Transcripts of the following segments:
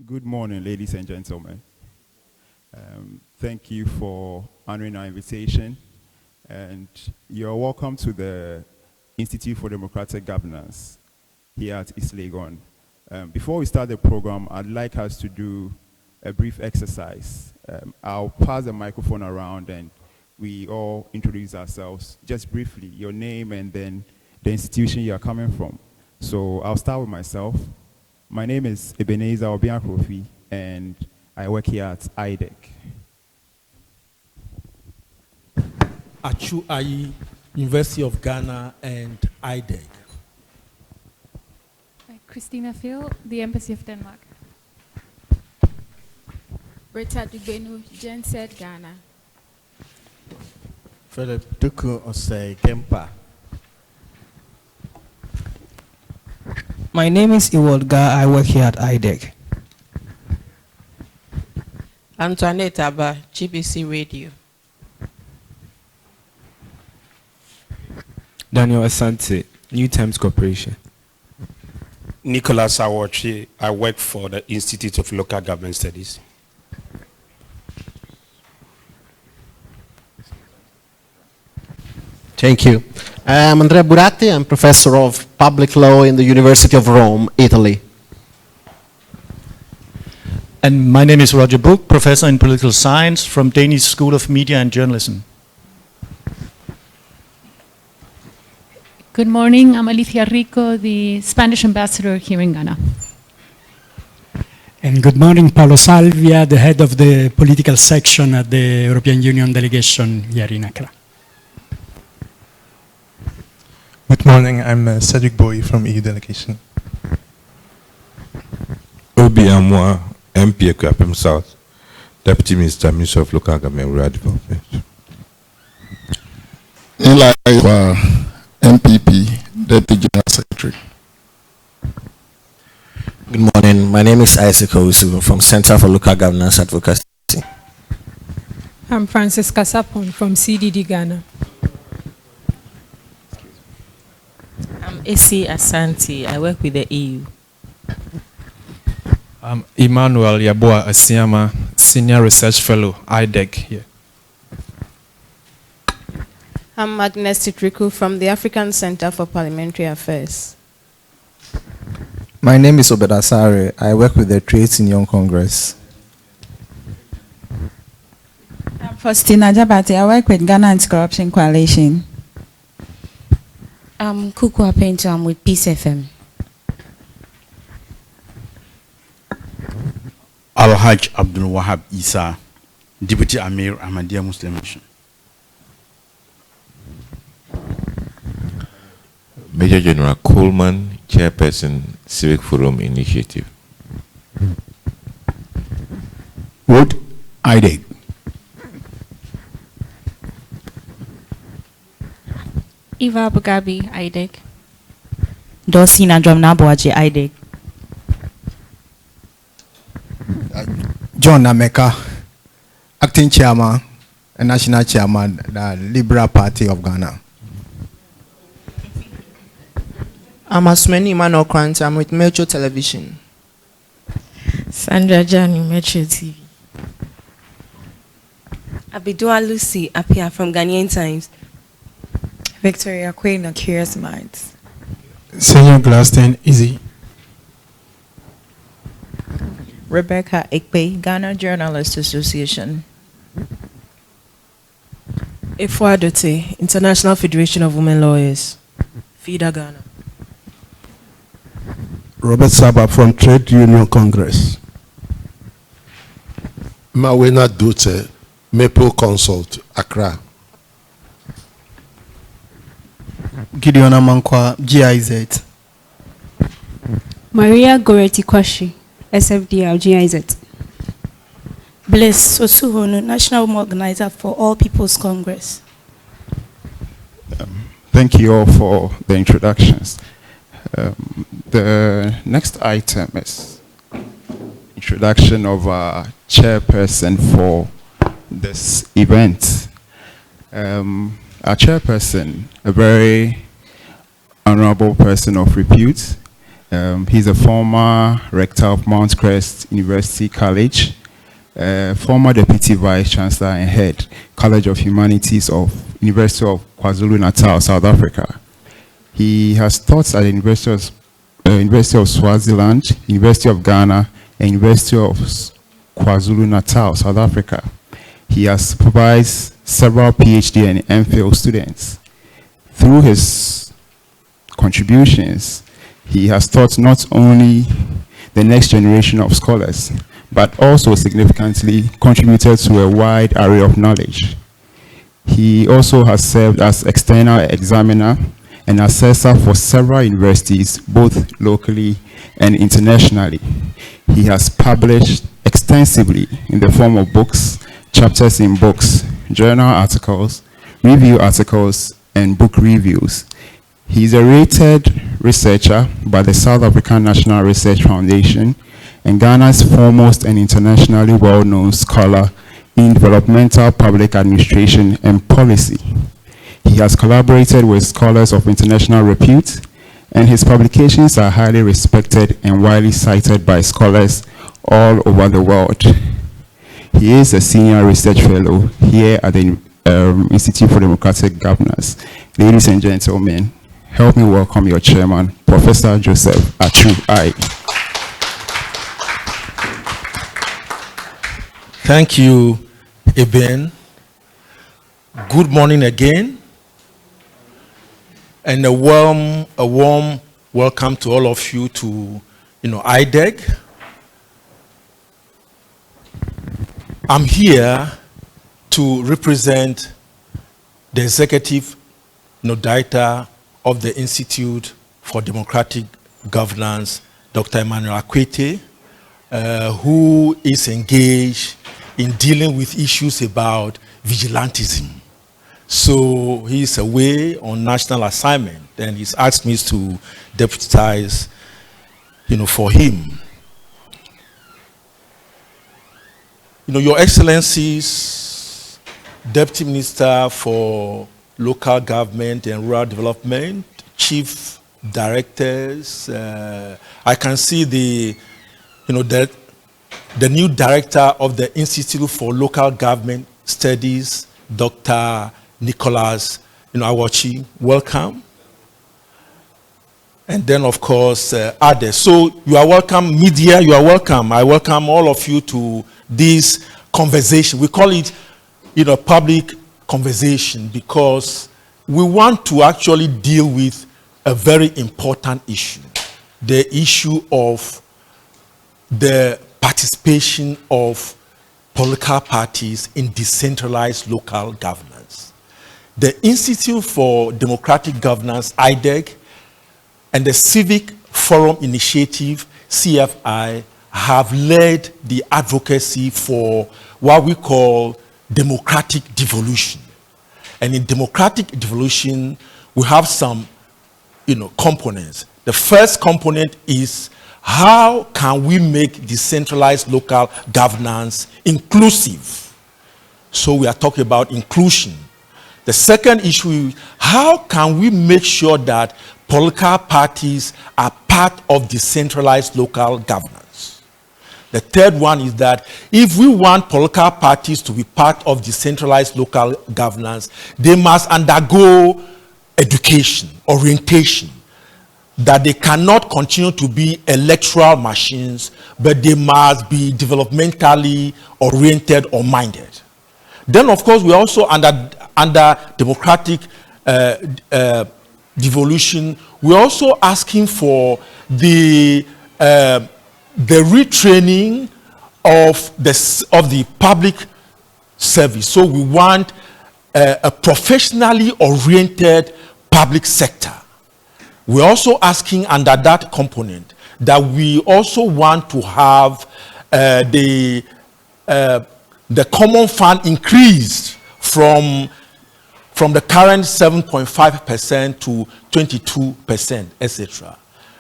Good morning, ladies and gentlemen. Thank you for honoring our invitation, and you're welcome to the Institute for Democratic Governance here at East Legon. Before we start the program, I'd like us to do a brief exercise. I'll pass the microphone around and we all introduce ourselves, just briefly, your name and then the institution you are coming from. So I'll start with myself. My name is Ebenezer Obiakrofi, and I work here at IDEC. Achu Ayi, University of Ghana and IDEC. Christina Phil, the Embassy of Denmark. Rita Dubenu, Genset, Ghana. Philip Duku Osei Kempa. My name is Iwolga. I work here at IDEC. Antoinette Abba, GBC Radio. Daniel Asante, New Times Corporation. Nicholas Awochi, I work for the Institute of Local Government Studies. Thank you. I'm Andrea Buratti. I'm professor of public law in the University of Rome, Italy. And my name is Roger Book, professor in political science from Danish School of Media and Journalism. Good morning, I'm Alicia Rico, the Spanish ambassador here in Ghana. And good morning, Paolo Salvia, the head of the political section at the European Union delegation here in Accra. Good morning, I'm Cedric Boy from EU delegation. Obi Amwa, MP Ekwapem South, Deputy Minister, Minister of Local Government Rural Development. Eli MPP, Deputy General Secretary. Good morning, my name is Isaac Owusu from Center for Local Governance Advocacy. I'm Francisca Sapon from CDD Ghana. I'm Esi Asante. I work with the EU. I'm Emmanuel Yaboa Asiama, Senior Research Fellow, IDEC here. I'm Agnes Titriku from the African Center for Parliamentary Affairs. My name is Obed Asare. I work with the Trades Union Congress. I'm Faustina Jabati. I work with Ghana Anti-Corruption Coalition. I'm Kuku Apento. I'm with Peace FM. Al-Hajj Abdul Wahab Isa, Deputy Amir Ahmadiyya Muslim Mission. Major General Coleman, Chairperson, Civic Forum Initiative. Wood, IDEC. Eva Bugabi, IDEC. Dosina Dromnaboaji, IDEC. John Nameka, Acting Chairman and National Chairman, the Liberal Party of Ghana. I'm Asmeni Emmanuel Krant. I'm with Metro Television. Sandra Jani, Metro TV. Abidua Lucy, Apia from Ghanaian Times. Victoria Queen of Curious Minds. Senior Glaston, Easy. Rebecca Ekpe, Ghana Journalists Association. Efua Dote, International Federation of Women Lawyers. FIDA Ghana. Robert Saba from Trade Union Congress. Mawena Dote, Maple Consult, Accra. Gideon Amankwa, GIZ. Maria Goreti Kwashi, SFDR, GIZ. Bliss Osuhono, National Women Organizer for All People's Congress. Thank you all for the introductions. The next item is introduction of our chairperson for this event. Our chairperson, a very honorable person of repute, He's a former rector of Mount Crest University College, former deputy vice chancellor and head College of Humanities of University of KwaZulu-Natal, South Africa. He has taught at the University of Swaziland, University of Ghana, and University of KwaZulu-Natal, South Africa. He has supervised several PhD and MPhil students. Through his contributions, he has taught not only the next generation of scholars, but also significantly contributed to a wide array of knowledge. He also has served as external examiner and assessor for several universities, both locally and internationally. He has published extensively in the form of books, chapters in books, journal articles, review articles, and book reviews. He is a rated researcher by the South African National Research Foundation and Ghana's foremost and internationally well-known scholar in developmental public administration and policy. He has collaborated with scholars of international repute, and his publications are highly respected and widely cited by scholars all over the world. He is a senior research fellow here at the Institute for Democratic Governance. Ladies and gentlemen, help me welcome your chairman, Professor Joseph Achu-Ai. Thank you, Eben. Good morning again, and a warm welcome to all of you to, IDEG. I'm here to represent the executive director of the Institute for Democratic Governance, Dr. Emmanuel Akwete, who is engaged in dealing with issues about vigilantism. So he's away on national assignment, and he's asked me to deputize, for him. Your Excellencies, Deputy Minister for Local Government and Rural Development, Chief Directors, I can see the new director of the Institute for Local Government Studies, Dr. Nicholas Awachi, welcome. And then, of course, others. So you are welcome, media, you are welcome. I welcome all of you to this conversation. We call it, public conversation, because we want to actually deal with a very important issue, the issue of the participation of political parties in decentralized local governance. The Institute for Democratic Governance, IDEG, and the Civic Forum Initiative, CFI, have led the advocacy for what we call democratic devolution. And in democratic devolution, we have some, components. The first component is how can we make decentralized local governance inclusive? So we are talking about inclusion. The second issue is how can we make sure that political parties are part of decentralized local governance? The third one is that if we want political parties to be part of decentralized local governance, they must undergo education, orientation, that they cannot continue to be electoral machines, but they must be developmentally oriented or minded. Then, of course, we also under democratic devolution, we're also asking for the retraining of the public service. So we want a professionally oriented public sector. We're also asking under that component that we also want to have the common fund increased from the current 7.5% to 22%, etc.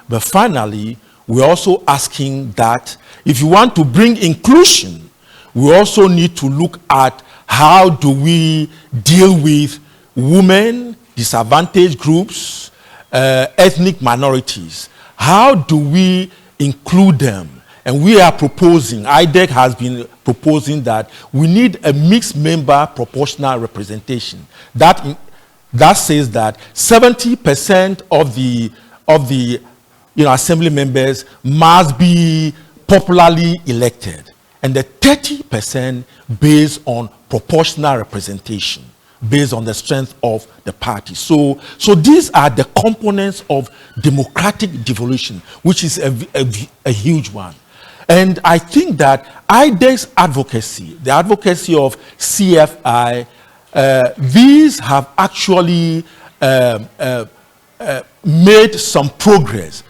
But finally, we're also asking that if you want to bring inclusion, we also need to look at how do we deal with women, disadvantaged groups, ethnic minorities. How do we include them? And we are proposing, IDEC has been proposing that we need a mixed member proportional representation. That says that 70% of the assembly members must be popularly elected, and the 30% based on proportional representation, based on the strength of the party. So these are the components of democratic devolution, which is a huge one. And I think that IDEC's advocacy, the advocacy of CFI, these have actually made some progress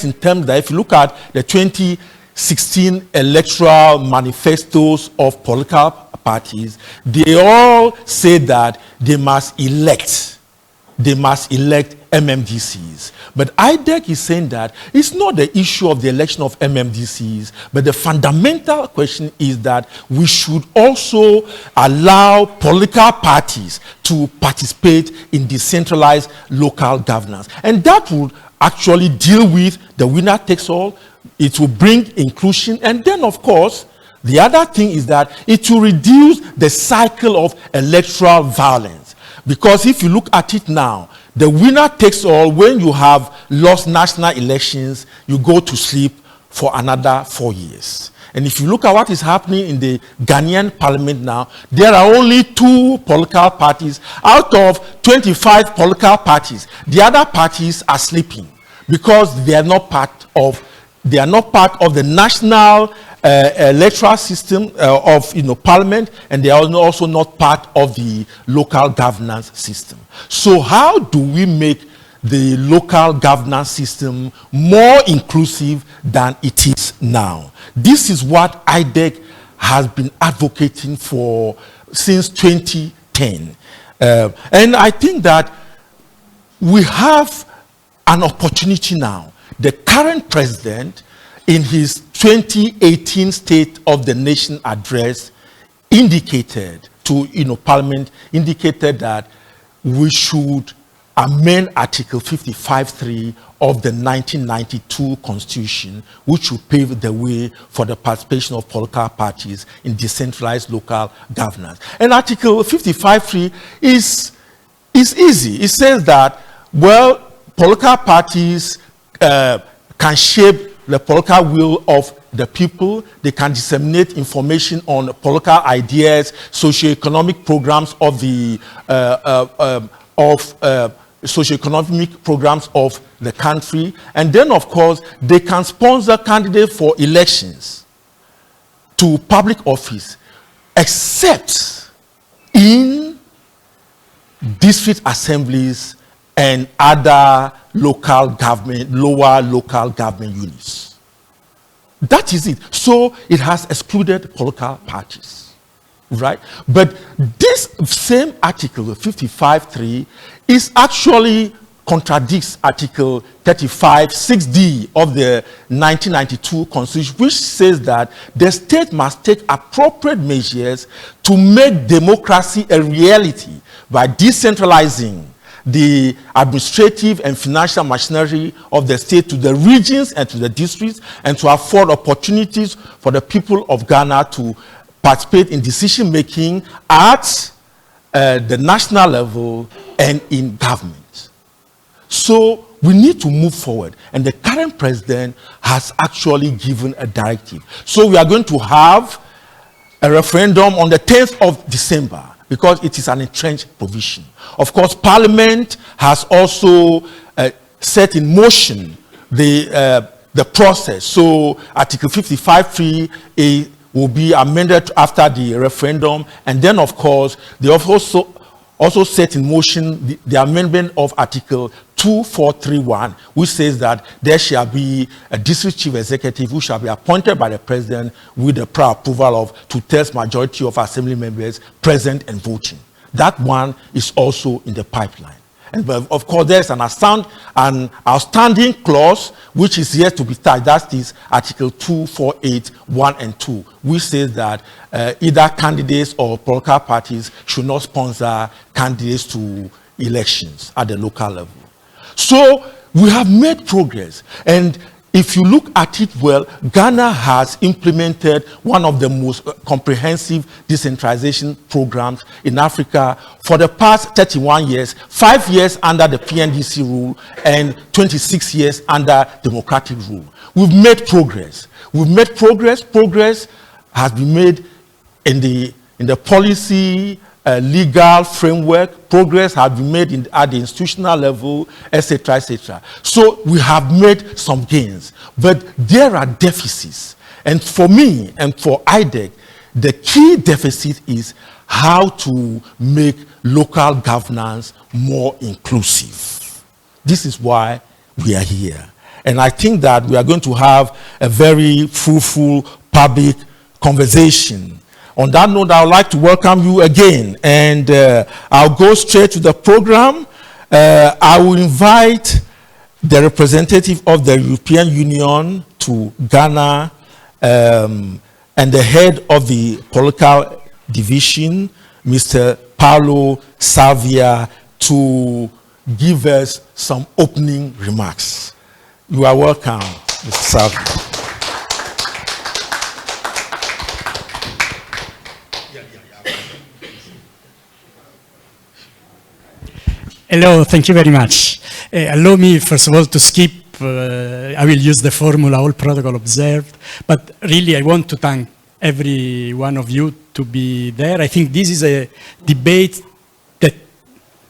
in terms that if you look at the 2016 electoral manifestos of political parties, they all say that they must elect MMDCs. But IDEC is saying that it's not the issue of the election of MMDCs, but the fundamental question is that we should also allow political parties to participate in decentralized local governance. And that would actually deal with the winner takes all. It will bring inclusion. And then, of course, the other thing is that it will reduce the cycle of electoral violence. Because if you look at it now, the winner takes all. When you have lost national elections, you go to sleep for another 4 years. And if you look at what is happening in the Ghanaian parliament now, there are only 2 political parties out of 25 political parties. The other parties are sleeping because they are not part of the national electoral system of parliament, and they are also not part of the local governance system. So how do we make the local governance system more inclusive than it is now? This is what IDEC has been advocating for since 2010. And I think that we have an opportunity now. The current president, in his 2018 State of the Nation address, indicated to Parliament, indicated that we should amend Article 55.3 of the 1992 Constitution, which would pave the way for the participation of political parties in decentralized local governance. And Article 55.3 is easy. It says that, well, political parties can shape the political will of the people. They can disseminate information on political ideas, socioeconomic programs of the socioeconomic programs of the country, and then of course they can sponsor candidates for elections to public office, except in district assemblies and other local government, lower local government units. That is it. So it has excluded political parties, right? But this same article, 55.3, is actually contradicts Article 35.6d of the 1992 Constitution, which says that the state must take appropriate measures to make democracy a reality by decentralizing the administrative and financial machinery of the state to the regions and to the districts, and to afford opportunities for the people of Ghana to participate in decision making at the national level and in government. So we need to move forward, and the current president has actually given a directive. So we are going to have a referendum on the 10th of December, because it is an entrenched provision. Of course, Parliament has also set in motion the process. So Article 55.3 will be amended after the referendum, and then of course they also set in motion the amendment of Article 2431, which says that there shall be a district chief executive who shall be appointed by the president with the prior approval of 2/3 majority of assembly members present and voting. That one is also in the pipeline. And of course, there's an outstanding clause which is yet to be touched. That is Article 248(1) and 2, which says that either candidates or political parties should not sponsor candidates to elections at the local level. So we have made progress. And if you look at it well, Ghana has implemented one of the most comprehensive decentralization programs in Africa for the past 31 years, 5 years under the PNDC rule and 26 years under democratic rule. We've made progress. We've made progress. Progress has been made in the policy, legal framework. Progress has been made at the institutional level, etc., etc. So we have made some gains, but there are deficits. And for me and for IDEC, the key deficit is how to make local governance more inclusive. This is why we are here. And I think that we are going to have a very fruitful public conversation. On that note, I would like to welcome you again, and I'll go straight to the program. I will invite the representative of the European Union to Ghana and the head of the political division, Mr. Paulo Salvia, to give us some opening remarks. You are welcome, Mr. Salvia. Hello, thank you very much. Allow me, first of all, to skip, I will use the formula, all protocol observed, but really I want to thank every one of you to be there. I think this is a debate that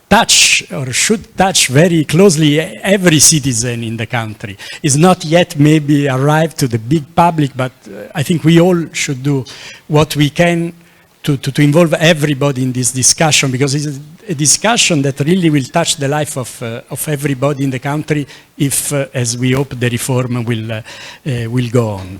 touch or should touch very closely every citizen in the country. It's not yet maybe arrived to the big public, but I think we all should do what we can to involve everybody in this discussion, because it's a discussion that really will touch the life of everybody in the country if, as we hope, the reform will go on.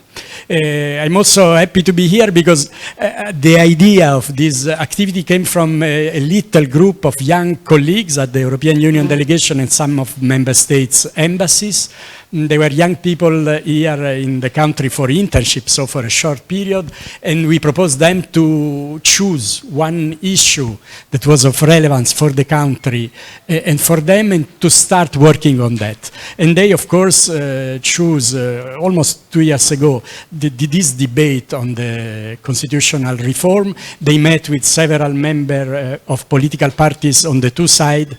I'm also happy to be here because the idea of this activity came from a little group of young colleagues at the European Union delegation and some of member states' embassies. They were young people here in the country for internships, so for a short period, and we proposed them to choose one issue that was of relevance for the country and for them, and to start working on that. And they, of course, choose almost 2 years ago this debate on the constitutional reform. They met with several members of political parties on the two sides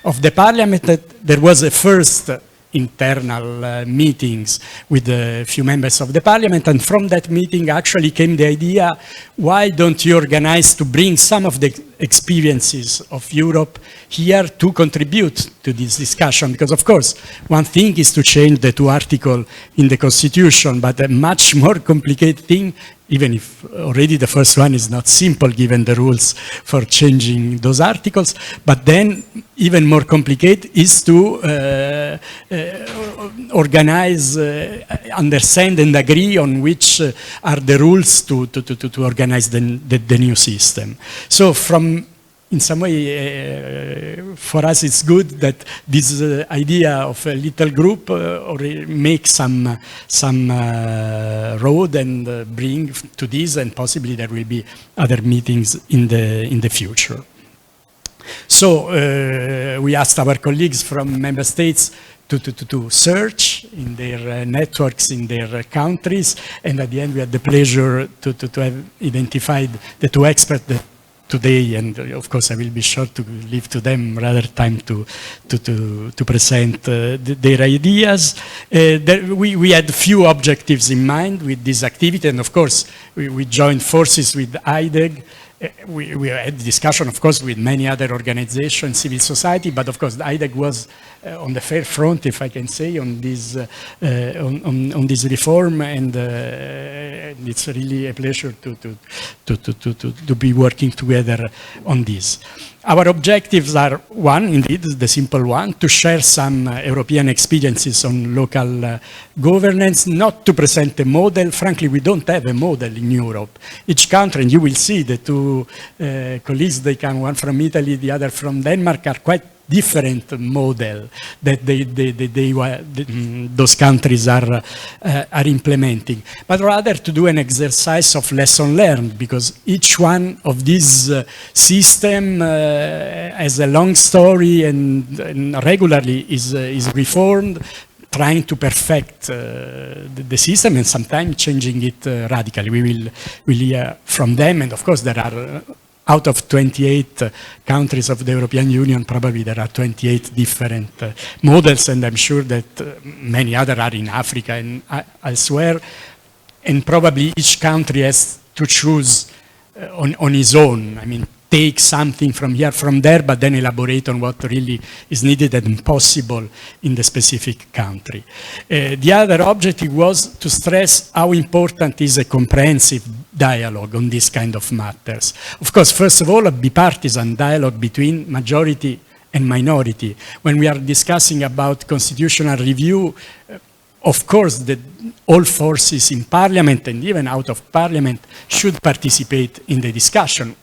of the parliament. There was a first internal meetings with a few members of the parliament, and from that meeting actually came the idea, why don't you organize to bring some of the experiences of Europe here to contribute to this discussion? Because of course one thing is to change the 2 articles in the constitution, but a much more complicated thing, even if already the first one is not simple given the rules for changing those articles, but then even more complicated is to organize, understand and agree on which are the rules to organize the new system. So in some way, for us it's good that this idea of a little group make some road and bring to this, and possibly there will be other meetings in the future. So we asked our colleagues from member states to search in their networks, in their countries, and at the end we had the pleasure to have identified the 2 experts that today, and of course I will be sure to leave to them rather time to present their ideas. We had few objectives in mind with this activity, and of course we joined forces with IDEG. We had discussion, of course, with many other organizations, civil society, but of course IDEG was on the fair front, if I can say, on this reform, and it's really a pleasure to be working together on this. Our objectives are, one, indeed, the simple one, to share some European experiences on local governance, not to present a model. Frankly, we don't have a model in Europe. Each country, and you will see the 2 colleagues, they come, one from Italy, the other from Denmark, are quite different model that those countries are implementing, but rather to do an exercise of lesson learned, because each one of these system has a long story and regularly is reformed, trying to perfect the system and sometimes changing it radically. We will hear from them, and of course there are, out of 28 countries of the European Union, probably there are 28 different models, and I'm sure that many others are in Africa and elsewhere, and probably each country has to choose on his own. I mean, take something from here, from there, but then elaborate on what really is needed and possible in the specific country. The other objective was to stress how important is a comprehensive dialogue on these kind of matters. Of course, first of all, a bipartisan dialogue between majority and minority. When we are discussing about constitutional review, of course, all forces in parliament and even out of parliament should participate in the discussion.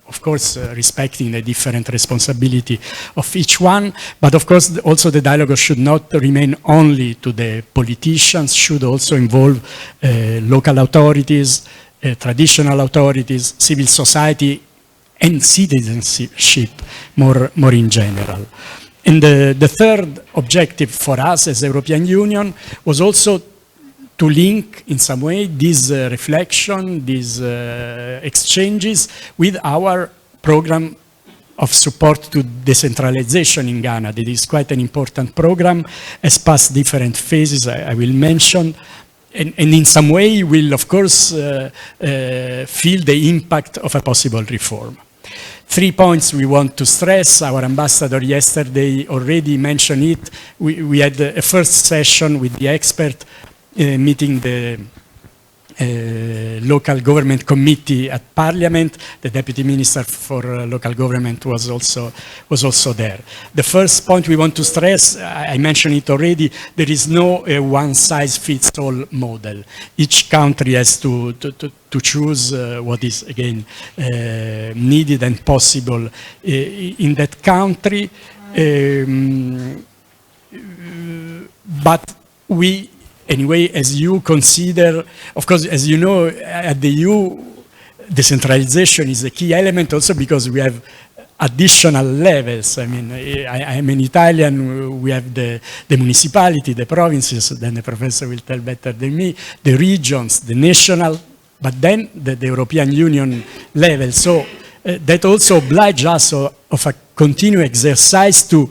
Of course, respecting the different responsibility of each one, but of course also the dialogue should not remain only to the politicians, should also involve local authorities, traditional authorities, civil society, and citizenship more in general. And the third objective for us as European Union was also to link in some way this reflection, these exchanges with our program of support to decentralization in Ghana. That is quite an important program, has passed different phases, I will mention, and in some way will of course feel the impact of a possible reform. 3 points we want to stress. Our ambassador yesterday already mentioned it. We had a first session with the expert meeting the local government committee at Parliament. The Deputy Minister for Local Government was also there. The first point we want to stress, I mentioned it already, there is no one-size-fits-all model. Each country has to choose what is, again, needed and possible in that country. But we, anyway, as you consider, of course, as you know, at the EU, decentralization is a key element also because we have additional levels. I mean, I'm an Italian, we have the municipality, the provinces, then the professor will tell better than me, the regions, the national, but then the European Union level. So that also obliges us of a continued exercise to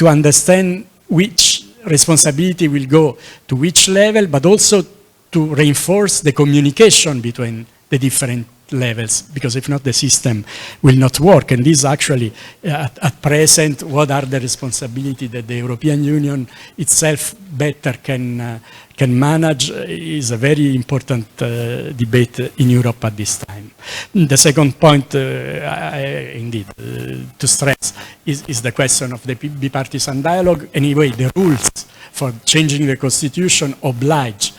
understand which responsibility will go to which level, but also to reinforce the communication between the different levels, because if not, the system will not work. And this actually, at present, what are the responsibilities that the European Union itself better can manage is a very important debate in Europe at this time. The second point, indeed, to stress is the question of the bipartisan dialogue. Anyway, the rules for changing the constitution oblige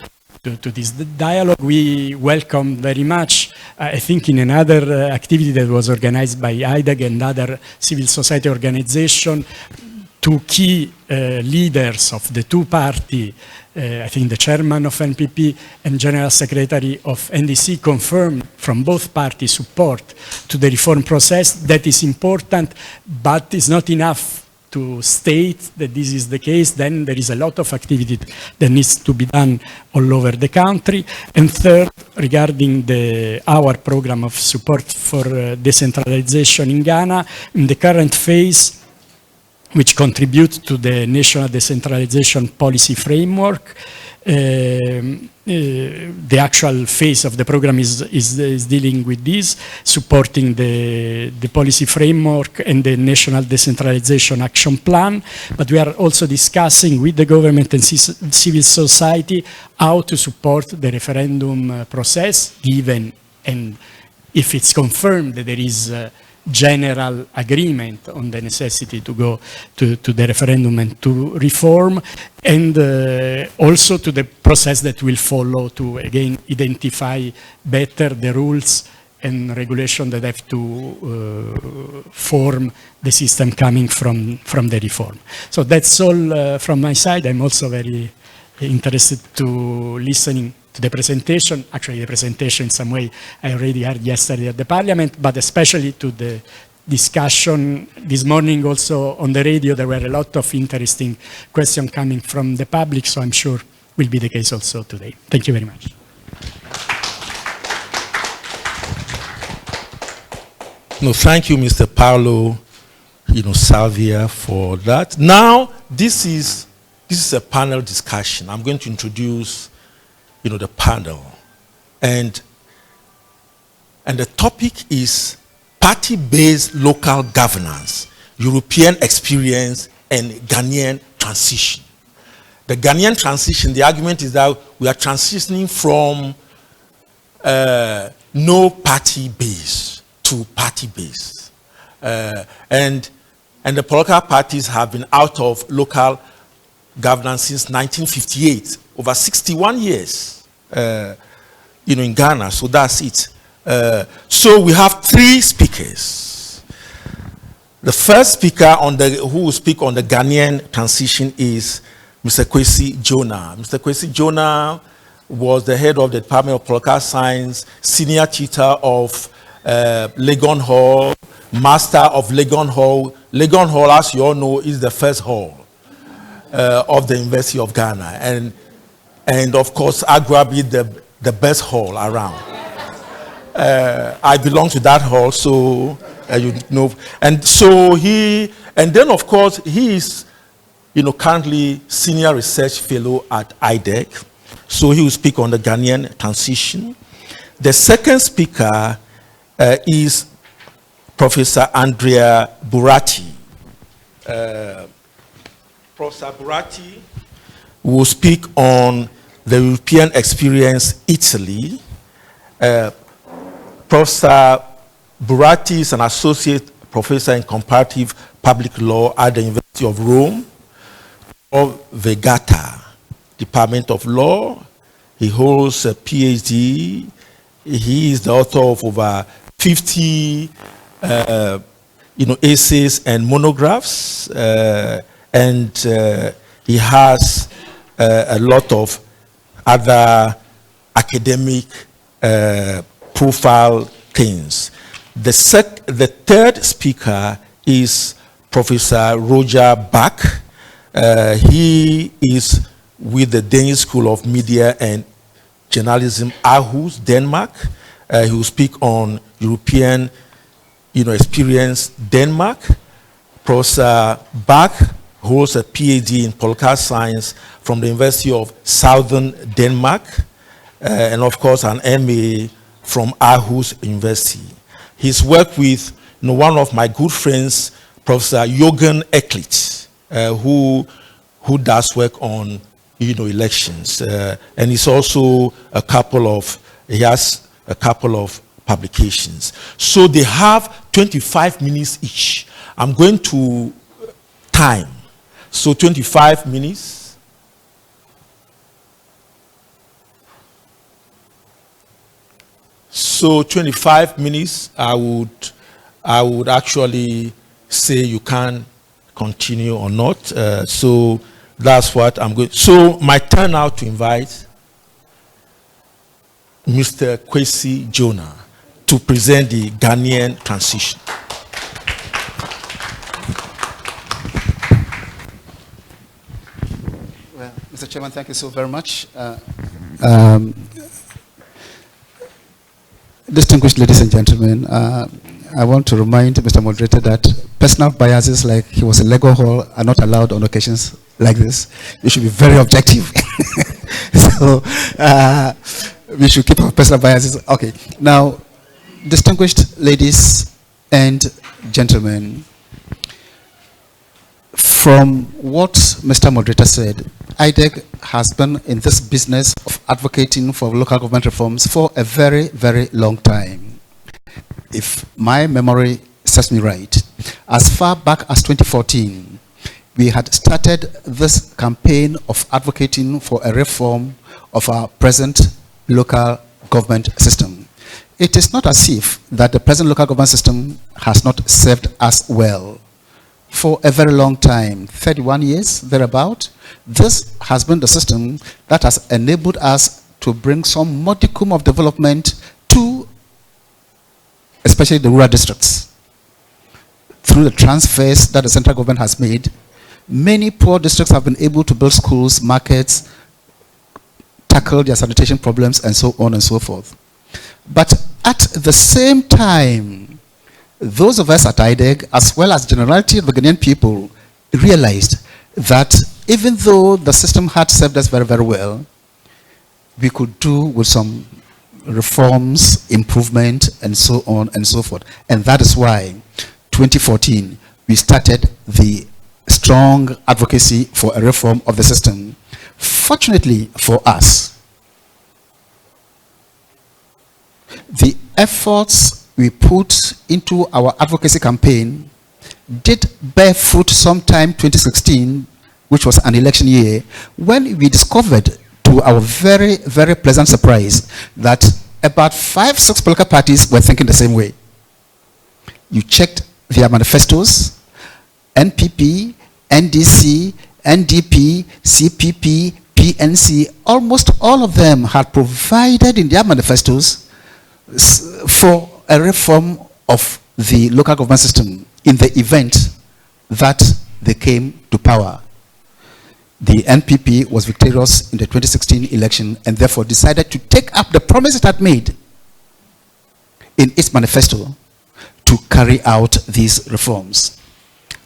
to this dialogue. We welcome very much, I think in another activity that was organized by IDEG and other civil society organizations, two key leaders of the two parties, I think the chairman of NPP and general secretary of NDC, confirmed from both parties support to the reform process. That is important, but it's not enough to state that this is the case. Then there is a lot of activity that needs to be done all over the country. And third, regarding our program of support for decentralization in Ghana, in the current phase, which contribute to the national decentralization policy framework, the actual phase of the program is dealing with this, supporting the policy framework and the National Decentralization Action Plan. But we are also discussing with the government and civil society how to support the referendum process, given and if it's confirmed that there is general agreement on the necessity to go to the referendum and to reform, and also to the process that will follow to, again, identify better the rules and regulation that have to form the system coming from the reform. So that's all from my side. I'm also very interested to listening to the presentation. Actually, the presentation in some way I already heard yesterday at the Parliament, but especially to the discussion this morning also on the radio. There were a lot of interesting questions coming from the public, so I'm sure will be the case also today. Thank you very much. No, thank you, Mr. Paolo, Salvia, for that. Now, this is a panel discussion. I'm going to introduce, the panel, and the topic is party-based local governance, European experience, and Ghanaian transition. The Ghanaian transition, the argument is that we are transitioning from no party base to party base. And the political parties have been out of local governance since 1958, over 61 years, in Ghana, so that's it. So we have three speakers. The first speaker who will speak on the Ghanaian transition is Mr. Kwesi Jonah. Mr. Kwesi Jonah was the head of the Department of Political Science, senior tutor of Legon Hall, master of Legon Hall. Legon Hall, as you all know, is the first hall of the University of Ghana, and of course, arguably the best hall around. I belong to that hall, so and so then of course he is, currently senior research fellow at IDEC, so he will speak on the Ghanaian transition. The second speaker is Professor Andrea Buratti. Professor Buratti will speak on the European experience, Italy. Professor Buratti is an associate professor in comparative public law at the University of Rome, of Vergata, Department of Law. He holds a PhD. He is the author of over 50 essays and monographs, and he has a lot of other academic profile things. The third speaker is Professor Roger Bach. He is with the Danish School of Media and Journalism, Aarhus, Denmark. He will speak on European experience, Denmark. Professor Bach holds a PhD in political science from the University of Southern Denmark, and of course an MA from Aarhus University. He's worked with one of my good friends, Professor Jürgen Ecklit, who does work on elections, and he's also he has a couple of publications. So they have 25 minutes each. I'm going to time. So 25 minutes. So 25 minutes, I would actually say you can continue or not. So that's what I'm going. So my turn now to invite Mr. Kwesi Jonah to present the Ghanaian transition. Well, Mr. Chairman, thank you so very much. Distinguished ladies and gentlemen, I want to remind Mr. Moderator that personal biases like he was in Lego Hall are not allowed on occasions like this. You should be very objective. So we should keep our personal biases. Okay. Now, distinguished ladies and gentlemen, from what Mr. Moderator said, IDEC has been in this business of advocating for local government reforms for a very, very long time. If my memory serves me right, as far back as 2014, we had started this campaign of advocating for a reform of our present local government system. it is not as if that the present local government system has not served us well. For a very long time, 31 years, thereabout, this has been the system that has enabled us to bring some modicum of development to especially the rural districts. Through the transfers that the central government has made, many poor districts have been able to build schools, markets, tackle their sanitation problems, and so on and so forth. But at the same time, those of us at IDEG, as well as the generality of the Ghanaian people, realized that even though the system had served us very, very well, we could do with some reforms, improvement, and so on and so forth. And that is why, 2014, we started the strong advocacy for a reform of the system. Fortunately for us, the efforts we put into our advocacy campaign did bear fruit sometime 2016, which was an election year, when we discovered, to our very, very pleasant surprise, that about 5-6 political parties were thinking the same way. You checked their manifestos, NPP, NDC, NDP, CPP, PNC, almost all of them had provided in their manifestos for a reform of the local government system in the event that they came to power. The NPP was victorious in the 2016 election and therefore decided to take up the promise it had made in its manifesto to carry out these reforms.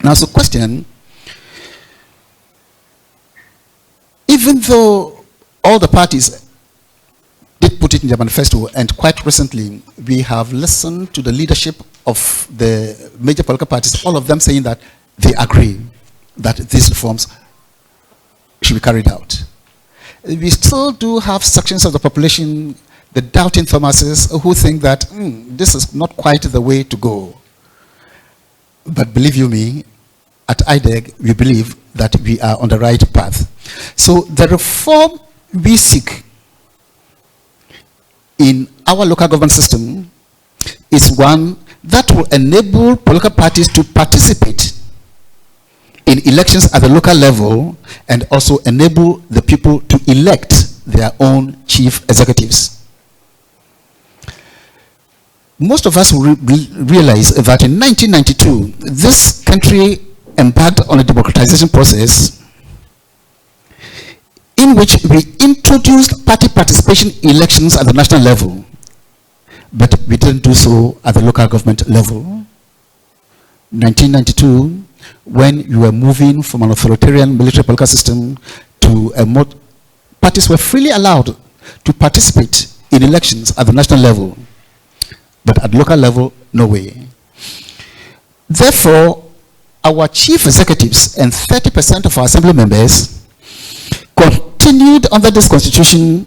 Now, so question, even though all the parties did put it in their manifesto, and quite recently we have listened to the leadership of the major political parties, all of them saying that they agree that these reforms should be carried out. We still do have sections of the population, the doubting Thomases, who think that this is not quite the way to go. But believe you me, at IDEG, we believe that we are on the right path. So the reform we seek in our local government system is one that will enable political parties to participate in elections at the local level and also enable the people to elect their own chief executives. Most of us will realize that in 1992, this country embarked on a democratization process in which we introduced party participation elections at the national level, but we didn't do so at the local government level. 1992, when you were moving from an authoritarian military political system to a more, parties were freely allowed to participate in elections at the national level, but at local level, no way. Therefore, our chief executives and 30% of our assembly members continued under this constitution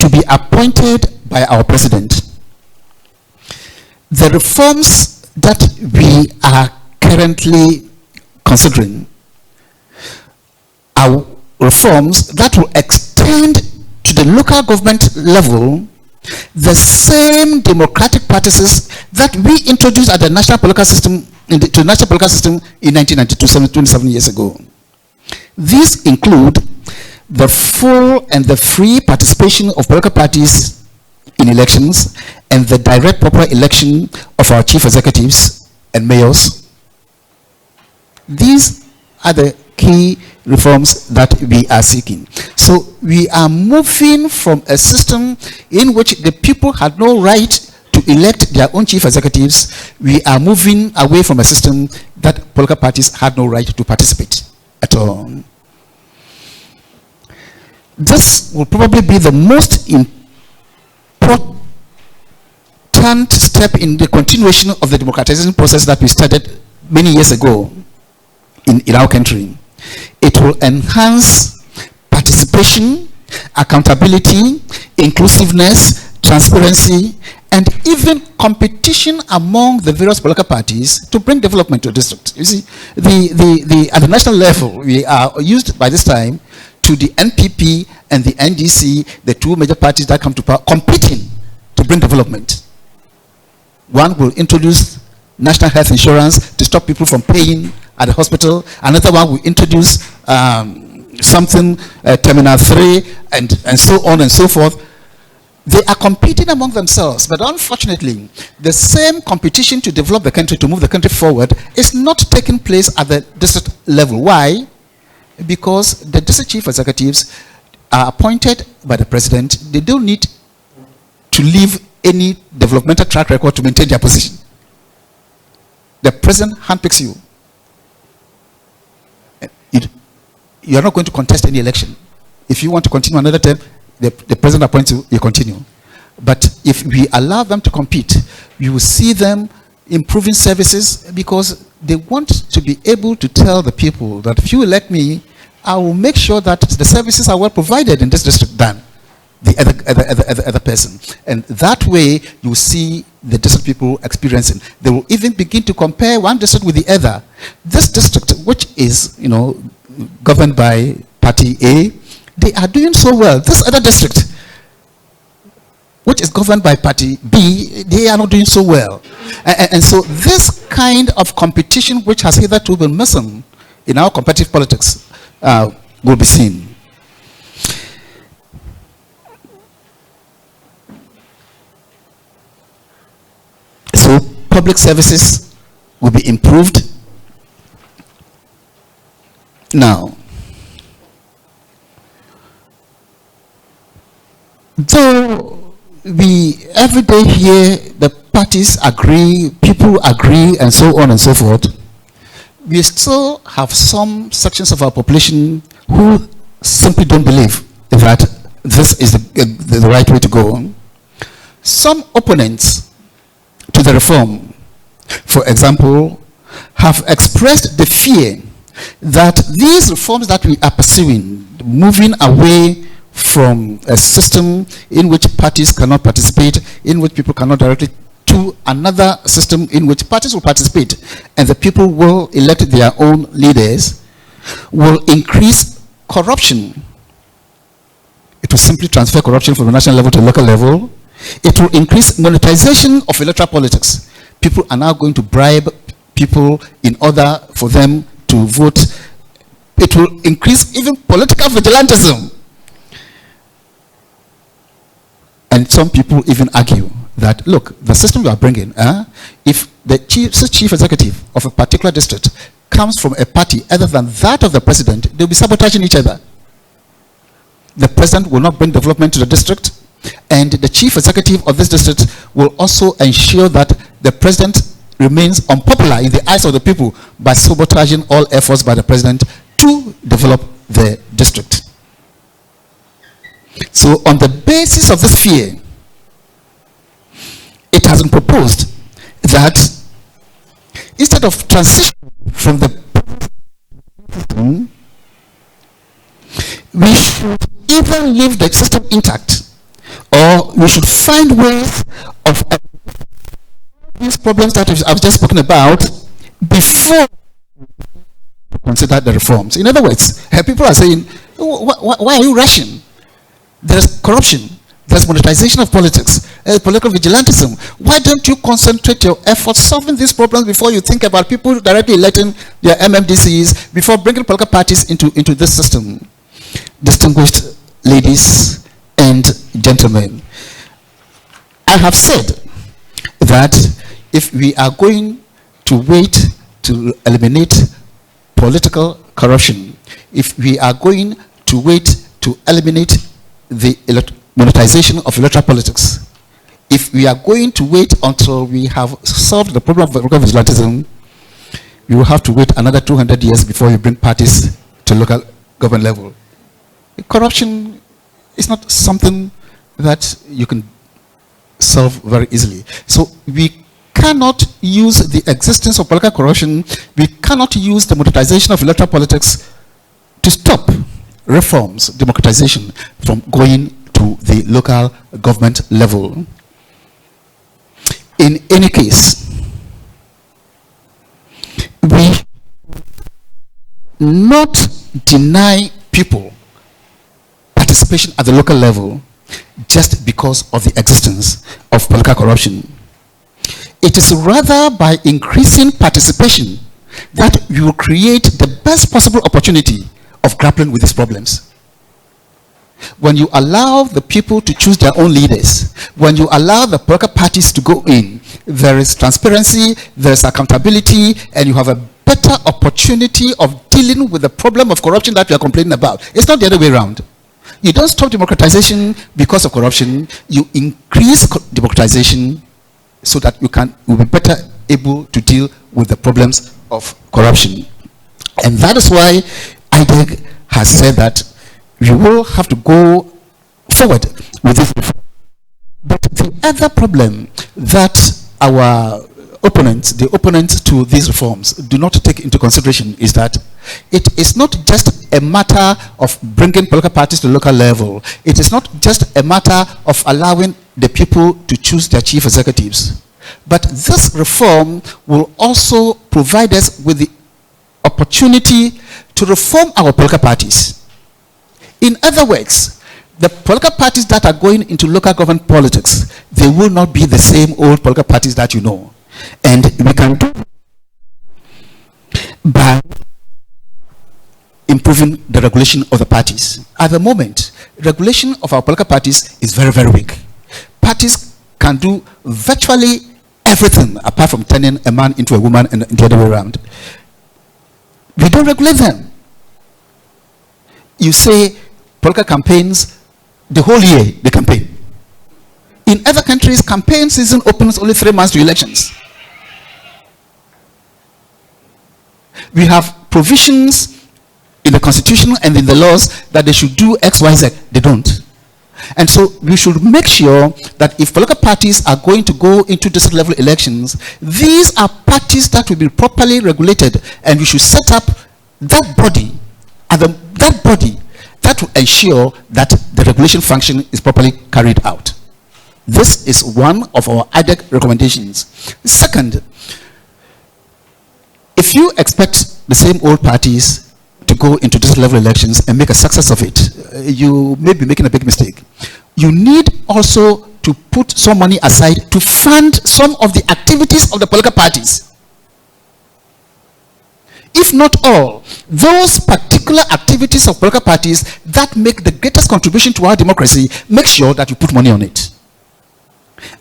to be appointed by our president. The reforms that we are currently considering are reforms that will extend to the local government level the same democratic practices that we introduced at the national political system in 1992, 27 years ago. These include the full and the free participation of political parties in elections and the direct proper election of our chief executives and mayors. These are the key reforms that we are seeking. So we are moving from a system in which the people had no right to elect their own chief executives. We are moving away from a system that political parties had no right to participate at all. This will probably be the most important step in the continuation of the democratization process that we started many years ago in our country. It will enhance participation, accountability, inclusiveness, transparency, and even competition among the various political parties to bring development to a district. You see, at the national level, we are used by this time to the NPP and the NDC, the two major parties that come to power, competing to bring development. One will introduce national health insurance to stop people from paying at the hospital. Another one will introduce something, Terminal 3, and so on and so forth. They are competing among themselves, but unfortunately, the same competition to develop the country, to move the country forward, is not taking place at the district level. Why? Because the district chief executives are appointed by the president. They don't need to leave any developmental track record to maintain their position. The president handpicks you. You are not going to contest any election. If you want to continue another term, the president appoints you, you continue. But if we allow them to compete, you will see them improving services, because they want to be able to tell the people that if you elect me, I will make sure that the services are well provided in this district than the other person. And that way, you will see the district people experiencing. They will even begin to compare one district with the other. This district, which is, governed by Party A, they are doing so well. This other district, which is governed by Party B, they are not doing so well. And so this kind of competition, which has hitherto been missing in our competitive politics, will be seen. So public services will be improved. Now, though we every day hear the parties agree, people agree, and so on and so forth, we still have some sections of our population who simply don't believe that this is the right way to go. Some opponents to the reform, for example, have expressed the fear that these reforms that we are pursuing, moving away from a system in which parties cannot participate, in which people cannot directly, to another system in which parties will participate and the people will elect their own leaders, will increase corruption. It will simply transfer corruption from the national level to the local level. It will increase monetization of electoral politics. People are now going to bribe people in order for them to vote. It will increase even political vigilantism. And some people even argue that, look, the system you are bringing, if the chief executive of a particular district comes from a party other than that of the president, they'll be sabotaging each other. The president will not bring development to the district, and the chief executive of this district will also ensure that the president remains unpopular in the eyes of the people by sabotaging all efforts by the president to develop the district. So on the basis of this fear, it has been proposed that instead of transition from the system, we should either leave the system intact, or we should find ways of these problems that I've just spoken about before we consider the reforms. In other words, people are saying, why are you rushing? There's corruption, there's monetization of politics, political vigilantism. Why don't you concentrate your efforts solving these problems before you think about people directly electing their MMDCs, before bringing political parties into this system? Distinguished ladies and gentlemen, I have said that if we are going to wait to eliminate political corruption, if we are going to wait to eliminate the monetization of electoral politics, if we are going to wait until we have solved the problem of local vigilantism, you will have to wait another 200 years before you bring parties to local government level. Corruption is not something that you can solve very easily. So we cannot use the existence of political corruption, we cannot use the monetization of electoral politics to stop reforms, democratization, from going to the local government level. In any case, we not deny people participation at the local level just because of the existence of political corruption. it is rather by increasing participation that you will create the best possible opportunity of grappling with these problems. When you allow the people to choose their own leaders, when you allow the political parties to go in, there is transparency, there is accountability, and you have a better opportunity of dealing with the problem of corruption that we are complaining about. It's not the other way around. You don't stop democratization because of corruption. You increase democratization so that you will be better able to deal with the problems of corruption. And that is why IDEG has said that we will have to go forward with this reform. But the other problem that our opponents, the opponents to these reforms, do not take into consideration is that it is not just a matter of bringing political parties to the local level. It is not just a matter of allowing the people to choose their chief executives. But this reform will also provide us with the opportunity to reform our political parties. In other words, the political parties that are going into local government politics, they will not be the same old political parties that you know. And we can do by improving the regulation of the parties. At the moment, regulation of our political parties is very, very weak. Parties can do virtually everything apart from turning a man into a woman and the other way around. We don't regulate them. You say political campaigns, the whole year they campaign. In other countries, campaign season opens only 3 months to elections. We have provisions in the constitution and in the laws that they should do X, Y, Z. They don't. And so we should make sure that if political parties are going to go into district level elections, these are parties that will be properly regulated, and we should set up that body, and that body that will ensure that the regulation function is properly carried out. This is one of our IDEC recommendations. Second, if you expect the same old parties to go into district level elections and make a success of it, you may be making a big mistake. You need also to put some money aside to fund some of the activities of the political parties. If not all, those particular activities of political parties that make the greatest contribution to our democracy, make sure that you put money on it.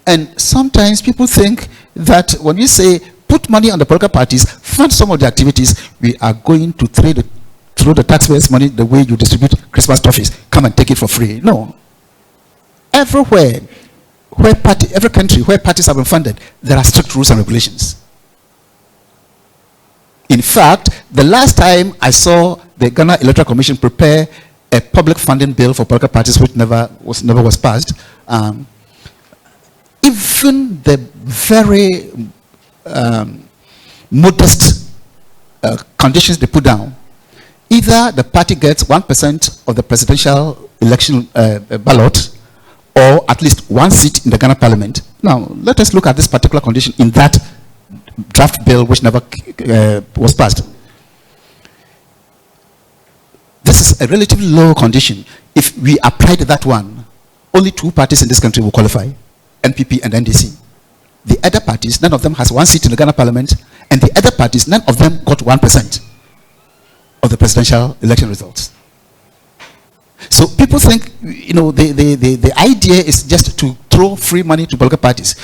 And sometimes people think that when we say put money on the political parties, fund some of the activities, we are going to throw the taxpayers' money the way you distribute Christmas toffees. Come and take it for free. No. Everywhere, every country where parties have been funded, there are strict rules and regulations. In fact, the last time I saw the Ghana Electoral Commission prepare a public funding bill for political parties, which never was passed, even the very modest conditions they put down, either the party gets 1% of the presidential election ballot, or at least 1 seat in the Ghana Parliament. Now, let us look at this particular condition in that draft bill which never was passed. This is a relatively low condition. If we applied that one, only 2 parties in this country will qualify, NPP and NDC. The other parties, none of them has 1 seat in the Ghana Parliament, and the other parties, none of them got 1% of the presidential election results. So people think, you know, the idea is just to throw free money to political parties.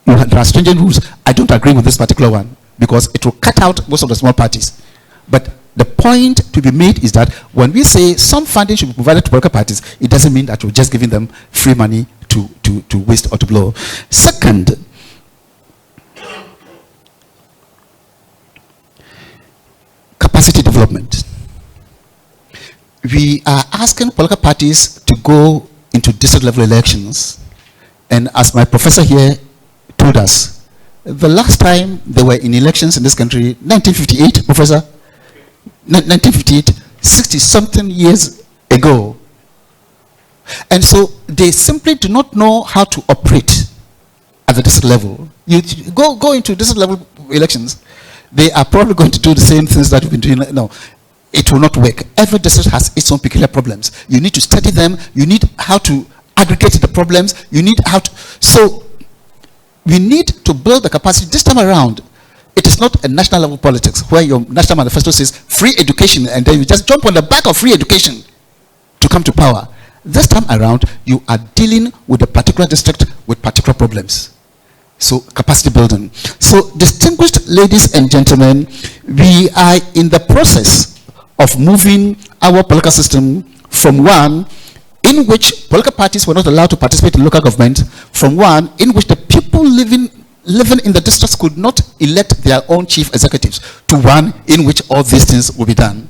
There are stringent rules. I don't agree with this particular one because it will cut out most of the small parties. But the point to be made is that when we say some funding should be provided to political parties, it doesn't mean that we're just giving them free money to waste or to blow. Second, capacity development. We are asking political parties to go into district level elections, and as my professor here told us, the last time they were in elections in this country, 1958, Professor? 1958, 60-something years ago. And so they simply do not know how to operate at the district level. You go into district level elections, they are probably going to do the same things that we've been doing. No, it will not work. Every district has its own peculiar problems. You need to study them. You need how to aggregate the problems. You need how to... So we need to build the capacity this time around. It is not a national level politics where your national manifesto says free education and then you just jump on the back of free education to come to power. This time around, you are dealing with a particular district with particular problems. So capacity building. So distinguished ladies and gentlemen, we are in the process of moving our political system from one in which political parties were not allowed to participate in local government, from one in which the people living in the districts could not elect their own chief executives, to one in which all these things will be done.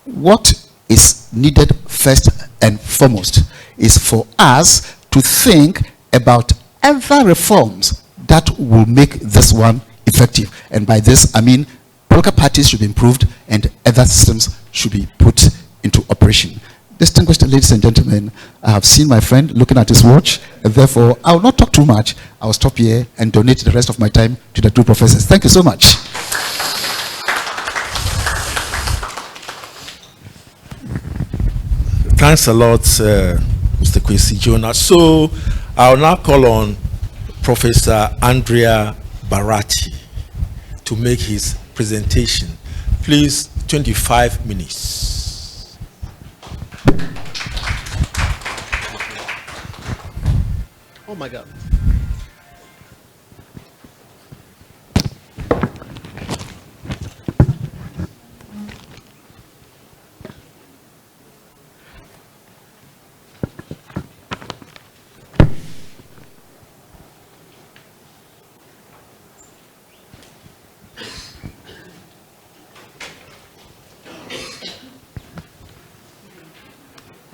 What is needed first and foremost is for us to think about other reforms that will make this one effective. And by this, I mean political parties should be improved and other systems should be put into operation. Distinguished ladies and gentlemen, I have seen my friend looking at his watch, and therefore I will not talk too much. I will stop here and donate the rest of my time to the two professors. Thank you so much. Thanks a lot, Mr. Kwesi Jonah. So I'll now call on Professor Andrea Barati to make his presentation. Please, 25 minutes. Oh my God.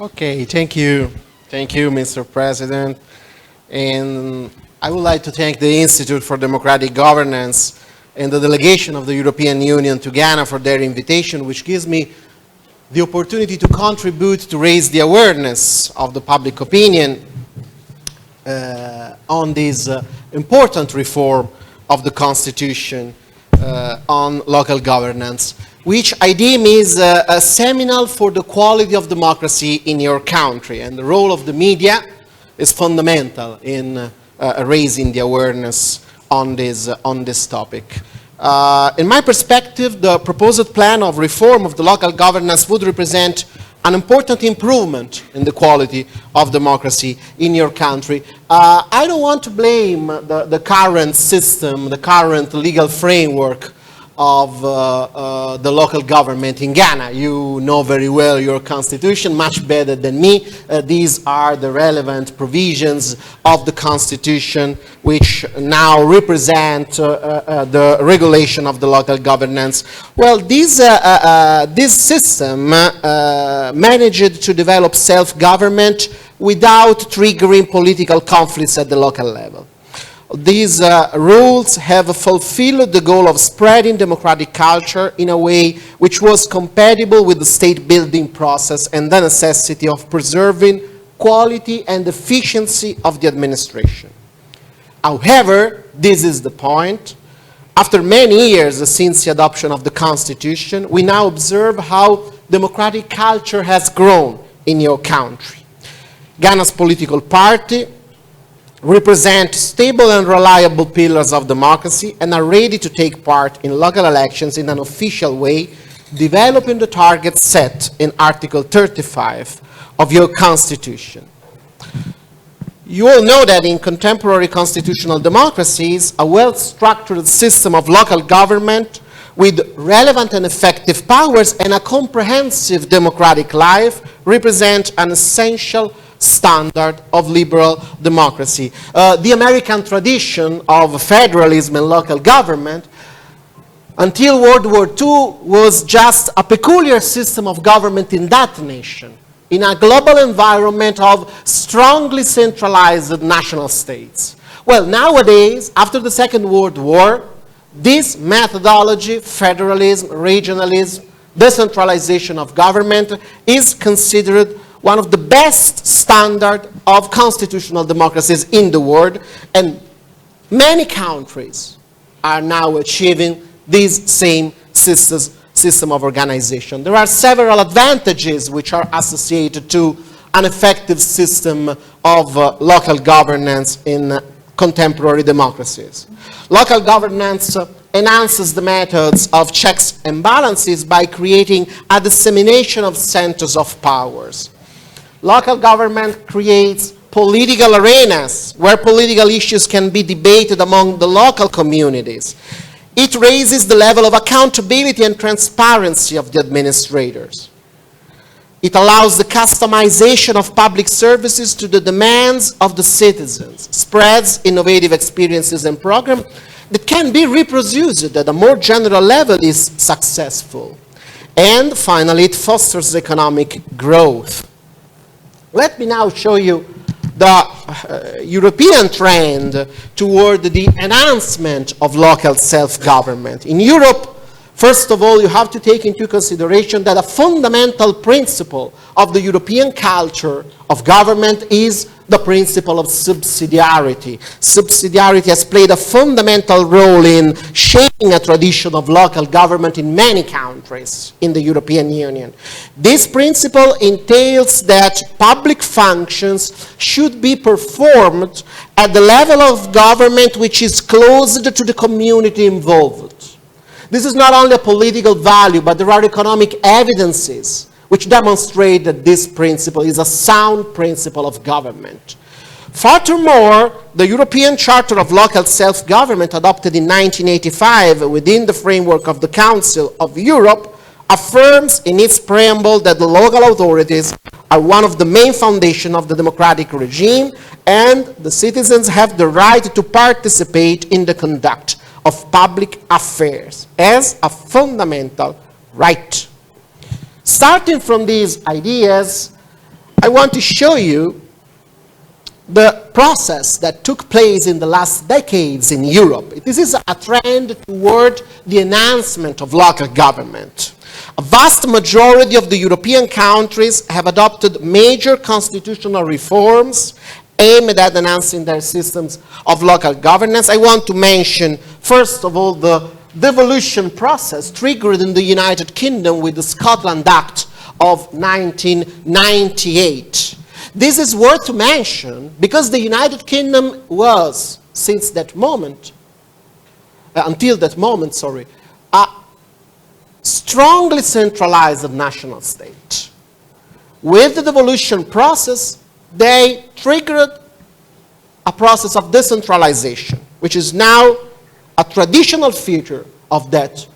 Okay, thank you. Thank you, Mr. President. And I would like to thank the Institute for Democratic Governance and the delegation of the European Union to Ghana for their invitation, which gives me the opportunity to contribute to raise the awareness of the public opinion on this important reform of the Constitution on local governance, which I deem is a seminal for the quality of democracy in your country. And the role of the media is fundamental in raising the awareness on this topic. In my perspective, the proposed plan of reform of the local governance would represent an important improvement in the quality of democracy in your country. I don't want to blame the current system, the current legal framework of the local government in Ghana. You know very well your constitution, much better than me. These are the relevant provisions of the constitution which now represent the regulation of the local governance. Well, this system managed to develop self-government without triggering political conflicts at the local level. These rules have fulfilled the goal of spreading democratic culture in a way which was compatible with the state building process and the necessity of preserving quality and efficiency of the administration. However, this is the point. After many years since the adoption of the Constitution, we now observe how democratic culture has grown in your country. Ghana's political party represent stable and reliable pillars of democracy and are ready to take part in local elections in an official way, developing the targets set in Article 35 of your Constitution. You all know that in contemporary constitutional democracies, a well-structured system of local government with relevant and effective powers and a comprehensive democratic life represent an essential standard of liberal democracy. The American tradition of federalism and local government until World War II was just a peculiar system of government in that nation, in a global environment of strongly centralized national states. Well, nowadays, after the Second World War, this methodology, federalism, regionalism, decentralization of government, is considered one of the best standards of constitutional democracies in the world, and many countries are now achieving this same system of organization. There are several advantages which are associated to an effective system of local governance in contemporary democracies. Local governance enhances the methods of checks and balances by creating a dissemination of centers of powers. Local government creates political arenas where political issues can be debated among the local communities. It raises the level of accountability and transparency of the administrators. It allows the customization of public services to the demands of the citizens, spreads innovative experiences and programs that can be reproduced at a more general level is successful. And finally, it fosters economic growth. Let me now show you the European trend toward the enhancement of local self-government. In Europe, first of all, you have to take into consideration that a fundamental principle of the European culture of government is the principle of subsidiarity. Subsidiarity has played a fundamental role in shaping a tradition of local government in many countries in the European Union. This principle entails that public functions should be performed at the level of government which is closest to the community involved. This is not only a political value, but there are economic evidences which demonstrate that this principle is a sound principle of government. Furthermore, the European Charter of Local Self-Government, adopted in 1985 within the framework of the Council of Europe, affirms in its preamble that the local authorities are one of the main foundations of the democratic regime, and the citizens have the right to participate in the conduct of public affairs as a fundamental right. Starting from these ideas, I want to show you the process that took place in the last decades in Europe. This is a trend toward the enhancement of local government. A vast majority of the European countries have adopted major constitutional reforms aimed at enhancing their systems of local governance. I want to mention, first of all, the devolution process triggered in the United Kingdom with the Scotland Act of 1998. This is worth to mention because the United Kingdom was, since that moment, until that moment, sorry, a strongly centralized national state. With the devolution process, they triggered a process of decentralization, which is now a traditional feature of that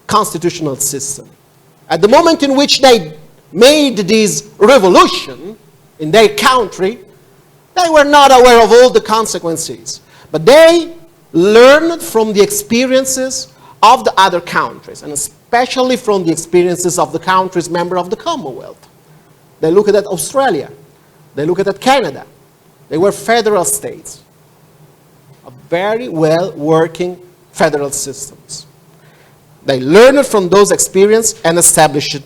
constitutional system. At the moment in which they made this revolution in their country, they were not aware of all the consequences, but they learned from the experiences of the other countries, and especially from the experiences of the countries member of the Commonwealth. They looked at Australia, they looked at Canada. They were federal states, very well working federal systems. They learned from those experiences and established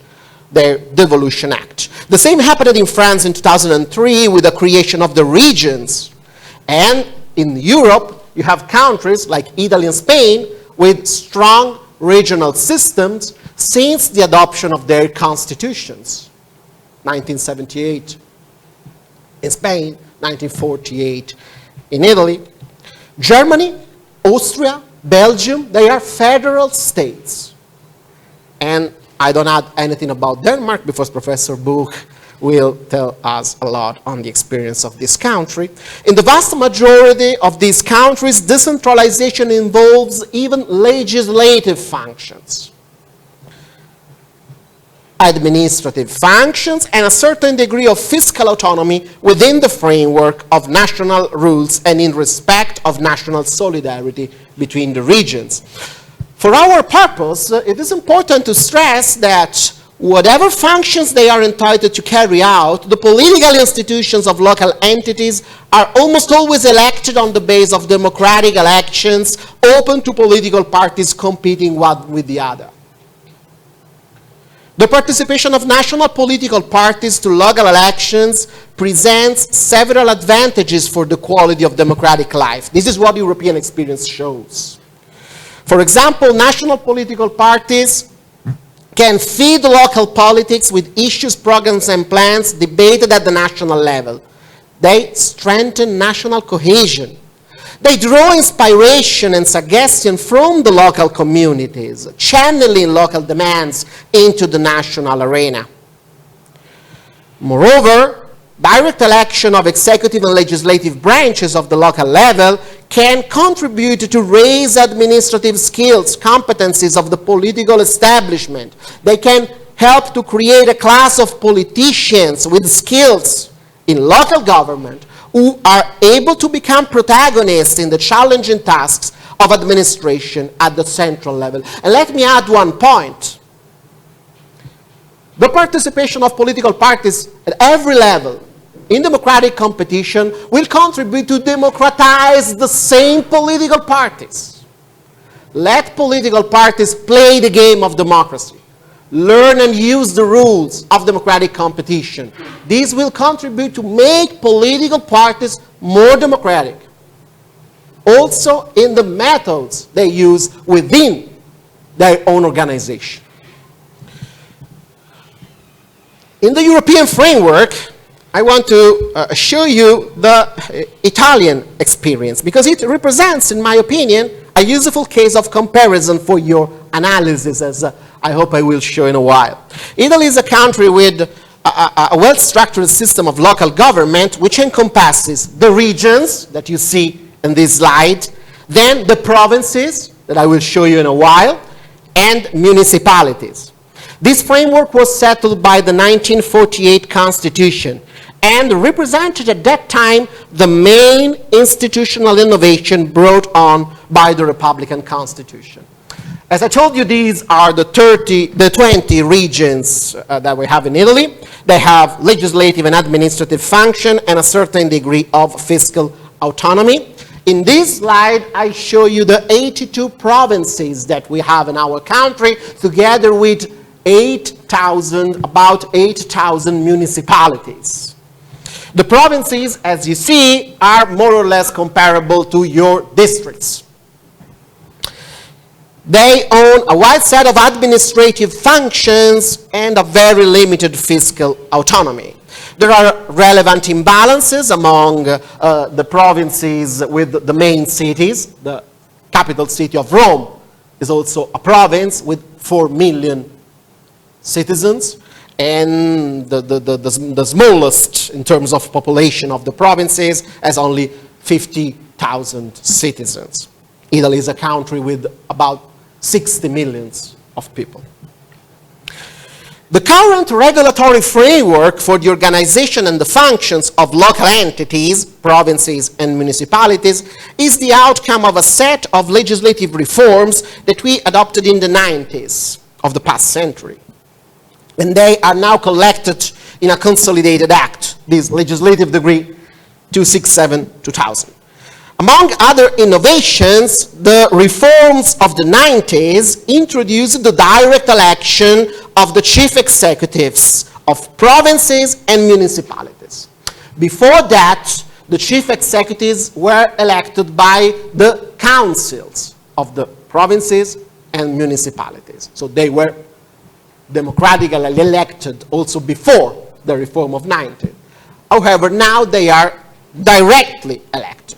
their Devolution Act. The same happened in France in 2003 with the creation of the regions. And in Europe, you have countries like Italy and Spain with strong regional systems since the adoption of their constitutions. 1978 in Spain, 1948 in Italy. Germany, Austria, Belgium, they are federal states. And I don't add anything about Denmark because Professor Buch will tell us a lot on the experience of this country. In the vast majority of these countries, decentralization involves even legislative functions, administrative functions, and a certain degree of fiscal autonomy within the framework of national rules and in respect of national solidarity between the regions. For our purpose, it is important to stress that whatever functions they are entitled to carry out, the political institutions of local entities are almost always elected on the basis of democratic elections open to political parties competing one with the other. The participation of national political parties to local elections presents several advantages for the quality of democratic life. This is what European experience shows. For example, national political parties can feed local politics with issues, programs, and plans debated at the national level. They strengthen national cohesion. They draw inspiration and suggestion from the local communities, channeling local demands into the national arena. Moreover, direct election of executive and legislative branches of the local level can contribute to raise administrative skills, competencies of the political establishment. They can help to create a class of politicians with skills in local government who are able to become protagonists in the challenging tasks of administration at the central level. And let me add one point. The participation of political parties at every level in democratic competition will contribute to democratize the same political parties. Let political parties play the game of democracy. Learn and use the rules of democratic competition. These will contribute to make political parties more democratic. Also in the methods they use within their own organization. In the European framework, I want to show you the Italian experience because it represents, in my opinion, a useful case of comparison for your analysis, as I hope I will show in a while. Italy is a country with a well-structured system of local government which encompasses the regions that you see in this slide, then the provinces that I will show you in a while, and municipalities. This framework was settled by the 1948 Constitution and represented at that time the main institutional innovation brought on by the Republican Constitution. As I told you, these are the 20 regions that we have in Italy. They have legislative and administrative function and a certain degree of fiscal autonomy. In this slide, I show you the 82 provinces that we have in our country, together with about 8,000 municipalities. The provinces, as you see, are more or less comparable to your districts. They own a wide set of administrative functions and a very limited fiscal autonomy. There are relevant imbalances among the provinces with the main cities. The capital city of Rome is also a province with 4 million citizens, and the smallest in terms of population of the provinces has only 50,000 citizens. Italy is a country with about 60 million of people. The current regulatory framework for the organization and the functions of local entities, provinces and municipalities, is the outcome of a set of legislative reforms that we adopted in the 90s of the past century. And they are now collected in a consolidated act, this legislative decree 267/2000. Among other innovations, the reforms of the 90s introduced the direct election of the chief executives of provinces and municipalities. Before that, the chief executives were elected by the councils of the provinces and municipalities. So they were democratically elected also before the reform of 90. However, now they are directly elected.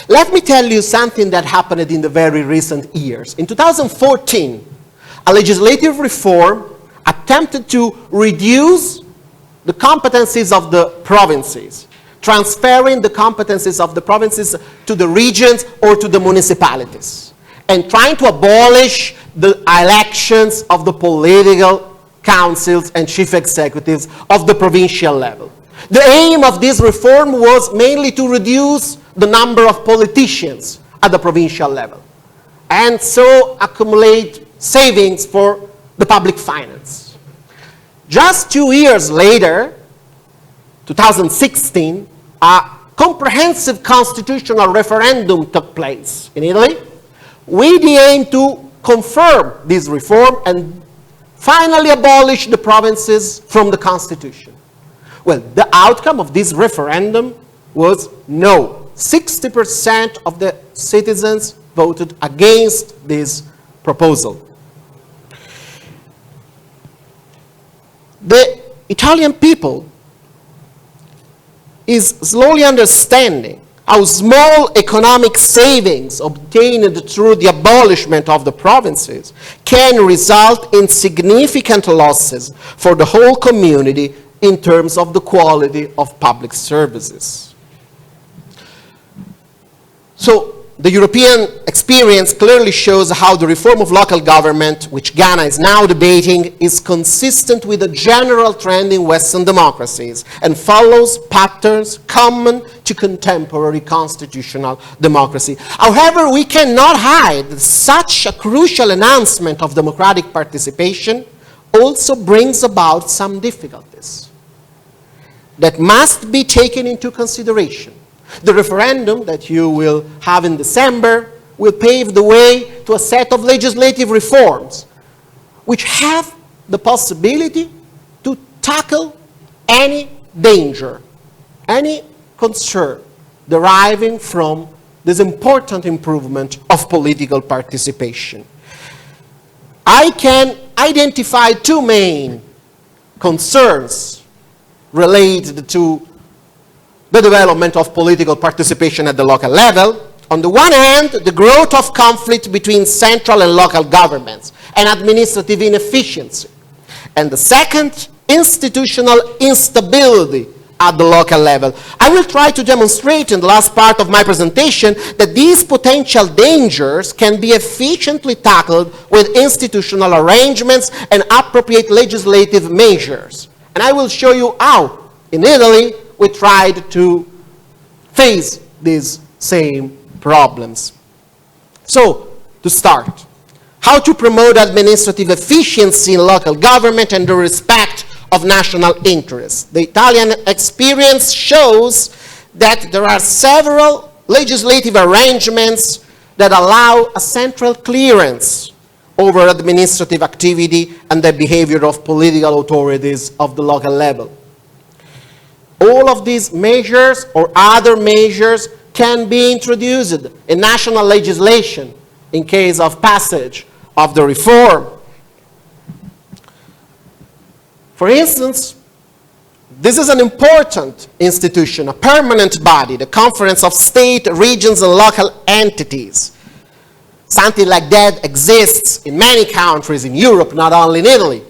Let me tell you something that happened in the very recent years. In 2014, a legislative reform attempted to reduce the competencies of the provinces, transferring the competencies of the provinces to the regions or to the municipalities, and trying to abolish the elections of the political councils and chief executives of the provincial level. The aim of this reform was mainly to reduce the number of politicians at the provincial level, and so accumulate savings for the public finance. Just 2 years later, 2016, a comprehensive constitutional referendum took place in Italy with the aim to confirm this reform and finally abolish the provinces from the constitution. Well, the outcome of this referendum was no. 60% of the citizens voted against this proposal. The Italian people is slowly understanding how small economic savings obtained through the abolishment of the provinces can result in significant losses for the whole community in terms of the quality of public services. So, the European experience clearly shows how the reform of local government, which Ghana is now debating, is consistent with a general trend in Western democracies and follows patterns common to contemporary constitutional democracy. However, we cannot hide that such a crucial enhancement of democratic participation also brings about some difficulties that must be taken into consideration. The referendum that you will have in December will pave the way to a set of legislative reforms which have the possibility to tackle any danger, any concern deriving from this important improvement of political participation. I can identify two main concerns related to the development of political participation at the local level. On the one hand, the growth of conflict between central and local governments and administrative inefficiency. And the second, institutional instability at the local level. I will try to demonstrate in the last part of my presentation that these potential dangers can be efficiently tackled with institutional arrangements and appropriate legislative measures. And I will show you how, in Italy, we tried to face these same problems. So, to start, how to promote administrative efficiency in local government and the respect of national interests. The Italian experience shows that there are several legislative arrangements that allow a central clearance over administrative activity and the behavior of political authorities of the local level. All of these measures or other measures can be introduced in national legislation in case of passage of the reform. For instance, this is an important institution, a permanent body, the Conference of State, Regions, and Local Entities. Something like that exists in many countries in Europe, not only in Italy.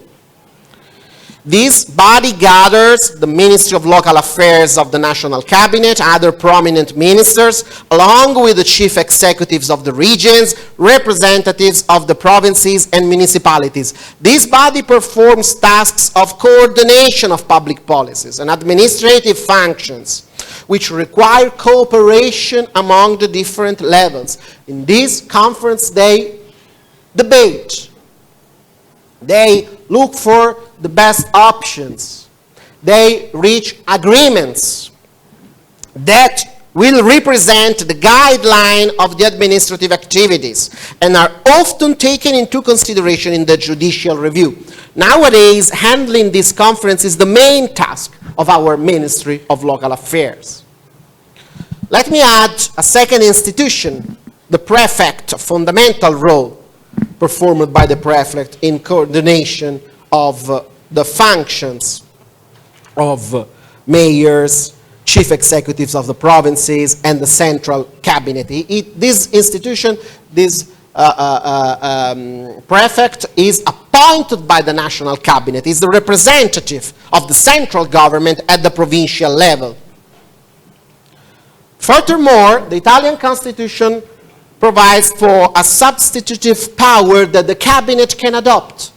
This body gathers the Ministry of Local Affairs of the National Cabinet, other prominent ministers, along with the chief executives of the regions, representatives of the provinces and municipalities. This body performs tasks of coordination of public policies and administrative functions, which require cooperation among the different levels. In this conference, they debate. They look for the best options. They reach agreements that will represent the guideline of the administrative activities and are often taken into consideration in the judicial review. Nowadays, handling this conference is the main task of our Ministry of Local Affairs. Let me add a second institution, the prefect, a fundamental role performed by the prefect in coordination of the functions of mayors, chief executives of the provinces, and the central cabinet. This institution, this prefect is appointed by the national cabinet, is the representative of the central government at the provincial level. Furthermore, the Italian constitution provides for a substitutive power that the cabinet can adopt.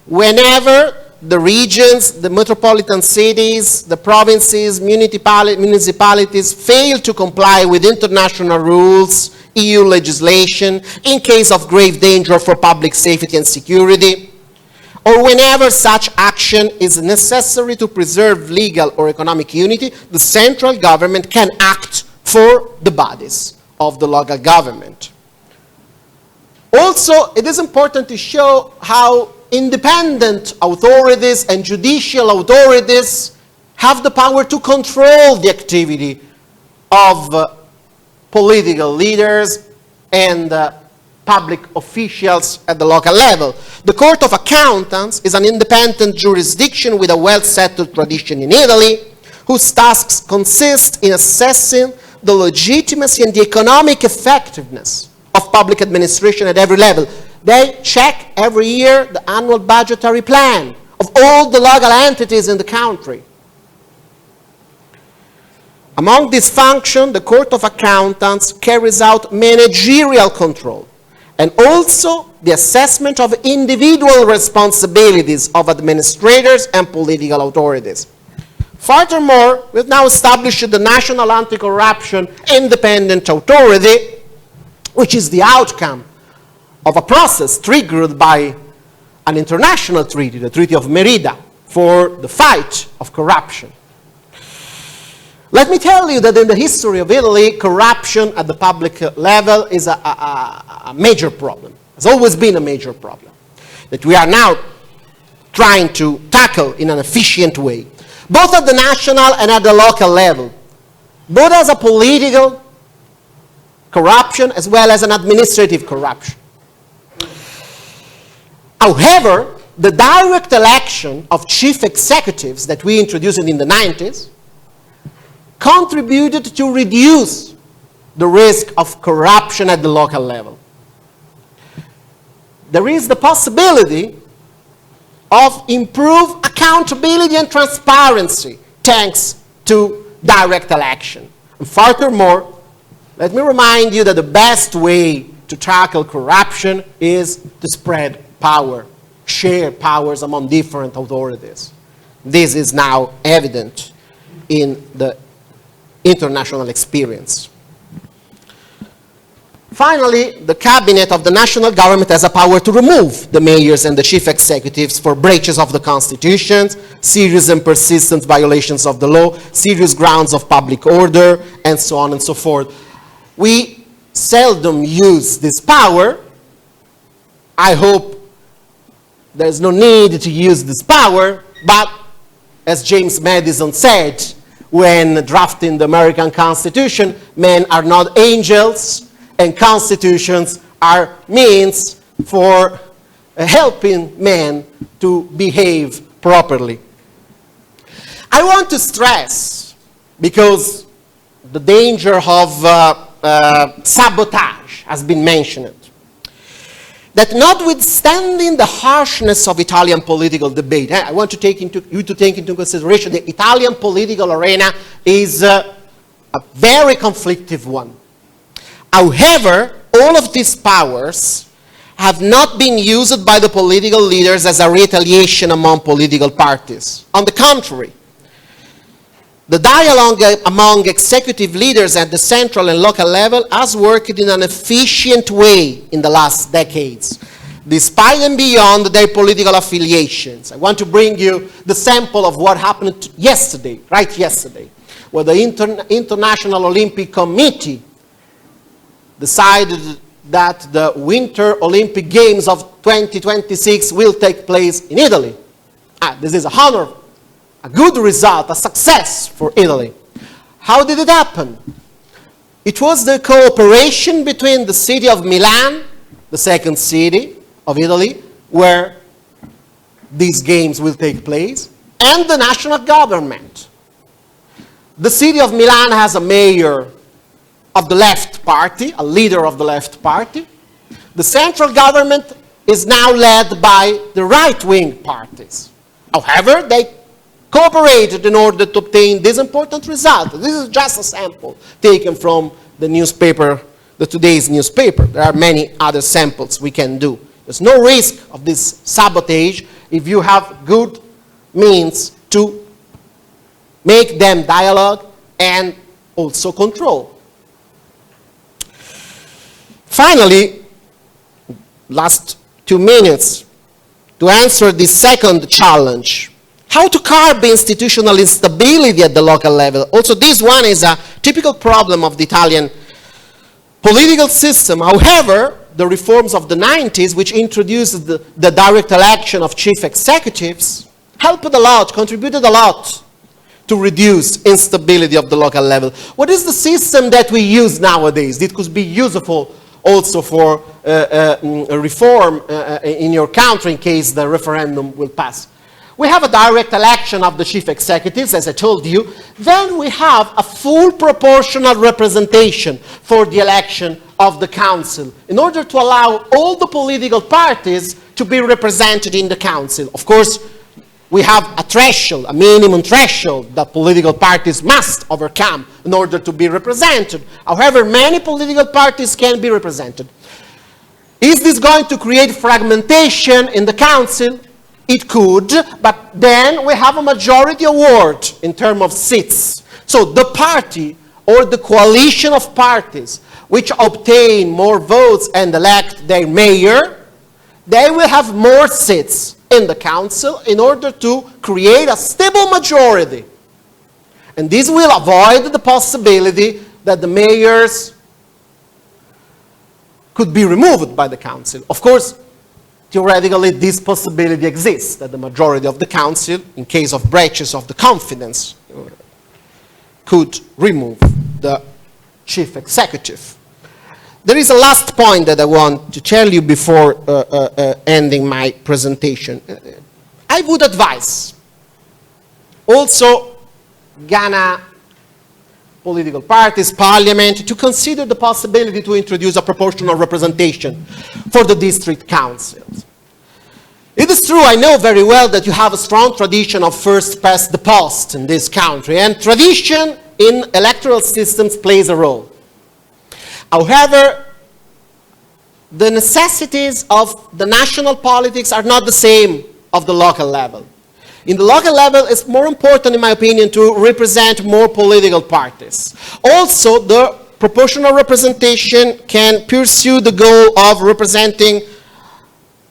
Whenever the regions, the metropolitan cities, the provinces, municipalities fail to comply with international rules, EU legislation, in case of grave danger for public safety and security, or whenever such action is necessary to preserve legal or economic unity, the central government can act for the bodies of the local government. Also, it is important to show how independent authorities and judicial authorities have the power to control the activity of political leaders and public officials at the local level. The Court of Accountants is an independent jurisdiction with a well-settled tradition in Italy, whose tasks consist in assessing the legitimacy and the economic effectiveness of public administration at every level. They check every year the annual budgetary plan of all the local entities in the country. Among these functions, the Court of Accountants carries out managerial control and also the assessment of individual responsibilities of administrators and political authorities. Furthermore, we've now established the National Anti-Corruption Independent Authority, which is the outcome of a process triggered by an international treaty, the Treaty of Merida, for the fight of corruption. Let me tell you that in the history of Italy, corruption at the public level is a major problem. It's always been a major problem that we are now trying to tackle in an efficient way, both at the national and at the local level, both as a political corruption as well as an administrative corruption. However, the direct election of chief executives that we introduced in the 90s contributed to reduce the risk of corruption at the local level. There is the possibility of improved accountability and transparency thanks to direct election. And furthermore, let me remind you that the best way to tackle corruption is to spread power, share powers among different authorities. This is now evident in the international experience. Finally, the cabinet of the national government has a power to remove the mayors and the chief executives for breaches of the constitution, serious and persistent violations of the law, serious grounds of public order, and so on and so forth. We seldom use this power. I hope there's no need to use this power, but as James Madison said when drafting the American Constitution, men are not angels, and constitutions are means for helping men to behave properly. I want to stress, because the danger of sabotage has been mentioned, that notwithstanding the harshness of Italian political debate, I want to take you to take into consideration the Italian political arena is a very conflictive one. However, all of these powers have not been used by the political leaders as a retaliation among political parties. On the contrary, the dialogue among executive leaders at the central and local level has worked in an efficient way in the last decades, despite and beyond their political affiliations. I want to bring you the sample of what happened yesterday, right yesterday, where the International Olympic Committee decided that the Winter Olympic Games of 2026 will take place in Italy. This is a honor, a good result, a success for Italy. How did it happen? It was the cooperation between the city of Milan, the second city of Italy, where these games will take place, and the national government. The city of Milan has a mayor of the left party, a leader of the left party. The central government is now led by the right-wing parties. However, they cooperated in order to obtain this important result. This is just a sample taken from the newspaper, today's newspaper. There are many other samples we can do. There's no risk of this sabotage if you have good means to make them dialogue and also control. Finally, last 2 minutes to answer the second challenge. How to curb institutional instability at the local level. Also, this one is a typical problem of the Italian political system. However, the reforms of the 90s, which introduced the direct election of chief executives, helped a lot, contributed a lot to reduce instability of the local level. What is the system that we use nowadays? It could be useful also for a reform in your country in case the referendum will pass. We have a direct election of the chief executives, as I told you. Then we have a full proportional representation for the election of the council in order to allow all the political parties to be represented in the council. Of course, we have a threshold, a minimum threshold that political parties must overcome in order to be represented. However, many political parties can be represented. Is this going to create fragmentation in the council? It could, but then we have a majority award in terms of seats. So the party or the coalition of parties which obtain more votes and elect their mayor, they will have more seats in the council in order to create a stable majority. And this will avoid the possibility that the mayors could be removed by the council. Of course, theoretically, this possibility exists, that the majority of the council, in case of breaches of the confidence, could remove the chief executive. There is a last point that I want to tell you before ending my presentation. I would advise also Ghana political parties, parliament, to consider the possibility to introduce a proportional representation for the district councils. It is true, I know very well that you have a strong tradition of first past the post in this country, and tradition in electoral systems plays a role. However, the necessities of the national politics are not the same of the local level. In the local level, it's more important, in my opinion, to represent more political parties. Also, the proportional representation can pursue the goal of representing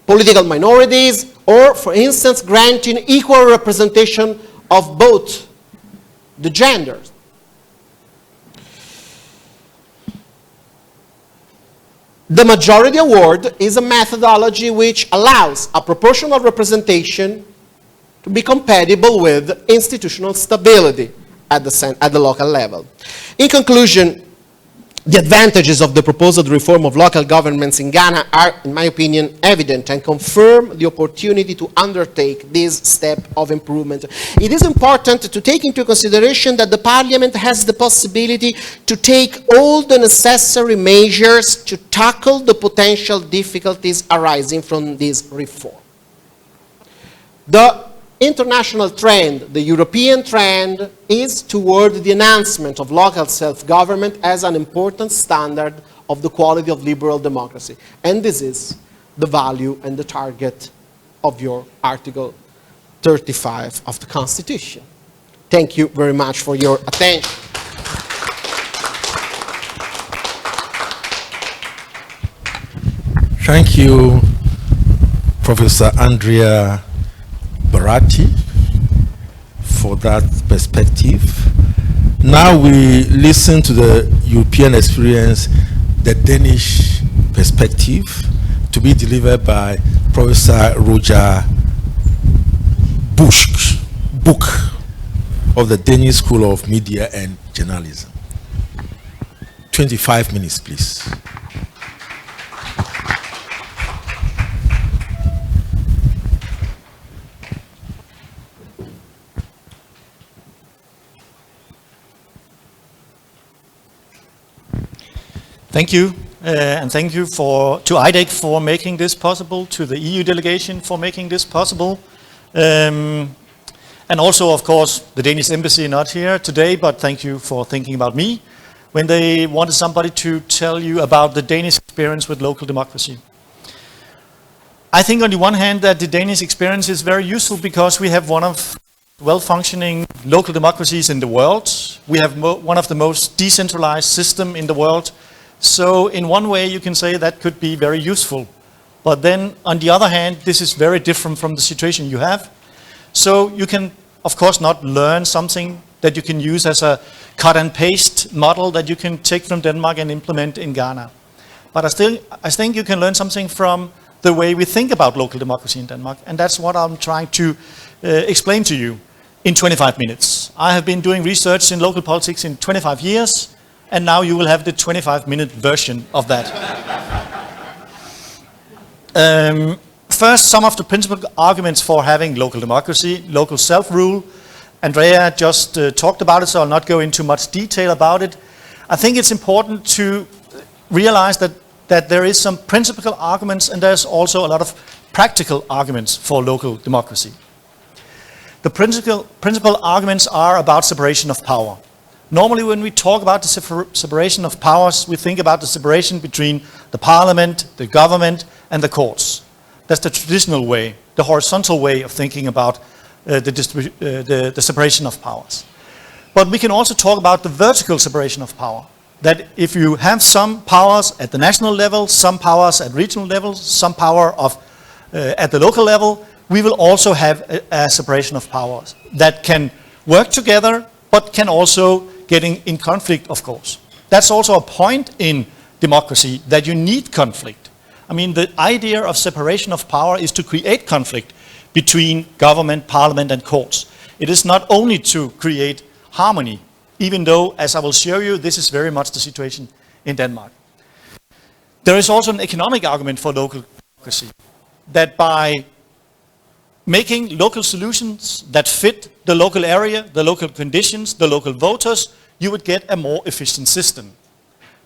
political minorities, or, for instance, granting equal representation of both the genders. The majority award is a methodology which allows a proportional representation to be compatible with institutional stability at the local level. In conclusion, the advantages of the proposed reform of local governments in Ghana are, in my opinion, evident and confirm the opportunity to undertake this step of improvement. It is important to take into consideration that the Parliament has the possibility to take all the necessary measures to tackle the potential difficulties arising from this reform. The international trend, the European trend, is toward the enhancement of local self-government as an important standard of the quality of liberal democracy. And this is the value and the target of your Article 35 of the Constitution. Thank you very much for your attention. Thank you, Professor Andrea Baratti, for that perspective. Now we listen to the European experience, the Danish perspective, to be delivered by Professor Roger Book of the Danish School of Media and Journalism. 25 minutes, please. Thank you, and thank you to IDEC for making this possible, to the EU delegation for making this possible, and also, of course, the Danish embassy not here today, but thank you for thinking about me when they wanted somebody to tell you about the Danish experience with local democracy. I think on the one hand that the Danish experience is very useful because we have one of well-functioning local democracies in the world. We have one of the most decentralized systems in the world. So in one way you can say that could be very useful. But then on the other hand, this is very different from the situation you have. So you can of course not learn something that you can use as a cut and paste model that you can take from Denmark and implement in Ghana. But I think you can learn something from the way we think about local democracy in Denmark. And that's what I'm trying to explain to you in 25 minutes. I have been doing research in local politics in 25 years. And now you will have the 25-minute version of that. First, some of the principal arguments for having local democracy, local self-rule. Andrea just talked about it, so I'll not go into much detail about it. I think it's important to realize that there is some principal arguments and there's also a lot of practical arguments for local democracy. The principal arguments are about separation of power. Normally when we talk about the separation of powers, we think about the separation between the parliament, the government, and the courts. That's the traditional way, the horizontal way of thinking about the separation of powers. But we can also talk about the vertical separation of power. That if you have some powers at the national level, some powers at regional levels, some power at the local level, we will also have a separation of powers that can work together, but can also get in conflict, of course. That's also a point in democracy, that you need conflict. I mean, the idea of separation of power is to create conflict between government, parliament, and courts. It is not only to create harmony, even though, as I will show you, this is very much the situation in Denmark. There is also an economic argument for local democracy, that by making local solutions that fit the local area, the local conditions, the local voters, you would get a more efficient system.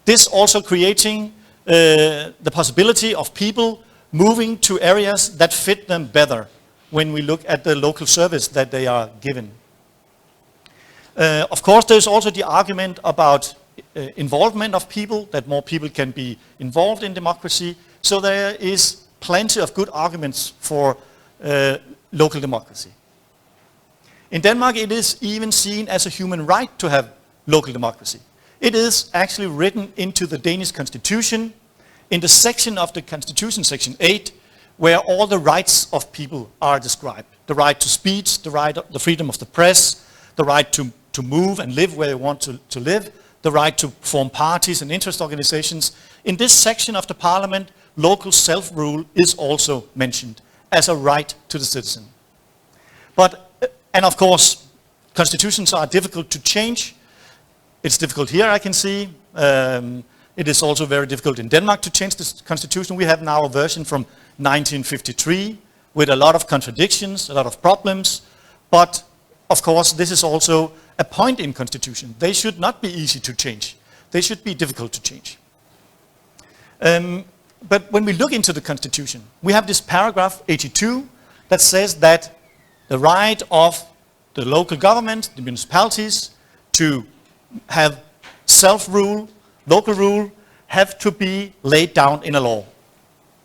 This also creating the possibility of people moving to areas that fit them better when we look at the local service that they are given. Of course, there's also the argument about involvement of people, that more people can be involved in democracy. So there is plenty of good arguments for local democracy. In Denmark, it is even seen as a human right to have local democracy. It is actually written into the Danish constitution, in the section of the constitution, section 8, where all the rights of people are described. The right to speech, the freedom of the press, the right to move and live where they want to live, the right to form parties and interest organizations. In this section of the parliament, local self-rule is also mentioned as a right to the citizen. And of course, constitutions are difficult to change. It's difficult here, I can see. It is also very difficult in Denmark to change this constitution. We have now a version from 1953 with a lot of contradictions, a lot of problems. But of course, this is also a point in constitution. They should not be easy to change. They should be difficult to change. But when we look into the constitution, we have this paragraph 82 that says that the right of the local government, the municipalities, to have self-rule, local rule, have to be laid down in a law.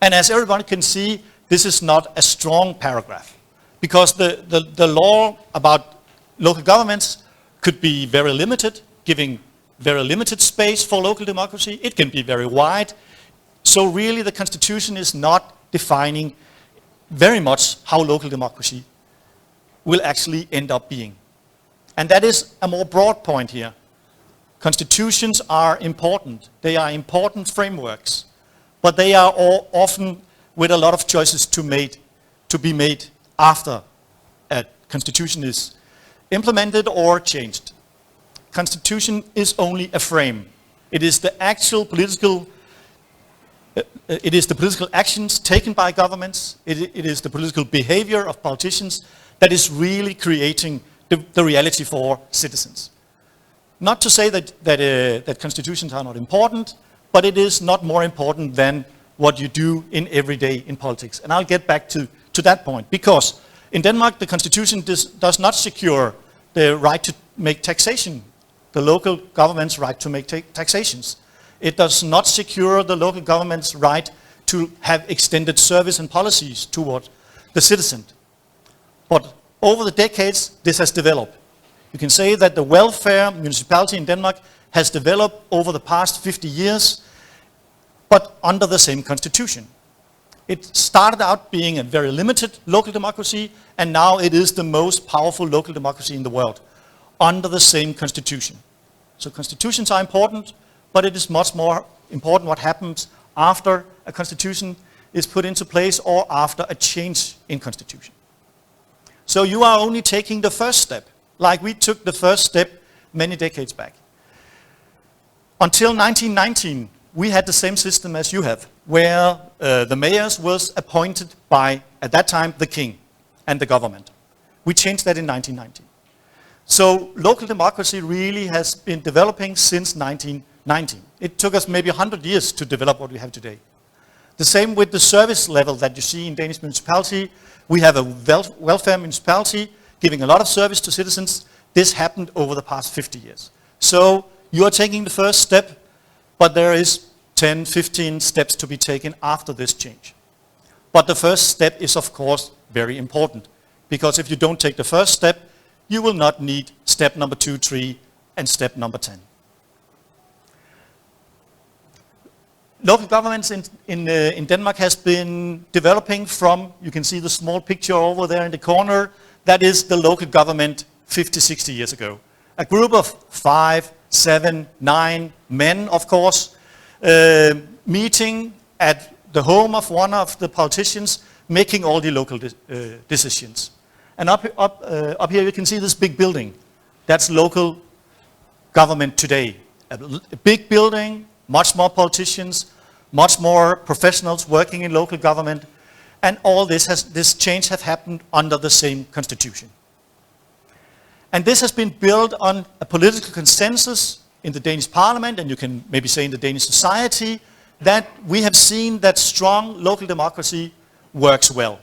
And as everyone can see, this is not a strong paragraph, because the law about local governments could be very limited, giving very limited space for local democracy. It can be very wide. So really the constitution is not defining very much how local democracy will actually end up being. And that is a more broad point here. Constitutions are important. They are important frameworks, but they are all often with a lot of choices to be made after a constitution is implemented or changed. Constitution is only a frame. It is the actual political actions taken by governments. It is the political behavior of politicians that is really creating the reality for citizens. Not to say that constitutions are not important, but it is not more important than what you do in every day in politics. And I'll get back to that point, because in Denmark the constitution does not secure the right to make taxation, the local government's right to make taxations. It does not secure the local government's right to have extended service and policies toward the citizen. But over the decades, this has developed. You can say that the welfare municipality in Denmark has developed over the past 50 years, but under the same constitution. It started out being a very limited local democracy, and now it is the most powerful local democracy in the world, under the same constitution. So constitutions are important, but it is much more important what happens after a constitution is put into place or after a change in constitution. So you are only taking the first step, like we took the first step many decades back. Until 1919, we had the same system as you have. where the mayors was appointed by, at that time, the king and the government. We changed that in 1990. So local democracy really has been developing since 1990. It took us maybe 100 years to develop what we have today. The same with the service level that you see in Danish municipality. We have a welfare municipality giving a lot of service to citizens. This happened over the past 50 years. So you are taking the first step, but there is 10, 15 steps to be taken after this change. But the first step is, of course, very important, because if you don't take the first step, you will not need step number 2, 3, and step number 10. Local governments in Denmark has been developing from, you can see the small picture over there in the corner, that is the local government 50, 60 years ago. A group of 5, 7, 9 men, of course, meeting at the home of one of the politicians, making all the local decisions. And up here you can see this big building. That's local government today. A big building, much more politicians, much more professionals working in local government, and all this change has happened under the same constitution. And this has been built on a political consensus in the Danish parliament, and you can maybe say in the Danish society, that we have seen that strong local democracy works well.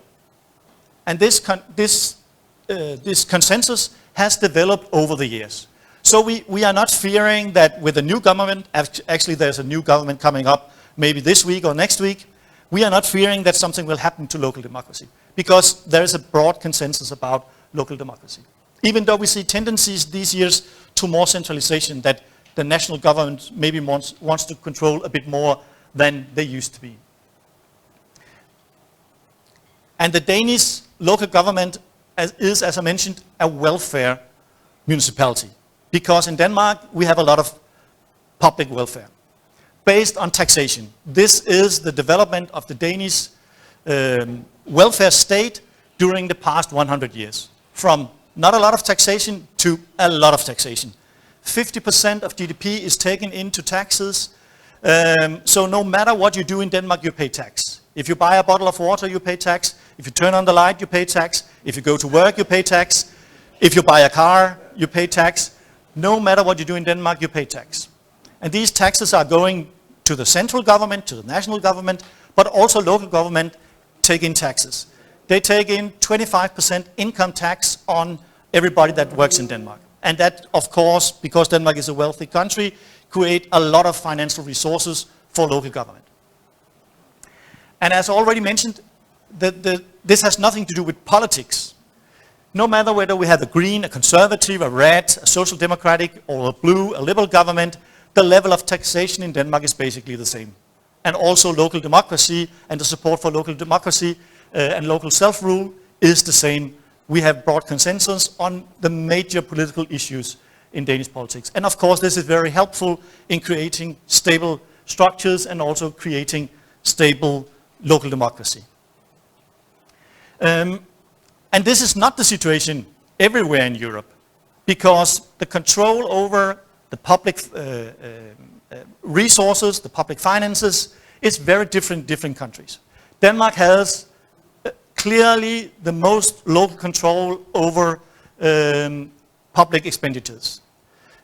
And this consensus has developed over the years. So we are not fearing that with a new government, actually there's a new government coming up maybe this week or next week, we are not fearing that something will happen to local democracy, because there is a broad consensus about local democracy. Even though we see tendencies these years to more centralization, that the national government maybe wants to control a bit more than they used to be. And the Danish local government is, as I mentioned, a welfare municipality. Because in Denmark, we have a lot of public welfare based on taxation. This is the development of the Danish welfare state during the past 100 years. From not a lot of taxation to a lot of taxation. 50% of GDP is taken into taxes. So no matter what you do in Denmark, you pay tax. If you buy a bottle of water, you pay tax. If you turn on the light, you pay tax. If you go to work, you pay tax. If you buy a car, you pay tax. No matter what you do in Denmark, you pay tax. And these taxes are going to the central government, to the national government, but also local government take in taxes. They take in 25% income tax on everybody that works in Denmark. And that, of course, because Denmark is a wealthy country, create a lot of financial resources for local government. And as already mentioned, this has nothing to do with politics. No matter whether we have a green, a conservative, a red, a social democratic, or a blue, a liberal government, the level of taxation in Denmark is basically the same. And also local democracy and the support for local democracy and local self-rule is the same. We have broad consensus on the major political issues in Danish politics. And of course, this is very helpful in creating stable structures and also creating stable local democracy. And this is not the situation everywhere in Europe, because the control over the public resources, the public finances, is very different in different countries. Denmark has clearly the most local control over public expenditures.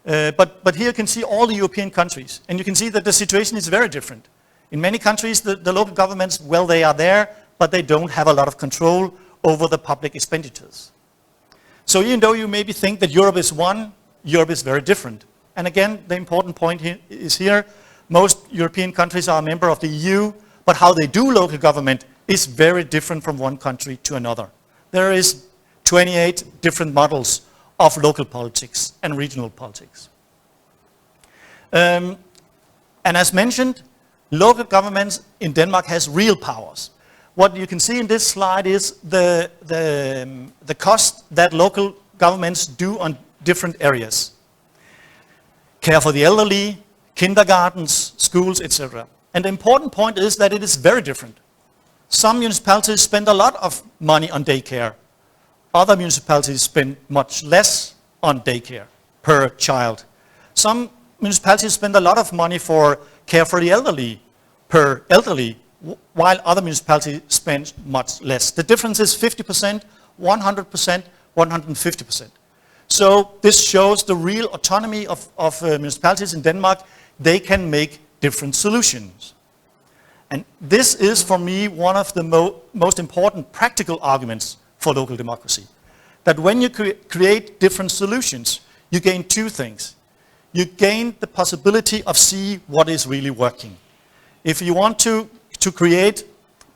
But here you can see all the European countries, and you can see that the situation is very different. In many countries, the local governments, well, they are there, but they don't have a lot of control over the public expenditures. So even though you maybe think that Europe is one, Europe is very different. And again, the important point here is most European countries are a member of the EU, but how they do local government is very different from one country to another. There is 28 different models of local politics and regional politics. And as mentioned, local governments in Denmark has real powers. What you can see in this slide is the cost that local governments do on different areas. Care for the elderly, kindergartens, schools, etc. And the important point is that it is very different. Some municipalities spend a lot of money on daycare. Other municipalities spend much less on daycare per child. Some municipalities spend a lot of money for care for the elderly per elderly while other municipalities spend much less. The difference is 50%, 100%, 150%. So this shows the real autonomy of municipalities in Denmark. They can make different solutions. And this is, for me, one of the most important practical arguments for local democracy. That when you create different solutions, you gain two things. You gain the possibility of see what is really working. If you want to create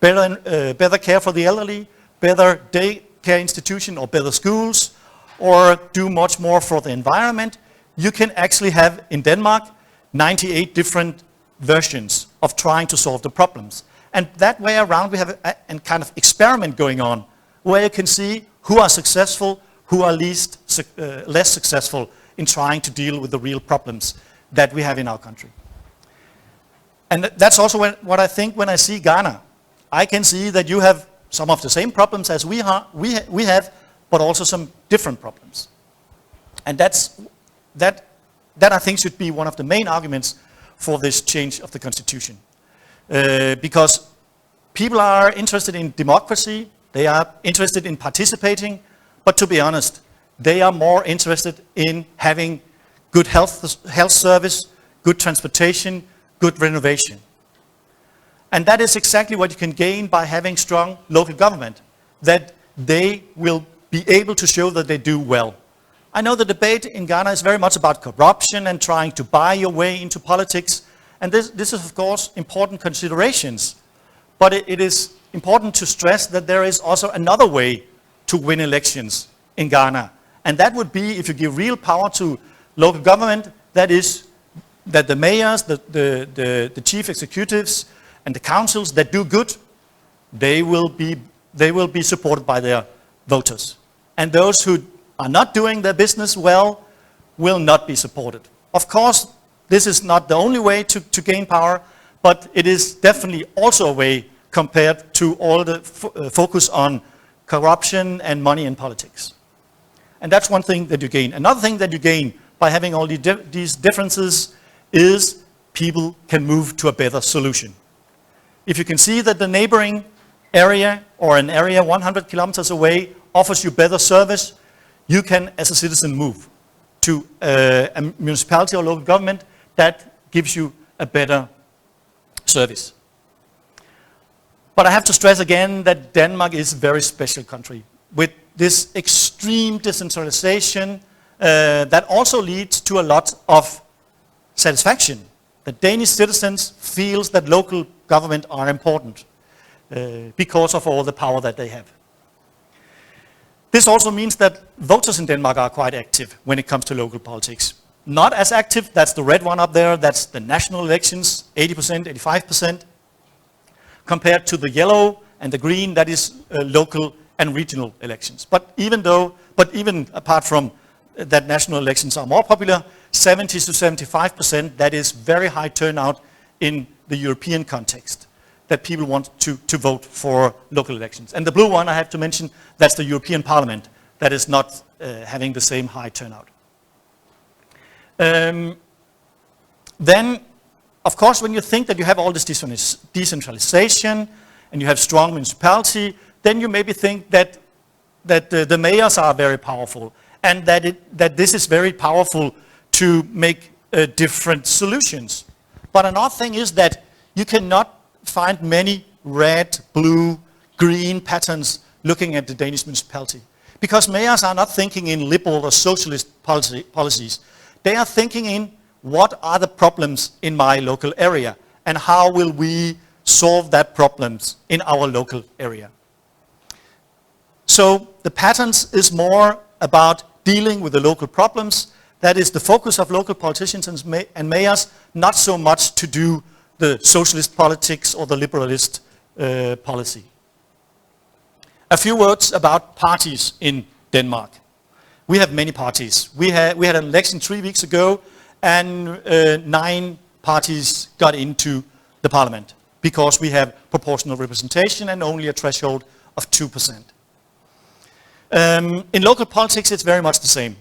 better care for the elderly, better daycare institution or better schools, or do much more for the environment, you can actually have in Denmark 98 different versions of trying to solve the problems. And that way around we have a kind of experiment going on where you can see who are successful, who are less successful in trying to deal with the real problems that we have in our country. And that's also what I think when I see Ghana. I can see that you have some of the same problems as we have, but also some different problems. And that I think should be one of the main arguments for this change of the constitution. Because people are interested in democracy, they are interested in participating, but to be honest, they are more interested in having good health service, good transportation, good renovation. And that is exactly what you can gain by having strong local government, that they will be able to show that they do well. I know the debate in Ghana is very much about corruption and trying to buy your way into politics. And this is, of course, important considerations. But it is important to stress that there is also another way to win elections in Ghana. And that would be if you give real power to local government, that is that the mayors, the chief executives, and the councils that do good, they will be supported by their voters. And those who are not doing their business well will not be supported. Of course, this is not the only way to gain power, but it is definitely also a way compared to all the focus on corruption and money in politics. And that's one thing that you gain. Another thing that you gain by having all these differences is people can move to a better solution. If you can see that the neighboring area or an area 100 kilometers away offers you better service, you can, as a citizen, move to a municipality or local government that gives you a better service. But I have to stress again that Denmark is a very special country with this extreme decentralization that also leads to a lot of satisfaction. The Danish citizens feel that local government are important because of all the power that they have. This also means that voters in Denmark are quite active when it comes to local politics. Not as active, that's the red one up there, that's the national elections, 80%, 85%, compared to the yellow and the green, that is local and regional elections. But even apart from that national elections are more popular, 70 to 75%, that is very high turnout in the European context, that people want to vote for local elections. And the blue one, I have to mention, that's the European Parliament, that is not having the same high turnout. Then, of course, when you think that you have all this decentralization and you have strong municipality, then you maybe think that the mayors are very powerful and that this is very powerful to make different solutions. But another thing is that you cannot find many red, blue, green patterns looking at the Danish municipality. Because mayors are not thinking in liberal or socialist policies. They are thinking in what are the problems in my local area and how will we solve that problems in our local area. So the patterns is more about dealing with the local problems. That is the focus of local politicians and mayors, not so much to do the socialist politics or the liberalist policy. A few words about parties in Denmark. We have many parties. We had an election 3 weeks ago and 9 parties got into the parliament because we have proportional representation and only a threshold of 2%. In local politics it's very much the same.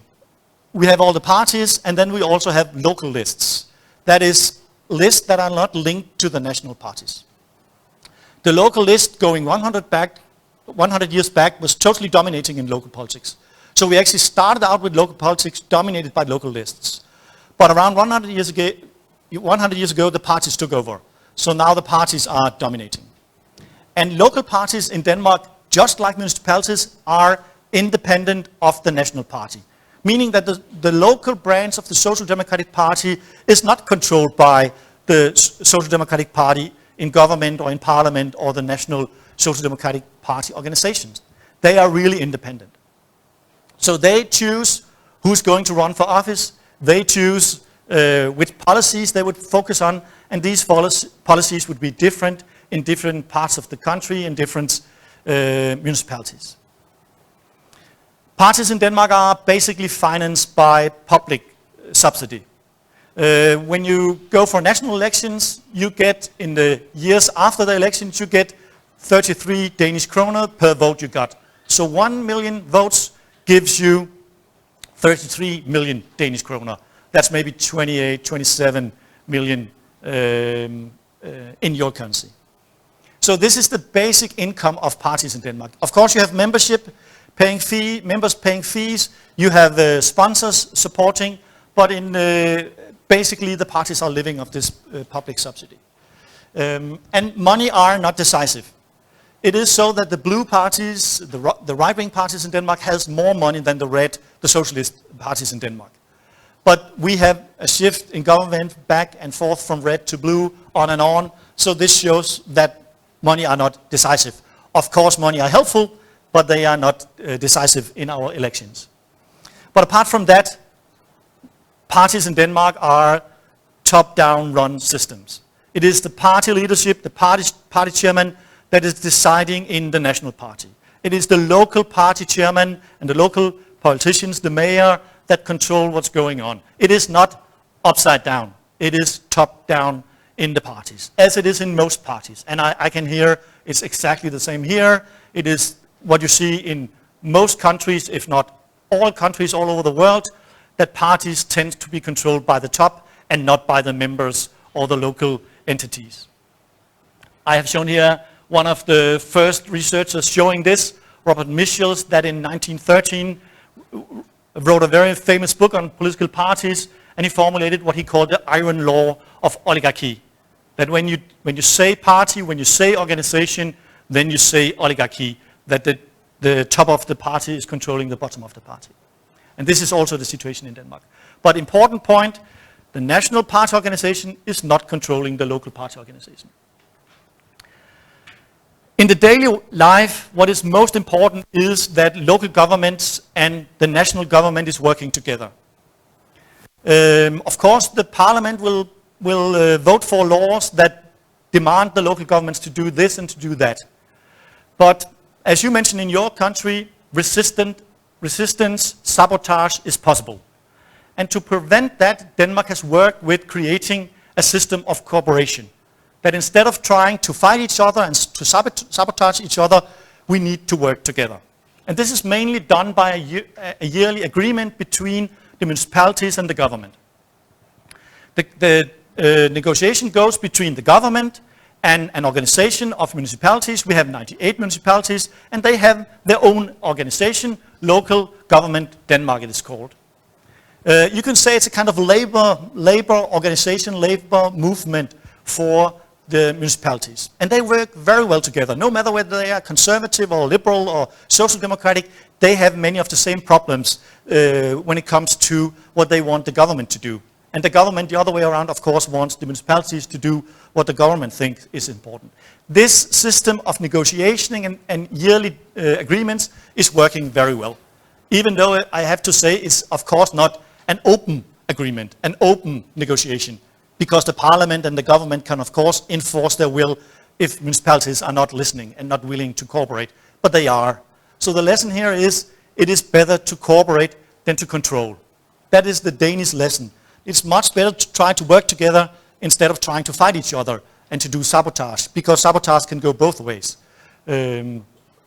We have all the parties and then we also have local lists. That is lists that are not linked to the national parties. the local list going 100 years back was totally dominating in local politics. So we actually started out with local politics dominated by local lists. But around 100 years ago, the parties took over. So now the parties are dominating. And local parties in Denmark, just like municipalities, are independent of the national party. Meaning that the local branch of the Social Democratic Party is not controlled by the Social Democratic Party in government or in parliament or the national Social Democratic Party organizations. They are really independent. So they choose who's going to run for office, they choose which policies they would focus on, and these policies would be different in different parts of the country, in different municipalities. Parties in Denmark are basically financed by public subsidy. When you go for national elections, you get, in the years after the elections, you get 33 Danish kroner per vote you got. So 1 million votes gives you 33 million Danish kroner. That's maybe 28, 27 million in your currency. So this is the basic income of parties in Denmark. Of course, you have membership paying fee, members paying fees. You have sponsors supporting, but in basically the parties are living off this public subsidy. And money are not decisive. It is so that the blue parties, the right-wing parties in Denmark, has more money than the red, the socialist parties in Denmark. But we have a shift in government back and forth from red to blue, on and on. So this shows that money are not decisive. Of course, money are helpful, but they are not decisive in our elections. But apart from that, parties in Denmark are top-down run systems. It is the party leadership, the party chairman, that is deciding in the national party. It is the local party chairman and the local politicians, the mayor, that control what's going on. It is not upside down. It is top down in the parties, as it is in most parties. And I can hear it's exactly the same here. It is what you see in most countries, if not all countries all over the world, that parties tend to be controlled by the top and not by the members or the local entities. I have shown here one of the first researchers showing this, Robert Michels, that in 1913 wrote a very famous book on political parties, and he formulated what he called the iron law of oligarchy. That when you say party, when you say organization, then you say oligarchy, that the top of the party is controlling the bottom of the party. And this is also the situation in Denmark. But important point, the national party organization is not controlling the local party organization. In the daily life, what is most important is that local governments and the national government is working together. Of course, the parliament will vote for laws that demand the local governments to do this and to do that. But as you mentioned in your country, resistance, sabotage is possible. And to prevent that, Denmark has worked with creating a system of cooperation. That instead of trying to fight each other and to sabotage each other, we need to work together. And this is mainly done by a yearly agreement between the municipalities and the government. The negotiation goes between the government and an organization of municipalities. We have 98 municipalities, and they have their own organization, Local Government Denmark it is called. You can say it's a kind of labor organization, labor movement for the municipalities. And they work very well together. No matter whether they are conservative or liberal or social democratic, they have many of the same problems when it comes to what they want the government to do. And the government, the other way around, of course, wants the municipalities to do what the government thinks is important. This system of negotiating and yearly agreements is working very well. Even though I have to say it's, of course, not an open agreement, an open negotiation. Because the parliament and the government can, of course, enforce their will if municipalities are not listening and not willing to cooperate. But they are. So the lesson here is, it is better to cooperate than to control. That is the Danish lesson. It's much better to try to work together instead of trying to fight each other and to do sabotage. Because sabotage can go both ways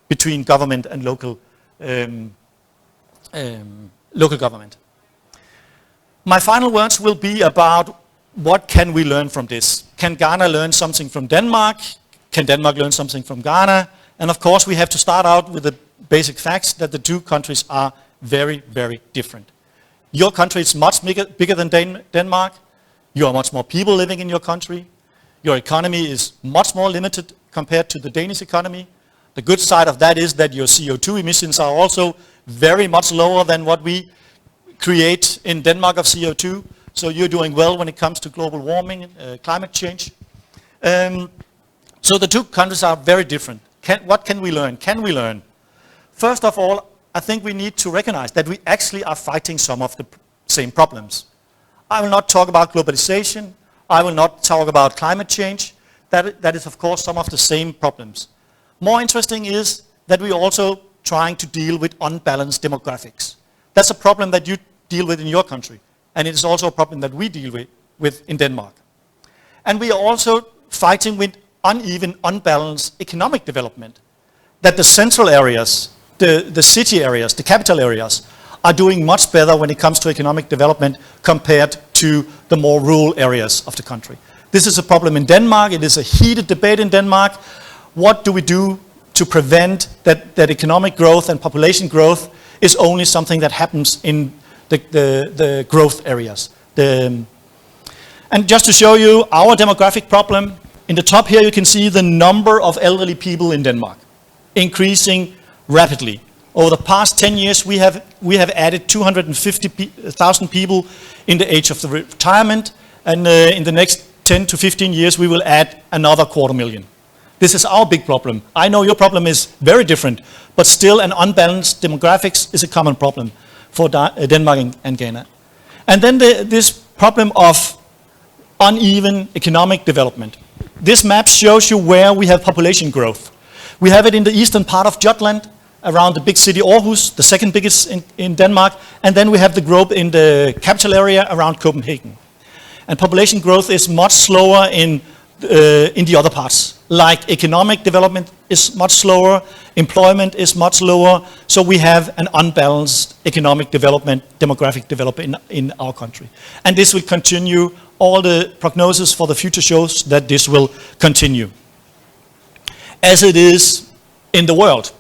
between government and local government. My final words will be about what can we learn from this? Can Ghana learn something from Denmark? Can Denmark learn something from Ghana? And of course, we have to start out with the basic facts that the two countries are very, very different. Your country is much bigger than Denmark. You are much more people living in your country. Your economy is much more limited compared to the Danish economy. The good side of that is that your CO2 emissions are also very much lower than what we create in Denmark of CO2. So you're doing well when it comes to global warming and climate change. So the two countries are very different. What can we learn? Can we learn? First of all, I think we need to recognize that we actually are fighting some of the same problems. I will not talk about globalization. I will not talk about climate change. That is, of course, some of the same problems. More interesting is that we're also trying to deal with unbalanced demographics. That's a problem that you deal with in your country. And it is also a problem that we deal with in Denmark. And we are also fighting with uneven, unbalanced economic development. That the central areas, the city areas, the capital areas, are doing much better when it comes to economic development compared to the more rural areas of the country. This is a problem in Denmark. It is a heated debate in Denmark. What do we do to prevent that economic growth and population growth is only something that happens in the growth areas? And just to show you our demographic problem, in the top here you can see the number of elderly people in Denmark increasing rapidly. Over the past 10 years we have added 250,000 people in the age of the retirement, and in the next 10 to 15 years we will add another 250,000. This is our big problem. I know your problem is very different, but still an unbalanced demographics is a common problem for Denmark and Ghana. And then this problem of uneven economic development. This map shows you where we have population growth. We have it in the eastern part of Jutland, around the big city Aarhus, the second biggest in Denmark, and then we have the growth in the capital area around Copenhagen. And population growth is much slower in the other parts. Like economic development is much slower, employment is much lower, so we have an unbalanced economic development, demographic development in our country. And this will continue. All the prognosis for the future shows that this will continue. As it is in the world,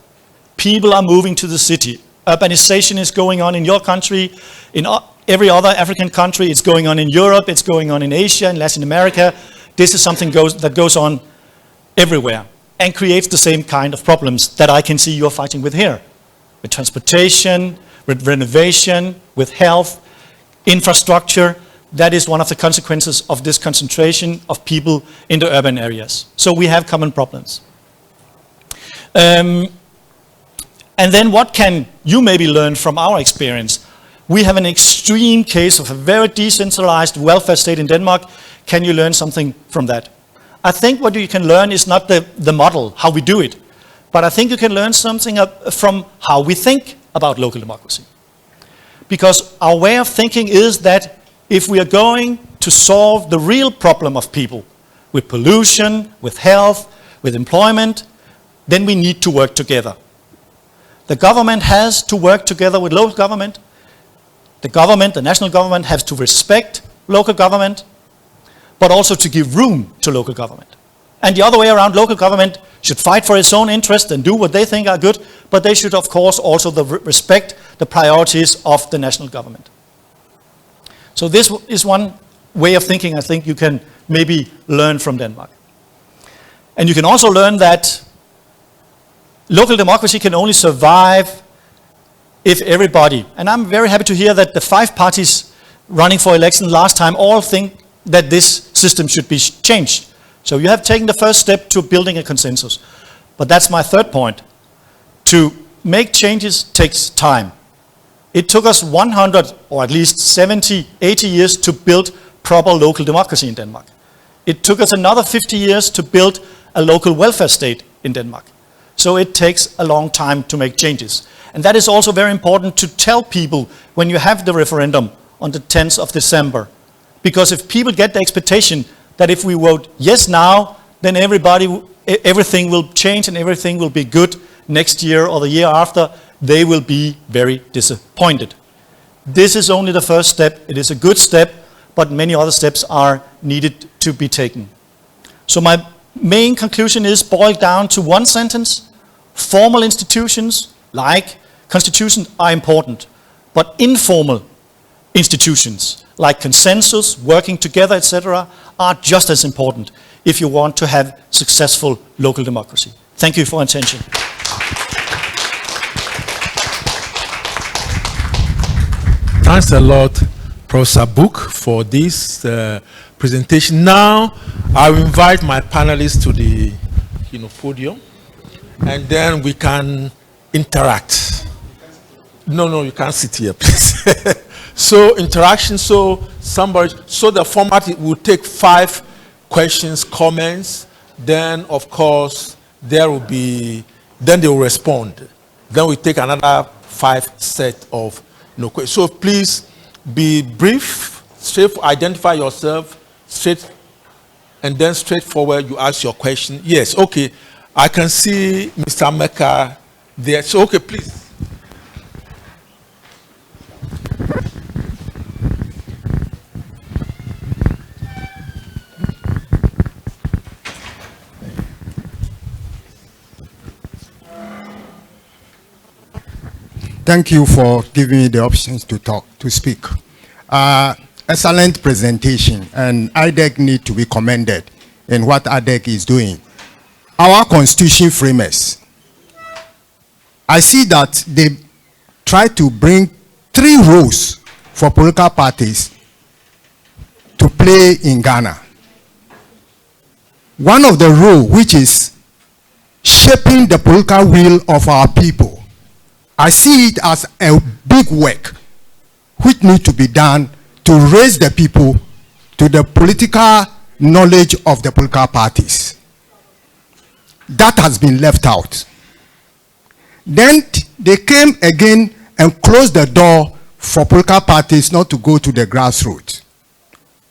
people are moving to the city. Urbanization is going on in your country, in every other African country, it's going on in Europe, it's going on in Asia, in Latin America. This is something that goes on everywhere and creates the same kind of problems that I can see you're fighting with here. With transportation, with renovation, with health, infrastructure. That is one of the consequences of this concentration of people in the urban areas. So we have common problems. And then what can you maybe learn from our experience? We have an extreme case of a very decentralized welfare state in Denmark. Can you learn something from that? I think what you can learn is not the model, how we do it, but I think you can learn something from how we think about local democracy. Because our way of thinking is that if we are going to solve the real problem of people with pollution, with health, with employment, then we need to work together. The government has to work together with local government. The government, the national government, has to respect local government, but also to give room to local government. And the other way around, local government should fight for its own interest and do what they think are good, but they should, of course, also respect the priorities of the national government. So this is one way of thinking I think you can maybe learn from Denmark. And you can also learn that local democracy can only survive if everybody, and I'm very happy to hear that the 5 parties running for election last time all think that this system should be changed. So you have taken the first step to building a consensus. But that's my third point. To make changes takes time. It took us 100 or at least 70, 80 years to build proper local democracy in Denmark. It took us another 50 years to build a local welfare state in Denmark. So it takes a long time to make changes. And that is also very important to tell people when you have the referendum on the 10th of December. Because if people get the expectation that if we vote yes now, then everything will change and everything will be good next year or the year after, they will be very disappointed. This is only the first step. It is a good step, but many other steps are needed to be taken. So my main conclusion is boiled down to one sentence. Formal institutions like constitutions are important, but informal institutions like consensus, working together, etc., are just as important if you want to have successful local democracy. Thank you for your attention. Thanks a lot, Professor Book, for this presentation. Now, I will invite my panelists to the podium, and then we can interact. No, you can't sit here, please. So interaction, so the format will take 5 questions, comments, then of course then they will respond. Then we take another 5 set of questions. So please be brief, identify yourself, and then straightforward you ask your question. Yes, okay. I can see Mr. Mecca there. So okay, please. Thank you for giving me the option to speak. Excellent presentation, and IDEC need to be commended in what IDEC is doing. Our constitution framers, I see that they try to bring 3 roles for political parties to play in Ghana. One of the roles, which is shaping the political will of our people, I see it as a big work which needs to be done to raise the people to the political knowledge of the political parties. That has been left out. Then they came again and closed the door for political parties not to go to the grassroots.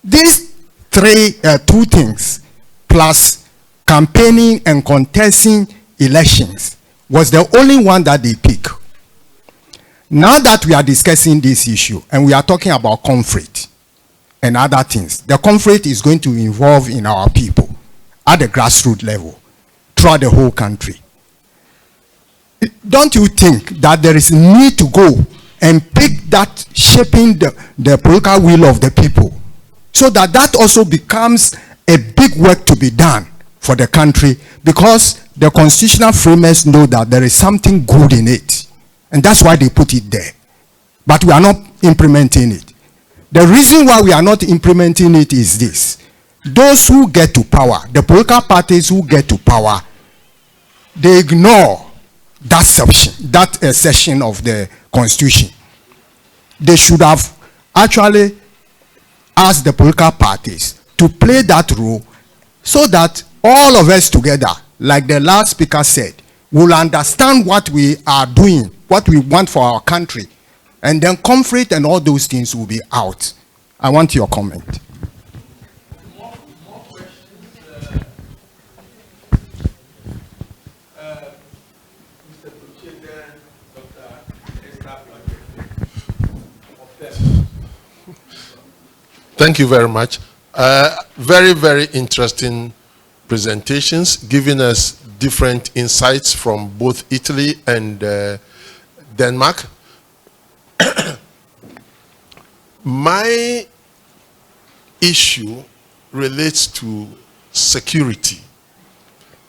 These 2 things, plus campaigning and contesting elections, was the only one that they picked. Now that we are discussing this issue and we are talking about conflict and other things, the conflict is going to involve in our people at the grassroots level throughout the whole country. Don't you think that there is a need to go and pick that shaping the political will of the people, so that that also becomes a big work to be done for the country, because the constitutional framers know that there is something good in it. And that's why they put it there. But we are not implementing it. The reason why we are not implementing it is this. Those who get to power, the political parties who get to power, they ignore that section of the constitution. They should have actually asked the political parties to play that role, so that all of us together, like the last speaker said, will understand what we are doing, what we want for our country, and then conflict and all those things will be out. I want your comment. Thank you very much. Very, very interesting presentations, giving us different insights from both Italy and Denmark. My issue relates to security.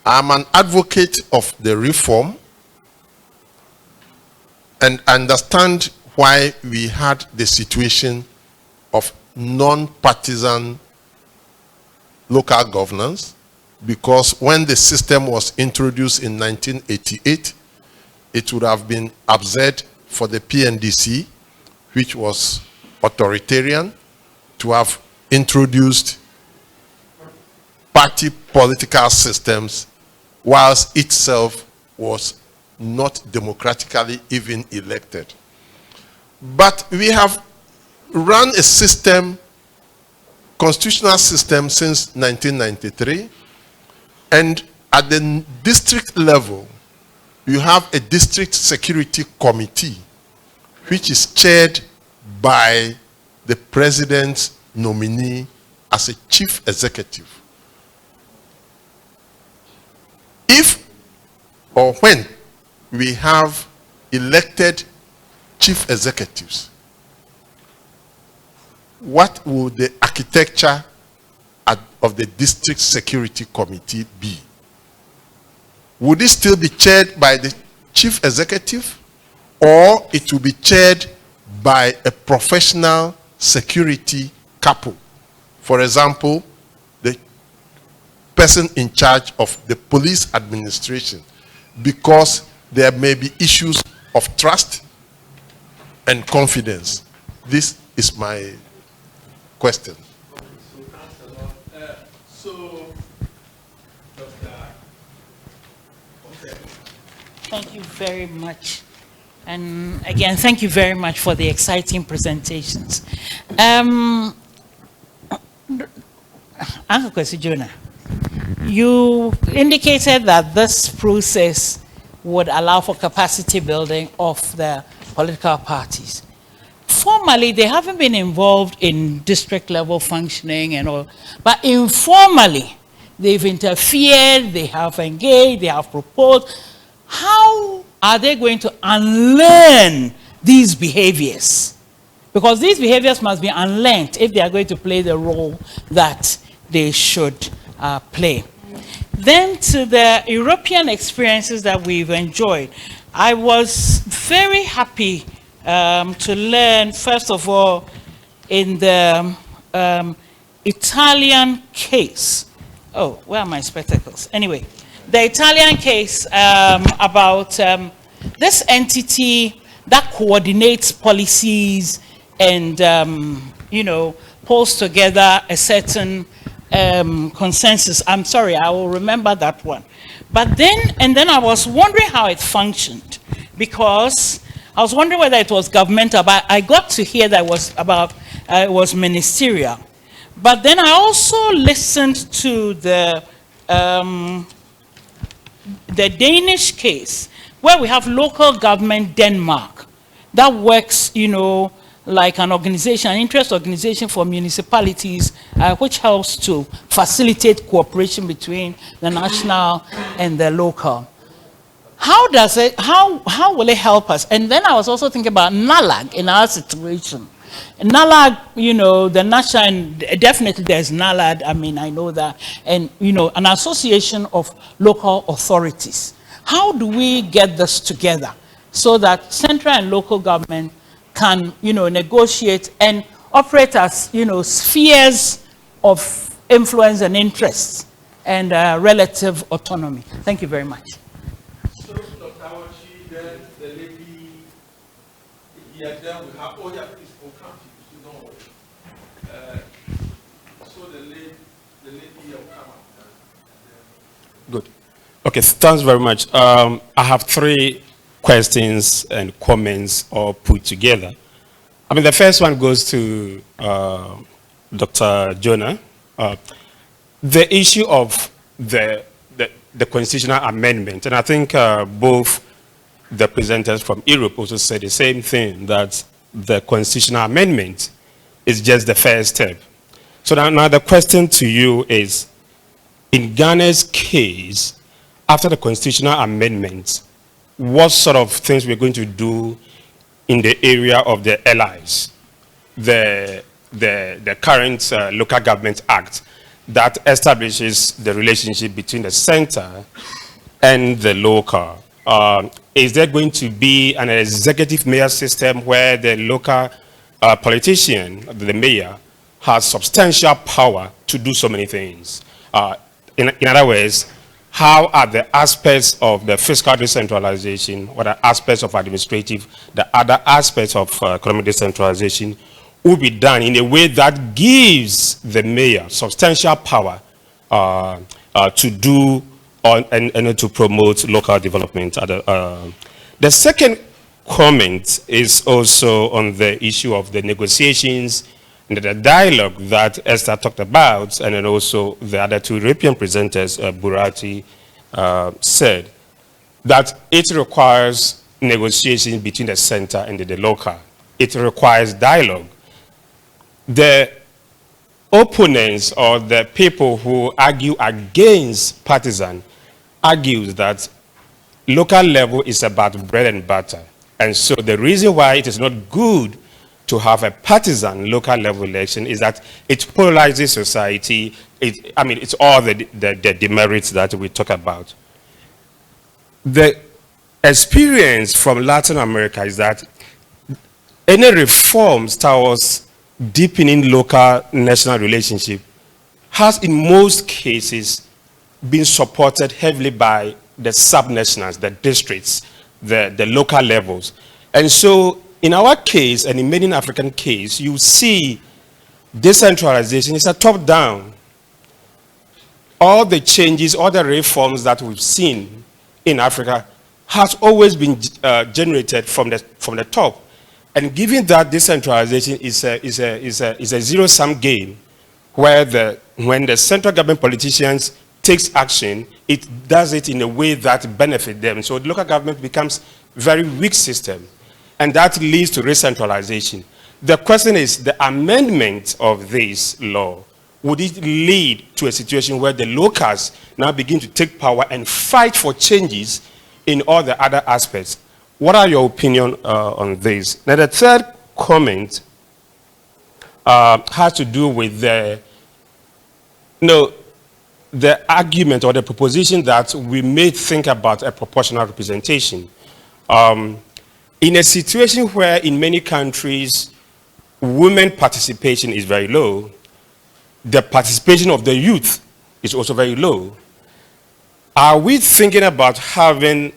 I'm an advocate of the reform and understand why we had the situation of non-partisan local governance, because when the system was introduced in 1988, it would have been absurd for the PNDC, which was authoritarian, to have introduced party political systems whilst itself was not democratically even elected. But we have run a system, constitutional system, since 1993, and at the district level, you have a district security committee, which is chaired by the president's nominee as a chief executive. if or when we have elected chief executives, what will the architecture of the district security committee be? Would it still be chaired by the chief executive, or it will be chaired by a professional security couple? For example, the person in charge of the police administration, because there may be issues of trust and confidence. This is my question. Thank you very much. And again, thank you very much for the exciting presentations. Uncle Kwesi Jonah, you indicated that this process would allow for capacity building of the political parties. Formally, they haven't been involved in district level functioning and all, but informally, they've interfered, they have engaged, they have proposed. How are they going to unlearn these behaviors? Because these behaviors must be unlearned if they are going to play the role that they should play. Then to the European experiences that we've enjoyed, I was very happy to learn, first of all, in the Italian case. Oh, where are my spectacles? Anyway, the Italian case about this entity that coordinates policies and, you know, pulls together a certain consensus. I'm sorry, I will remember that one. But then, and then I was wondering how it functioned, because I was wondering whether it was governmental, but I got to hear that it was about, it was ministerial. But then I also listened to the Danish case, where we have local government Denmark that works, you know, like an organization, an interest organization for municipalities, which helps to facilitate cooperation between the national and the local. How does it, how will it help us? And then I was also thinking about NALAG in our situation. NALAG, you know, the national, and definitely there's NALAD, I mean, I know that, and, you know, an association of local authorities. How do we get this together so that central and local government can, you know, negotiate and operate as, you know, spheres of influence and interests and relative autonomy? Thank you very much. So, Dr. Awachi, then the lady here, then we have, oh yeah, please, oh, come to you, don't worry. So the lady here will come up. Good. Okay, thanks very much. I have three questions and comments all put together. I mean, the first one goes to Dr. Jonah. The issue of the constitutional amendment, and I think both the presenters from Europe also said the same thing, that the constitutional amendment is just the first step. So now the question to you is, in Ghana's case, after the constitutional amendment, what sort of things we're going to do in the area of the allies, the current Local Government Act that establishes the relationship between the center and the local. Is there going to be an executive mayor system where the local politician, the mayor, has substantial power to do so many things? In other words, how are the aspects of the fiscal decentralization, what are aspects of administrative, the other aspects of economic decentralization will be done in a way that gives the mayor substantial power to do and to promote local development. The second comment is also on the issue of the negotiations and the dialogue that Esther talked about, and then also the other two European presenters, Burati, said, that it requires negotiation between the center and the local. It requires dialogue. The opponents or the people who argue against partisan argues that local level is about bread and butter. And so the reason why it is not good to have a partisan local level election is that it polarizes society. It's all the demerits that we talk about. The experience from Latin America is that any reforms towards deepening local national relationship has in most cases been supported heavily by the subnationals, the districts, the local levels. And so in our case, and in many African cases, you see decentralization is a top-down. All the changes, all the reforms that we've seen in Africa has always been generated from the top. And given that decentralization is a zero-sum game, where when the central government politicians takes action, it does it in a way that benefits them. So the local government becomes a very weak system. And that leads to re-centralization. The question is, the amendment of this law, would it lead to a situation where the locals now begin to take power and fight for changes in all the other aspects? What are your opinion on this? Now, the third comment has to do with the argument or the proposition that we may think about a proportional representation. In a situation where in many countries women participation is very low, the participation of the youth is also very low. Are we thinking about having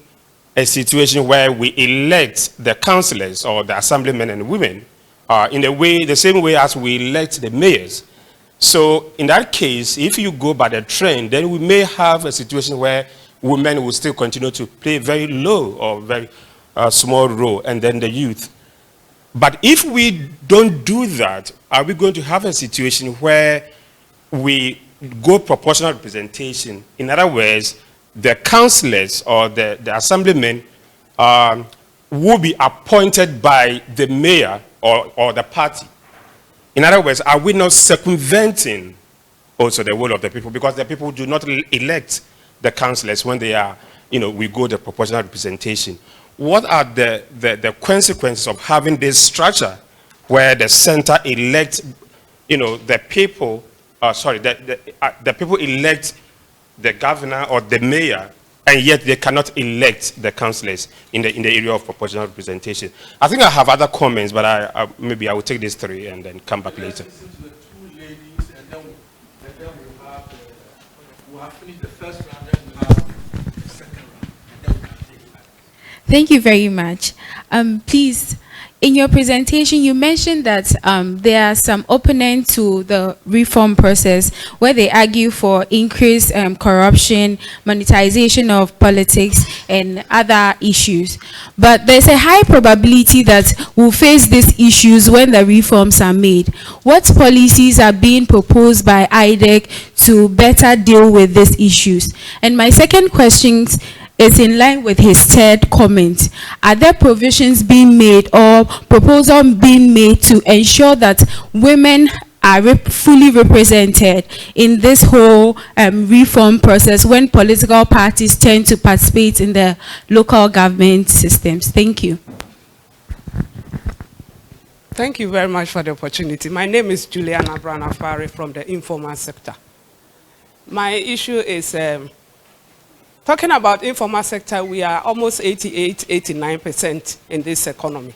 a situation where we elect the councillors or the assemblymen and women in the same way as we elect the mayors? So in that case, if you go by the trend, then we may have a situation where women will still continue to play very low or very small role, and then the youth. But if we don't do that, are we going to have a situation where we go proportional representation? In other words, the councillors or the assemblymen will be appointed by the mayor or the party. In other words, are we not circumventing also the will of the people? Because the people do not elect the councillors when they are, we go the proportional representation. What are the consequences of having this structure where the center elects, the people, the people elect the governor or the mayor, and yet they cannot elect the councillors in the area of proportional representation? I think I have other comments, but maybe I will take these three and then come back later. Thank you very much. Please, in your presentation, you mentioned that there are some opponents to the reform process where they argue for increased corruption, monetization of politics, and other issues. But there's a high probability that we'll face these issues when the reforms are made. What policies are being proposed by IDEC to better deal with these issues? And my second question is in line with his third comment. Are there provisions being made or proposals being made to ensure that women are fully represented in this whole reform process when political parties tend to participate in the local government systems? Thank you. Thank you very much for the opportunity. My name is Juliana Branafari from the informal sector. My issue is talking about informal sector. We are almost 88–89% in this economy.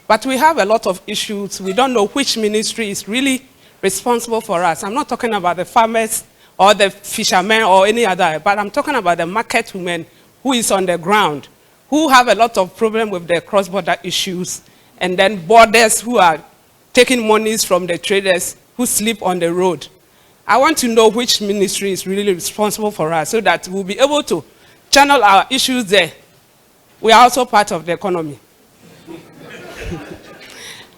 But we have a lot of issues. We don't know which ministry is really responsible for us. I'm not talking about the farmers or the fishermen or any other, but I'm talking about the market women who is on the ground, who have a lot of problem with the cross-border issues, and then borders who are taking monies from the traders who sleep on the road. I want to know which ministry is really responsible for us so that we'll be able to channel our issues there. We are also part of the economy.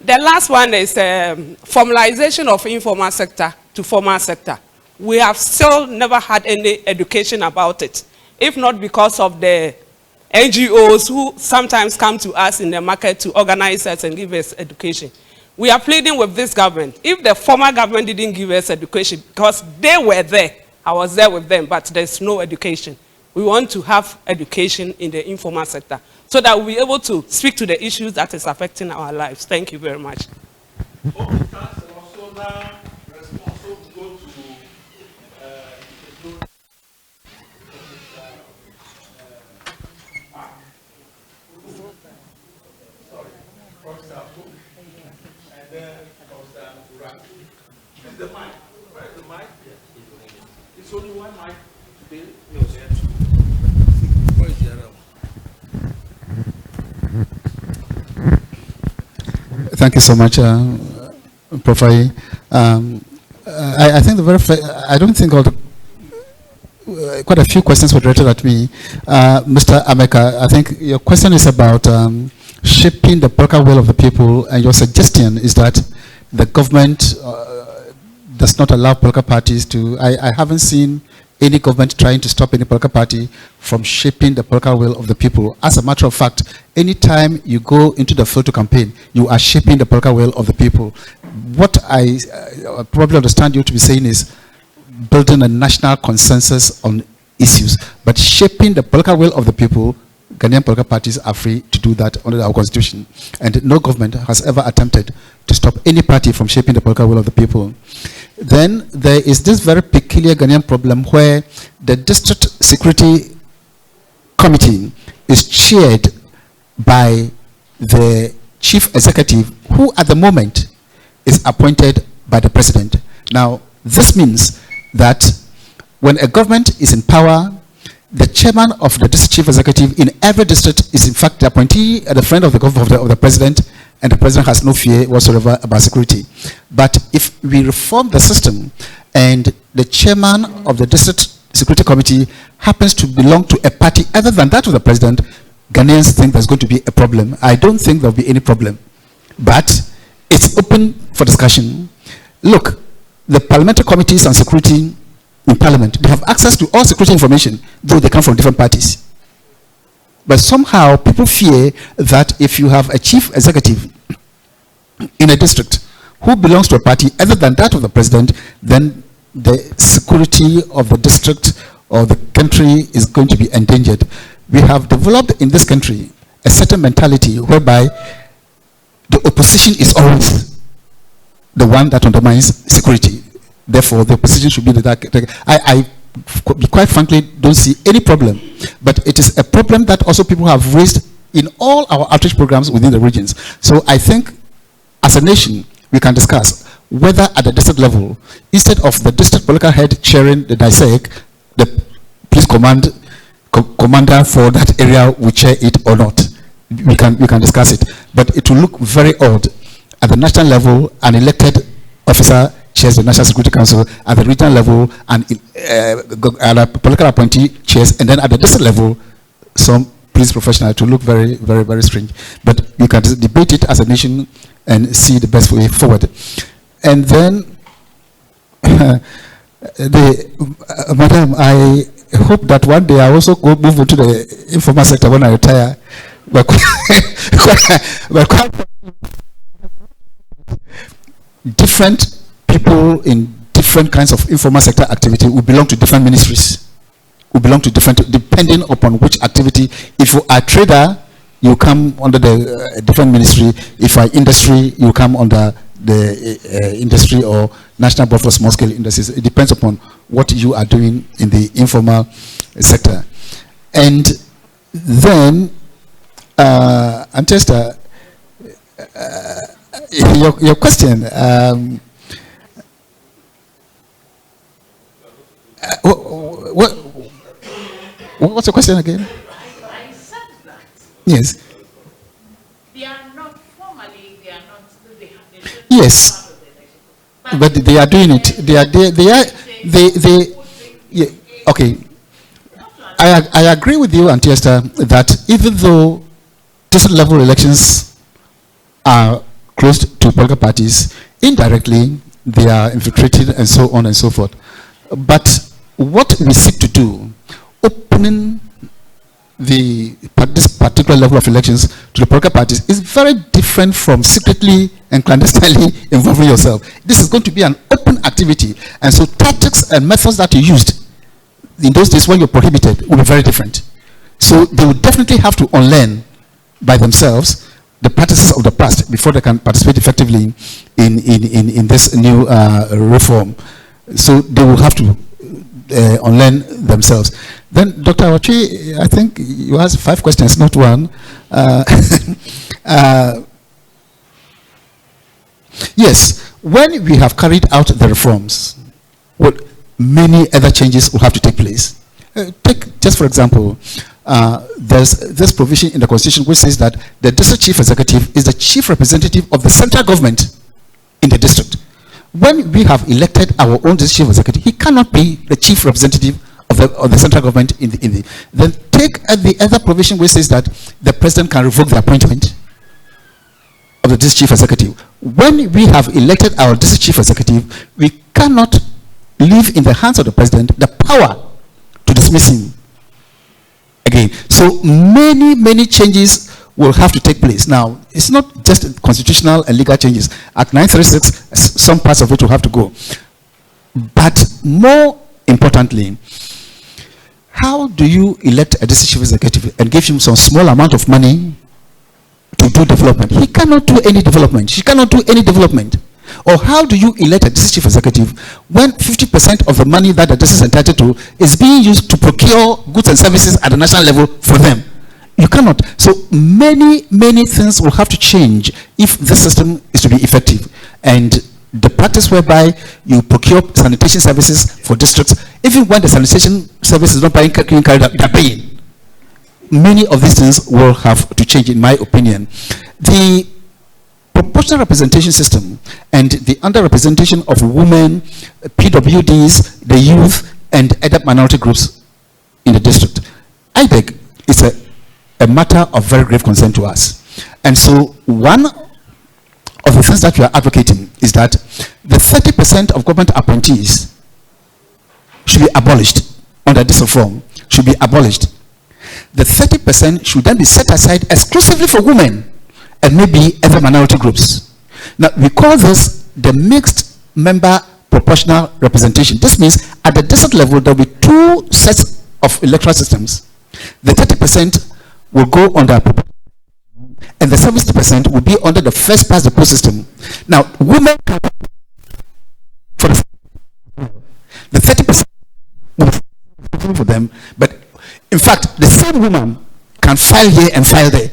The last one is formalization of informal sector to formal sector. We have still never had any education about it, if not because of the NGOs who sometimes come to us in the market to organize us and give us education. We are pleading with this government. If the former government didn't give us education, because they were there, I was there with them, but there's no education. we want to have education in the informal sector so that we'll be able to speak to the issues that is affecting our lives. Thank you very much. The mic, where's the mic? It's only one mic today. Where is the other one? Thank you so much, Prof. I think I don't think all the quite a few questions were directed at me. Mr. Ameka, I think your question is about shaping the political will of the people, and your suggestion is that the government does not allow political parties to. I haven't seen any government trying to stop any political party from shaping the political will of the people. As a matter of fact, anytime you go into the field to campaign, you are shaping the political will of the people. What I probably understand you to be saying is building a national consensus on issues, but shaping the political will of the people, Ghanaian political parties are free to do that under our constitution. And no government has ever attempted to stop any party from shaping the political will of the people. Then there is this very peculiar Ghanaian problem where the district security committee is chaired by the chief executive, who at the moment is appointed by the president. Now, this means that when a government is in power, the chairman of the district chief executive in every district is in fact the appointee and a friend of the president, and the president has no fear whatsoever about security. But if we reform the system and the chairman of the district security committee happens to belong to a party other than that of the president, Ghanaians think there's going to be a problem. I don't think there'll be any problem, but it's open for discussion. Look, the parliamentary committees on security in parliament, they have access to all security information, though they come from different parties. But somehow people fear that if you have a chief executive in a district who belongs to a party other than that of the president, then the security of the district or the country is going to be endangered. We have developed in this country a certain mentality whereby the opposition is always the one that undermines security. Therefore, the opposition should be the I quite frankly don't see any problem, but it is a problem that also people have raised in all our outreach programs within the regions. So I think as a nation we can discuss whether at the district level, instead of the district political head chairing the DISEC, the police commander for that area will chair it or not. We can discuss it, but it will look very odd at the national level. An elected officer chairs the National Security Council, at the regional level, and a political appointee chairs, and then at the district level, some police professional. To look very, very, very strange. But you can debate it as a nation and see the best way forward. And then, Madam, I hope that one day I also move into the informal sector when I retire. But different people in different kinds of informal sector activity will belong to different ministries, will belong to different, depending upon which activity. If you are a trader, you come under the different ministry. If you are industry, you come under the industry or National Board for Small Scale Industries. It depends upon what you are doing in the informal sector. And then, Antesta, your question, what's your question again? I said that. Yes. They are not formally, they are not, Yes. But they are doing it. Yeah, okay. I agree with you, Antesta, that even though district level elections are closed to political parties, indirectly they are infiltrated and so on and so forth. But what we seek to do, opening this particular level of elections to the political parties, is very different from secretly and clandestinely involving yourself. This is going to be an open activity, and so tactics and methods that you used in those days when you're prohibited will be very different. So they will definitely have to unlearn by themselves the practices of the past before they can participate effectively in this new reform. So they will have to unlearn themselves. Then, Dr. Awachi, I think you asked 5 questions, not one. Yes, when we have carried out the reforms, well, many other changes will have to take place. Take, just for example, there's this provision in the Constitution which says that the district chief executive is the chief representative of the central government in the district. When we have elected our own district chief executive, he cannot be the chief representative of the central government then take the other provision which says that the president can revoke the appointment of the district chief executive. When we have elected our district chief executive, we cannot leave in the hands of the president the power to dismiss him again. So many changes will have to take place. Now, it's not just constitutional and legal changes. Act 936, some parts of it will have to go. But more importantly, how do you elect a district chief executive and give him some small amount of money to do development? He cannot do any development. She cannot do any development. Or how do you elect a district chief executive when 50% of the money that the district is entitled to is being used to procure goods and services at the national level for them? You cannot. So many things will have to change if this system is to be effective. And the practice whereby you procure sanitation services for districts, even when the sanitation service is not being carried out, they're paying. Many of these things will have to change, in my opinion. The proportional representation system and the underrepresentation of women, PWDs, the youth, and other minority groups in the district, I think it's a matter of very grave concern to us. And so one of the things that we are advocating is that the 30% of government appointees should be abolished under this reform, should be abolished. The 30% should then be set aside exclusively for women and maybe other minority groups. Now, we call this the mixed member proportional representation. This means at the district level, there will be 2 sets of electoral systems. The 30% will go under and the 70% will be under the first past the post system. Now, women can for the 30% will for them, but in fact, the same woman can file here and file there.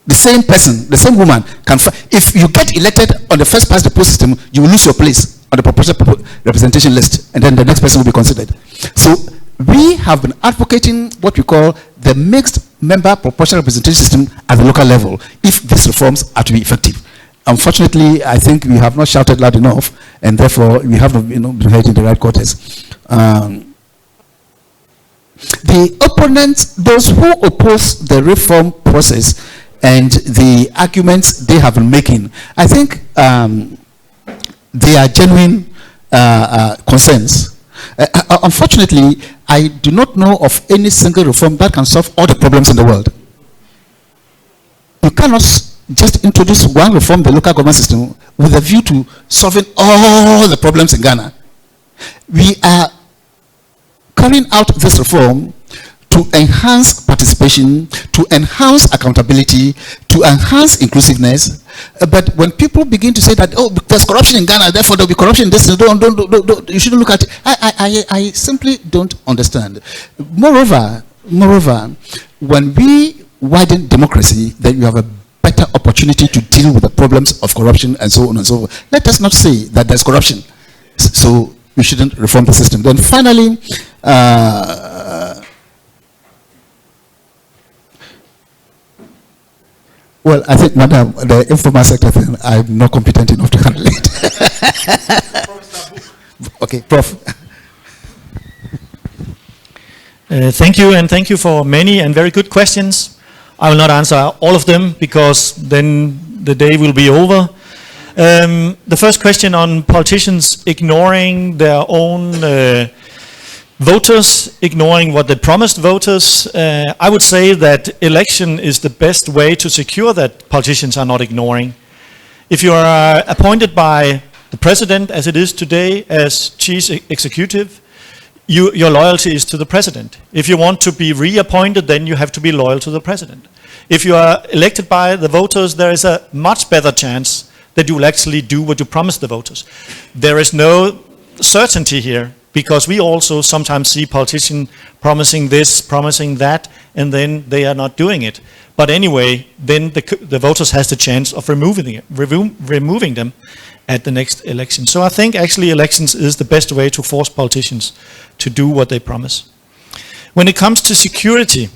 The same person, the same woman can file. If you get elected on the first past the post system, you will lose your place on the proportional representation list, and then the next person will be considered. So we have been advocating what we call the mixed member proportional representation system at the local level if these reforms are to be effective. Unfortunately, I think we have not shouted loud enough, and therefore we have not been heard in the right quarters. The opponents, those who oppose the reform process and the arguments they have been making, I think they are genuine concerns. Unfortunately, I do not know of any single reform that can solve all the problems in the world. You cannot just introduce one reform, the local government system, with a view to solving all the problems in Ghana. We are carrying out this reform to enhance participation, to enhance accountability, to enhance inclusiveness. But when people begin to say that, oh, there's corruption in Ghana, therefore there'll be corruption in this, don't, you shouldn't look at it. I simply don't understand. Moreover, when we widen democracy, then you have a better opportunity to deal with the problems of corruption and so on and so forth. Let us not say that there's corruption, so we shouldn't reform the system. Then finally, well, I think, Madam, the informal sector thing, I'm not competent enough to handle it. Okay, Prof. Thank you, and thank you for many and very good questions. I will not answer all of them because then the day will be over. The first question on politicians ignoring their own voters, ignoring what they promised voters. I would say that election is the best way to secure that politicians are not ignoring. If you are appointed by the president, as it is today, as chief executive, your loyalty is to the president. If you want to be reappointed, then you have to be loyal to the president. If you are elected by the voters, there is a much better chance that you will actually do what you promised the voters. There is no certainty here, because we also sometimes see politicians promising this, promising that, and then they are not doing it. But anyway, then the voters has the chance of removing them at the next election. So I think actually elections is the best way to force politicians to do what they promise. When it comes to security,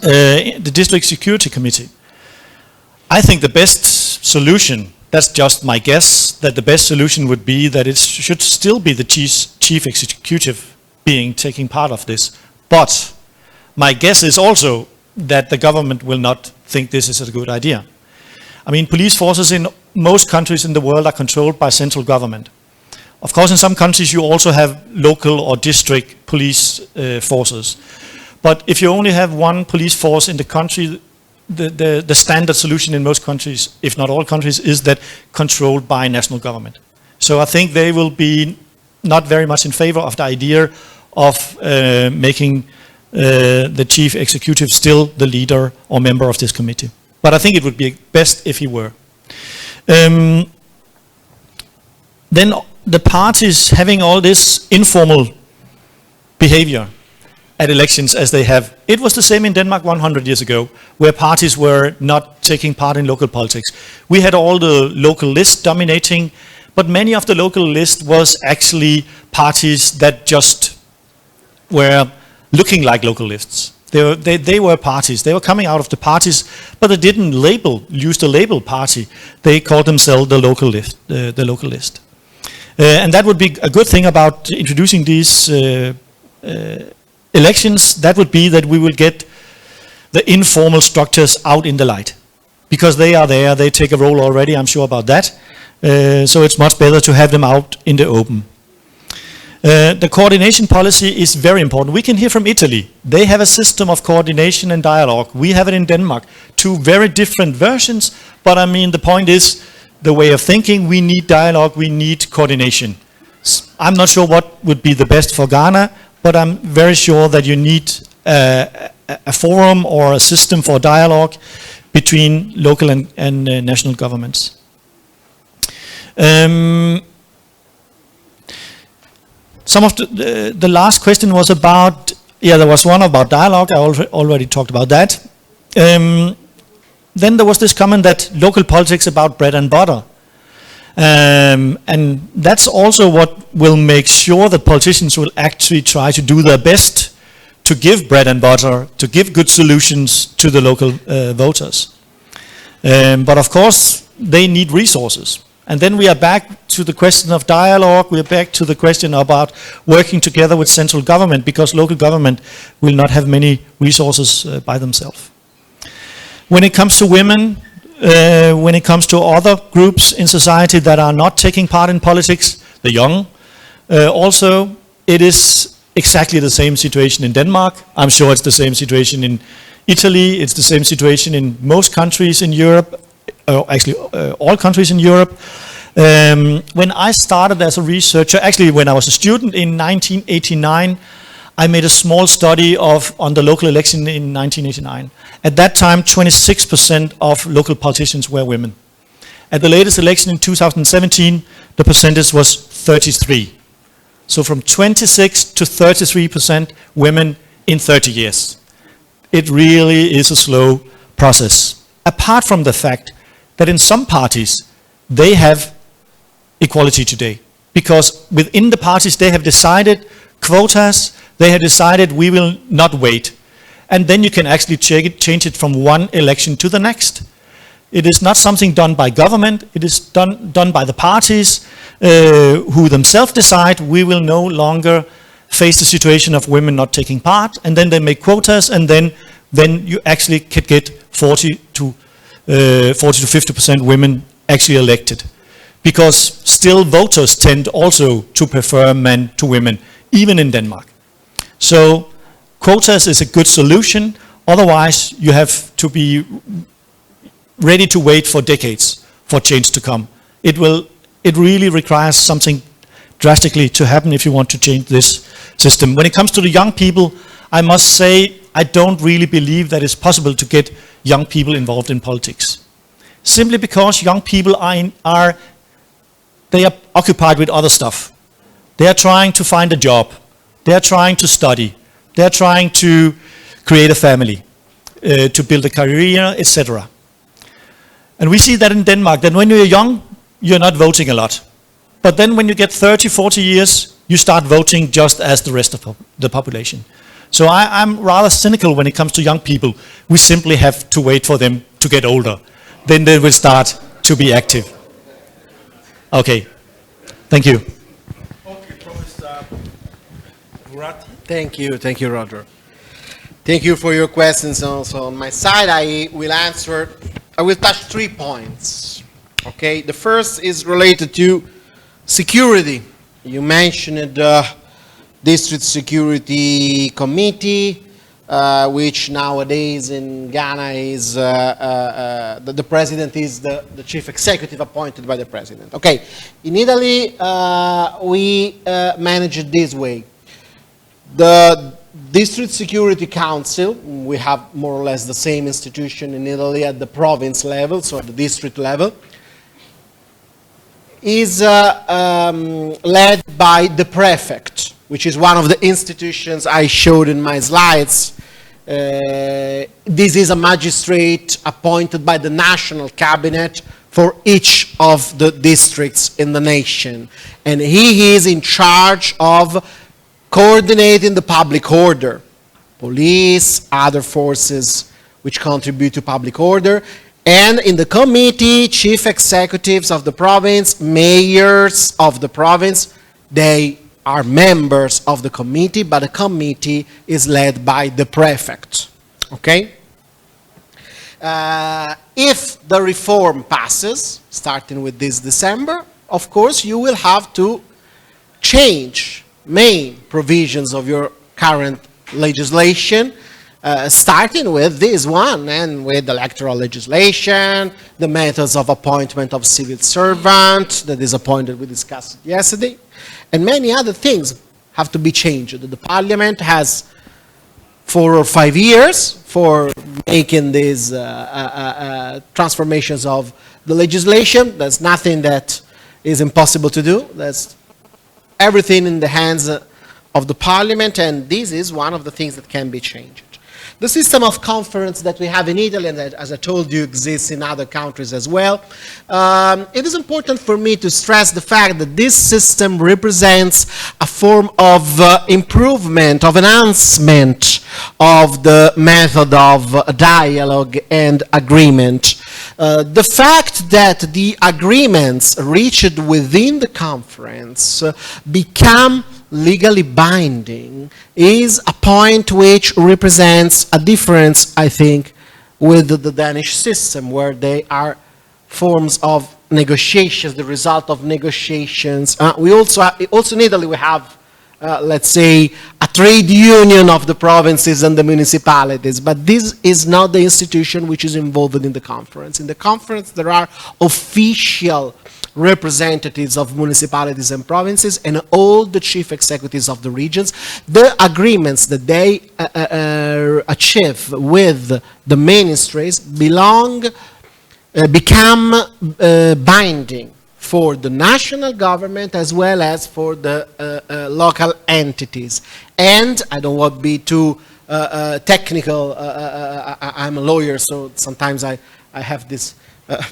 the District Security Committee, I think the best solution, that's just my guess, that the best solution would be that it should still be the chief executive being taking part of this. But my guess is also that the government will not think this is a good idea. I mean, police forces in most countries in the world are controlled by central government. Of course, in some countries you also have local or district police forces. But if you only have one police force in the country, the standard solution in most countries, if not all countries, is that controlled by national government. So I think they will be not very much in favor of the idea of making the chief executive still the leader or member of this committee. But I think it would be best if he were. Then the parties having all this informal behavior at elections as they have. It was the same in Denmark 100 years ago, where parties were not taking part in local politics. We had all the local lists dominating, but many of the local lists was actually parties that just were looking like local lists. They were parties. They were coming out of the parties, but they didn't use the label party. They called themselves the local list. And that would be a good thing about introducing these elections. That would be that we will get the informal structures out in the light, because they are there. They take a role already. I'm sure about that. So it's much better to have them out in the open. The coordination policy is very important. We can hear from Italy. They have a system of coordination and dialogue. We have it in Denmark. Two very different versions, but I mean the point is the way of thinking. We need dialogue, we need coordination. I'm not sure what would be the best for Ghana, but I'm very sure that you need a forum or a system for dialogue between local and national governments. Some of the last question was about, there was one about dialogue. I already talked about that. Then there was this comment that local politics about bread and butter. And that's also what will make sure that politicians will actually try to do their best to give bread and butter, to give good solutions to the local voters. But of course, they need resources. And then we are back to the question of dialogue. We are back to the question about working together with central government, because local government will not have many resources by themselves. When it comes to women, when it comes to other groups in society that are not taking part in politics, the young, also it is exactly the same situation in Denmark. I'm sure it's the same situation in Italy. It's the same situation in most countries in Europe. Actually all countries in Europe. When I started as a researcher, actually when I was a student in 1989, I made a small study on the local election in 1989. At that time, 26% of local politicians were women. At the latest election in 2017, the percentage was 33. So from 26 to 33% women in 30 years. It really is a slow process. Apart from the fact that in some parties, they have equality today. Because within the parties, they have decided quotas, they have decided we will not wait. And then you can actually change it from one election to the next. It is not something done by government, it is done by the parties who themselves decide we will no longer face the situation of women not taking part, and then they make quotas, and then you actually could get 40 to 50% women actually elected. Because still voters tend also to prefer men to women, even in Denmark. So quotas is a good solution, otherwise you have to be ready to wait for decades for change to come. It really requires something drastically to happen if you want to change this system. When it comes to the young people, I must say I don't really believe that it's possible to get young people involved in politics. Simply because young people are occupied with other stuff. They are trying to find a job. They are trying to study. They are trying to create a family, to build a career, etc. And we see that in Denmark, that when you're young, you're not voting a lot. But then when you get 30, 40 years, you start voting just as the rest of the population. So I'm rather cynical when it comes to young people. We simply have to wait for them to get older. Then they will start to be active. Okay, thank you. Okay, Professor Burati. Thank you, Roger. Thank you for your questions. Also, on my side, I will touch 3 points. Okay, the first is related to security. You mentioned the District Security Committee, which nowadays in Ghana is, the president is the chief executive appointed by the president. Okay, in Italy, we manage it this way. The District Security Council, we have more or less the same institution in Italy at the province level, so at the district level, is led by the prefect, which is one of the institutions I showed in my slides. This is a magistrate appointed by the national cabinet for each of the districts in the nation. And he is in charge of coordinating the public order, police, other forces which contribute to public order. And in the committee, chief executives of the province, mayors of the province, they are members of the committee, but the committee is led by the prefect. Okay? If the reform passes, starting with this December, of course, you will have to change main provisions of your current legislation, starting with this one and with electoral legislation, the methods of appointment of civil servant that is appointed, we discussed yesterday, and many other things have to be changed. The parliament has 4 or 5 years for making these transformations of the legislation. There's nothing that is impossible to do. There's everything in the hands of the parliament, and this is one of the things that can be changed. The system of conference that we have in Italy, and that, as I told you, exists in other countries as well, it is important for me to stress the fact that this system represents a form of improvement, of enhancement of the method of dialogue and agreement. The fact that the agreements reached within the conference become legally binding is a point which represents a difference, I think, with the Danish system, where they are forms of negotiations, the result of negotiations. We also in Italy we have, let's say, a trade union of the provinces and the municipalities, but this is not the institution which is involved in the conference. In the conference there are official representatives of municipalities and provinces and all the chief executives of the regions. The agreements that they achieve with the ministries become binding for the national government as well as for the local entities. And I don't want to be too technical. I'm a lawyer, so sometimes I have this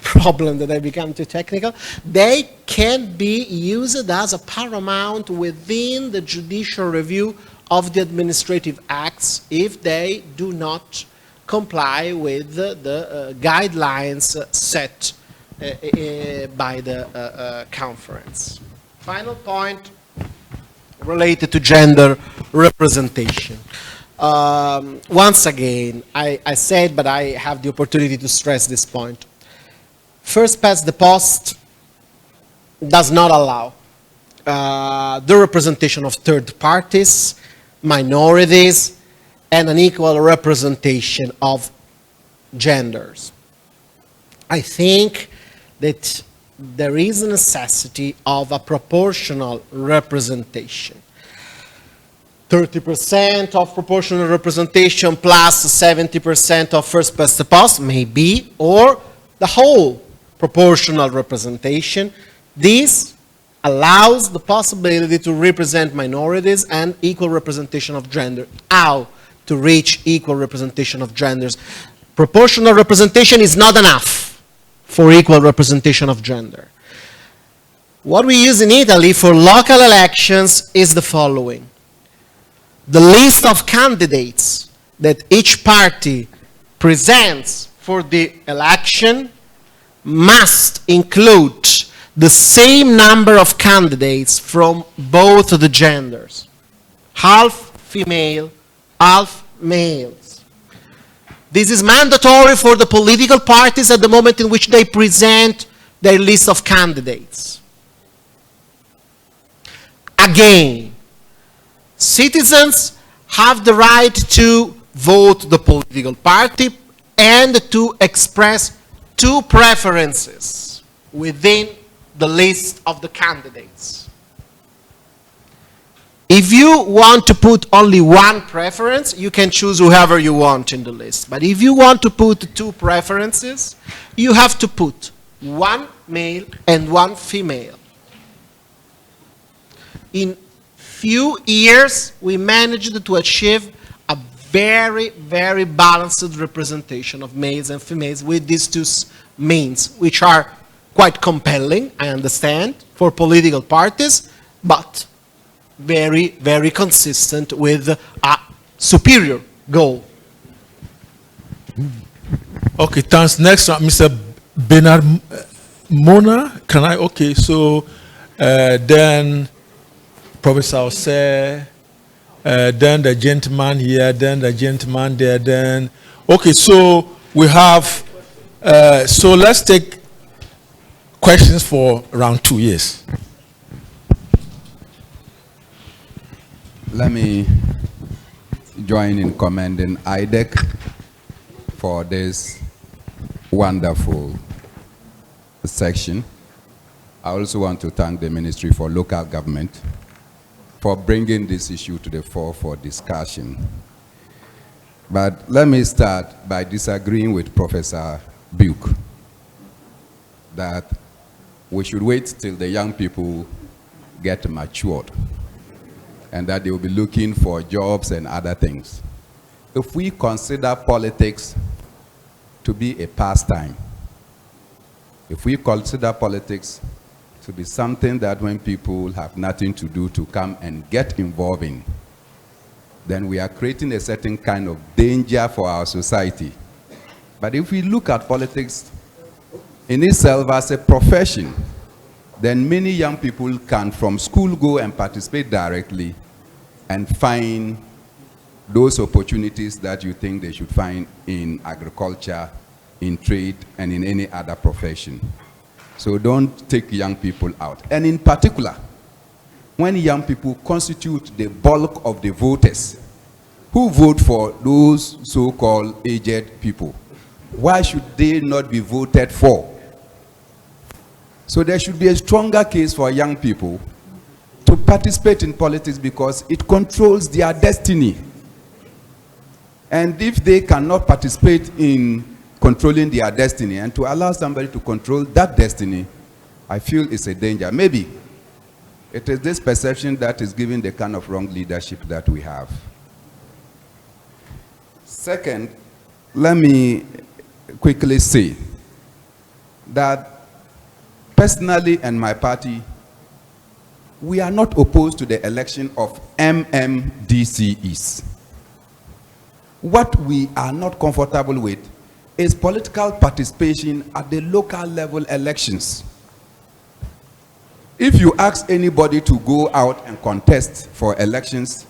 problem that I become too technical. They can be used as a paramount within the judicial review of the administrative acts if they do not comply with the guidelines set by the conference. Final point related to gender representation. Once again, I said, but I have the opportunity to stress this point. First past the post does not allow the representation of third parties, minorities, and an equal representation of genders. I think that there is a necessity of a proportional representation. 30% of proportional representation plus 70% of first past the post, maybe, or the whole proportional representation. This allows the possibility to represent minorities and equal representation of gender. How to reach equal representation of genders? Proportional representation is not enough for equal representation of gender. What we use in Italy for local elections is the following. The list of candidates that each party presents for the election must include the same number of candidates from both the genders. Half female, half males. This is mandatory for the political parties at the moment in which they present their list of candidates. Again, citizens have the right to vote the political party and to express two preferences within the list of the candidates. If you want to put only one preference, you can choose whoever you want in the list. But if you want to put two preferences, you have to put one male and one female. In few years, we managed to achieve a very, very balanced representation of males and females with these two means, which are quite compelling, I understand, for political parties, but very, very consistent with a superior goal. Okay, thanks. Next, Mr. Bernard Mona. Can I? Okay, so then Professor Ose, then the gentleman here, then the gentleman there, then. Okay, so we have, so let's take questions for round 2, yes. Let me join in commending IDEC for this wonderful section. I also want to thank the Ministry for Local Government for bringing this issue to the fore for discussion. But let me start by disagreeing with Professor Buke that we should wait till the young people get matured and that they will be looking for jobs and other things. If we consider politics to be a pastime, if we consider politics to be something that when people have nothing to do to come and get involved in, then we are creating a certain kind of danger for our society. But if we look at politics in itself as a profession, then many young people can from school go and participate directly and find those opportunities that you think they should find in agriculture, in trade, and in any other profession. So don't take young people out. And in particular, when young people constitute the bulk of the voters who vote for those so-called aged people, why should they not be voted for? So there should be a stronger case for young people to participate in politics because it controls their destiny. And if they cannot participate in controlling their destiny and to allow somebody to control that destiny, I feel it's a danger. Maybe it is this perception that is giving the kind of wrong leadership that we have. Second, let me quickly say that personally and my party, we are not opposed to the election of MMDCEs. What we are not comfortable with is political participation at the local level elections. If you ask anybody to go out and contest for elections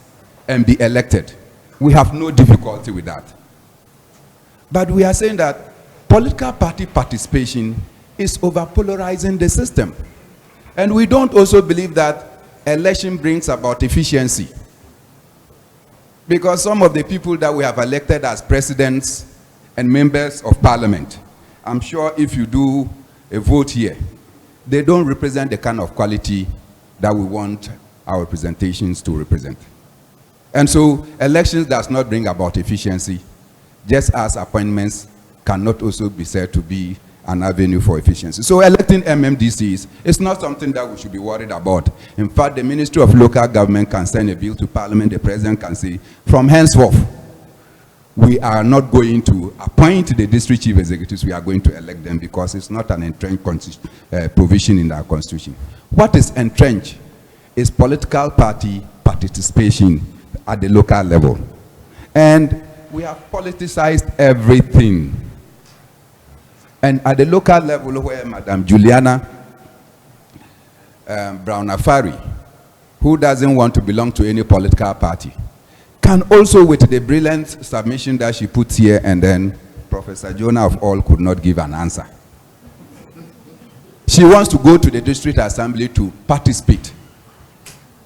and be elected, we have no difficulty with that. But we are saying that political party participation is over-polarizing the system. And we don't also believe that election brings about efficiency. Because some of the people that we have elected as presidents and members of parliament, I'm sure if you do a vote here, they don't represent the kind of quality that we want our representations to represent. And so elections does not bring about efficiency, just as appointments cannot also be said to be an avenue for efficiency. So electing MMDCs is not something that we should be worried about. In fact, the Ministry of Local Government can send a bill to Parliament. The President can say, from henceforth, we are not going to appoint the district chief executives, we are going to elect them, because it's not an entrenched provision in our constitution. What is entrenched is political party participation at the local level. And we have politicized everything. And at the local level, where Madam Juliana Brown-Afari, who doesn't want to belong to any political party, can also, with the brilliant submission that she put here, and then Professor Jonah of all could not give an answer. She wants to go to the district assembly to participate.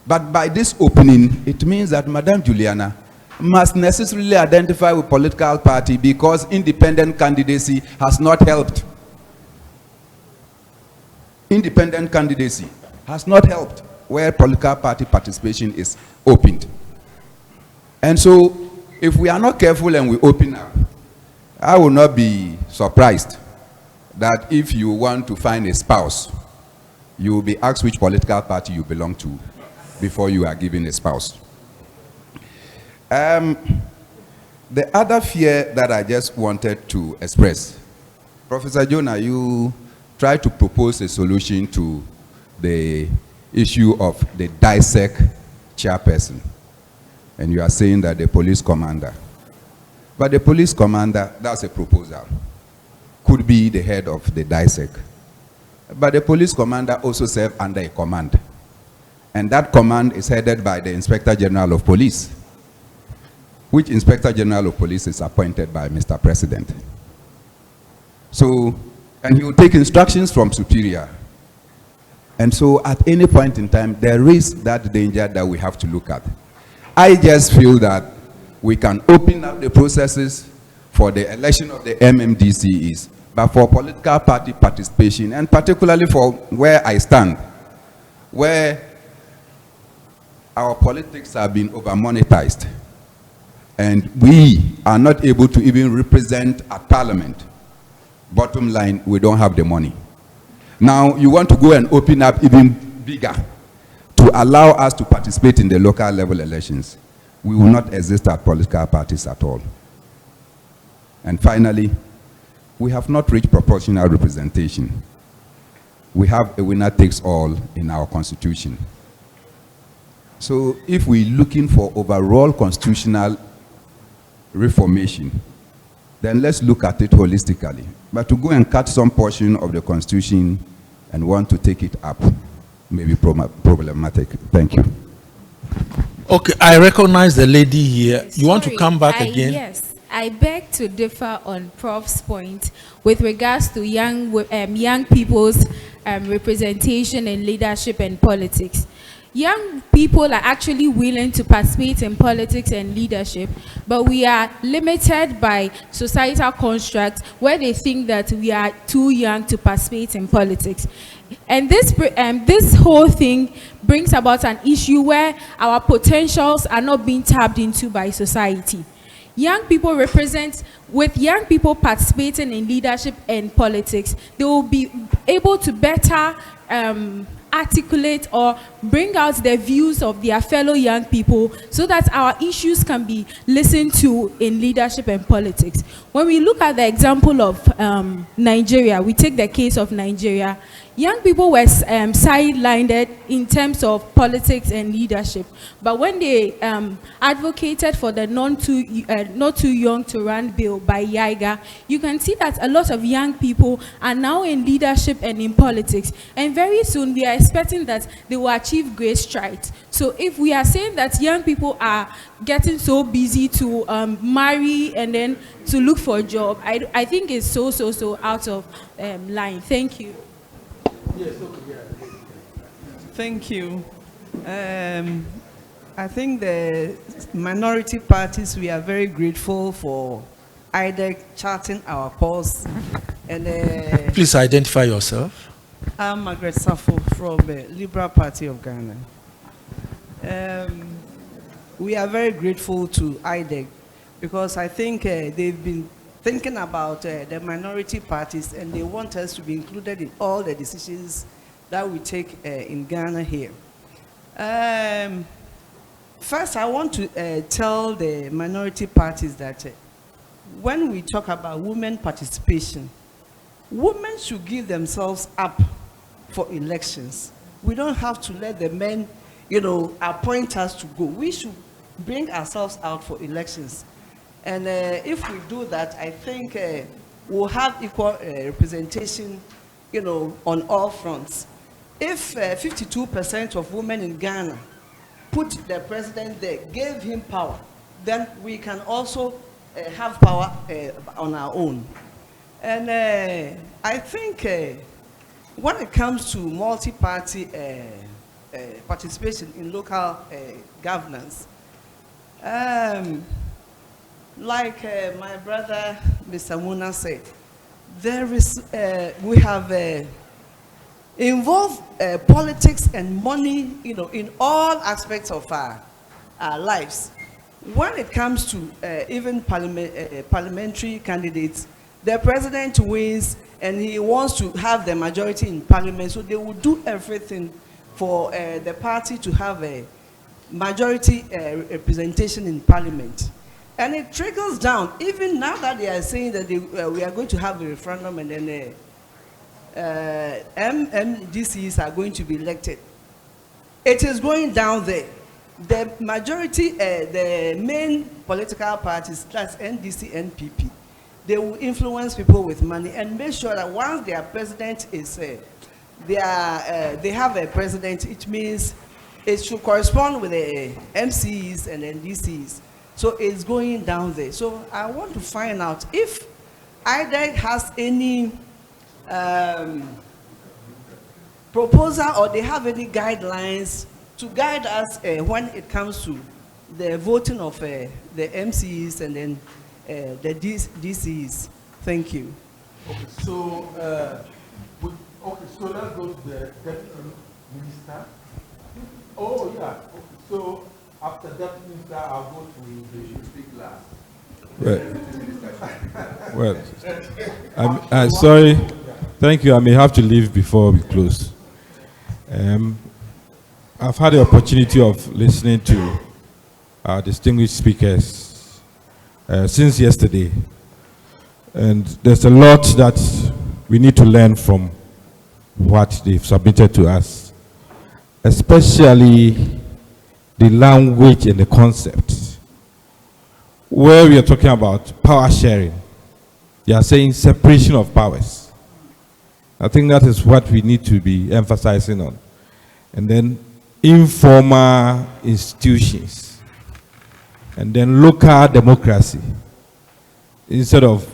But by this opening, it means that Madam Juliana must necessarily identify with political party, because independent candidacy has not helped. Independent candidacy has not helped where political party participation is opened. And so, if we are not careful and we open up, I will not be surprised that if you want to find a spouse, you will be asked which political party you belong to before you are given a spouse. The other fear that I just wanted to express, Professor Jonah, you tried to propose a solution to the issue of the DISEC chairperson, and you are saying that the police commander, but the police commander, that's a proposal, could be the head of the DISEC, but the police commander also serves under a command, and that command is headed by the Inspector General of Police, which Inspector General of Police is appointed by Mr. President. So, and he will take instructions from superior. And so at any point in time, there is that danger that we have to look at. I just feel that we can open up the processes for the election of the MMDCs, but for political party participation, and particularly for where I stand, where our politics have been over-monetized, and we are not able to even represent at Parliament. Bottom line, we don't have the money. Now, you want to go and open up even bigger to allow us to participate in the local level elections. We will not exist at political parties at all. And finally, we have not reached proportional representation. We have a winner takes all in our constitution. So if we're looking for overall constitutional reformation, then let's look at it holistically. But to go and cut some portion of the constitution and want to take it up may be problematic. Thank you. Okay, I recognize the lady here. You want to come back again? Yes, I beg to differ on Prof's point with regards to young people's representation in leadership and politics. Young people are actually willing to participate in politics and leadership, but we are limited by societal constructs where they think that we are too young to participate in politics. And this whole thing brings about an issue where our potentials are not being tapped into by society. Young people with young people participating in leadership and politics, they will be able to better articulate or bring out the views of their fellow young people so that our issues can be listened to in leadership and politics. When we look at the example of Nigeria, we take the case of Nigeria, young people were sidelined in terms of politics and leadership. But when they advocated for the not too young to run bill by Yaiga, you can see that a lot of young people are now in leadership and in politics. And very soon we are expecting that they will achieve great strides. So if we are saying that young people are getting so busy to marry and then to look for a job, I think it's so out of line. Thank you. Yes, okay, yeah. Thank you. I think the minority parties, we are very grateful for IDEC charting our course. And please identify yourself. I'm Margaret Safo from the Liberal Party of Ghana. We are very grateful to IDEC because I think they've been thinking about the minority parties and they want us to be included in all the decisions that we take in Ghana here. First, I want to tell the minority parties that when we talk about women participation, women should give themselves up for elections. We don't have to let the men, appoint us to go. We should bring ourselves out for elections. And if we do that, I think we'll have equal representation, on all fronts. If 52% of women in Ghana put the president there, gave him power, then we can also have power on our own. And I think when it comes to multi-party participation in local governance, like my brother Mr. Muna said, there is, we have involved politics and money, in all aspects of our lives. When it comes to even parliamentary candidates, the president wins and he wants to have the majority in parliament, so they will do everything for the party to have a majority representation in parliament. And it trickles down, even now that they are saying that we are going to have a referendum and then MDCs are going to be elected. It is going down there. The majority, the main political parties, that's NDC, NPP, they will influence people with money and make sure that once their president is, they have a president, it means it should correspond with the MCs and NDCs. So it's going down there. So I want to find out if IDEC has any proposal or they have any guidelines to guide us when it comes to the voting of the MCs and then the DCs. Thank you. Okay, so so let's go to the Deputy Minister. Oh yeah. Okay, so after Deputy Minister, I'll go to the speak last. Well, sorry. Thank you. I may have to leave before we close. I've had the opportunity of listening to our distinguished speakers since yesterday. And there's a lot that we need to learn from what they've submitted to us, especially the language and the concept. Where we are talking about power sharing, they are saying separation of powers. I think that is what we need to be emphasizing on. And then informal institutions. And then local democracy. Instead of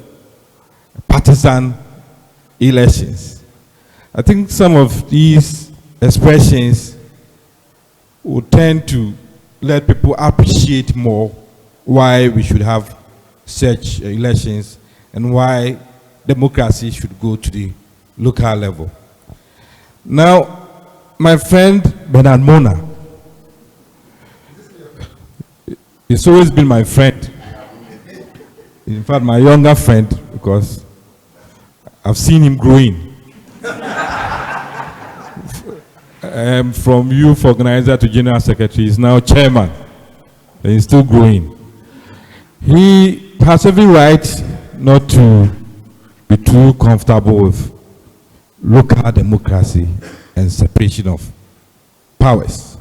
partisan elections. I think some of these expressions would tend to let people appreciate more why we should have such elections and why democracy should go to the local level. Now, my friend Bernard Mona, he's always been my friend. In fact, my younger friend, because I've seen him growing. From youth organizer to general secretary, he's now chairman, and he's still growing. He has every right not to be too comfortable with local democracy and separation of powers.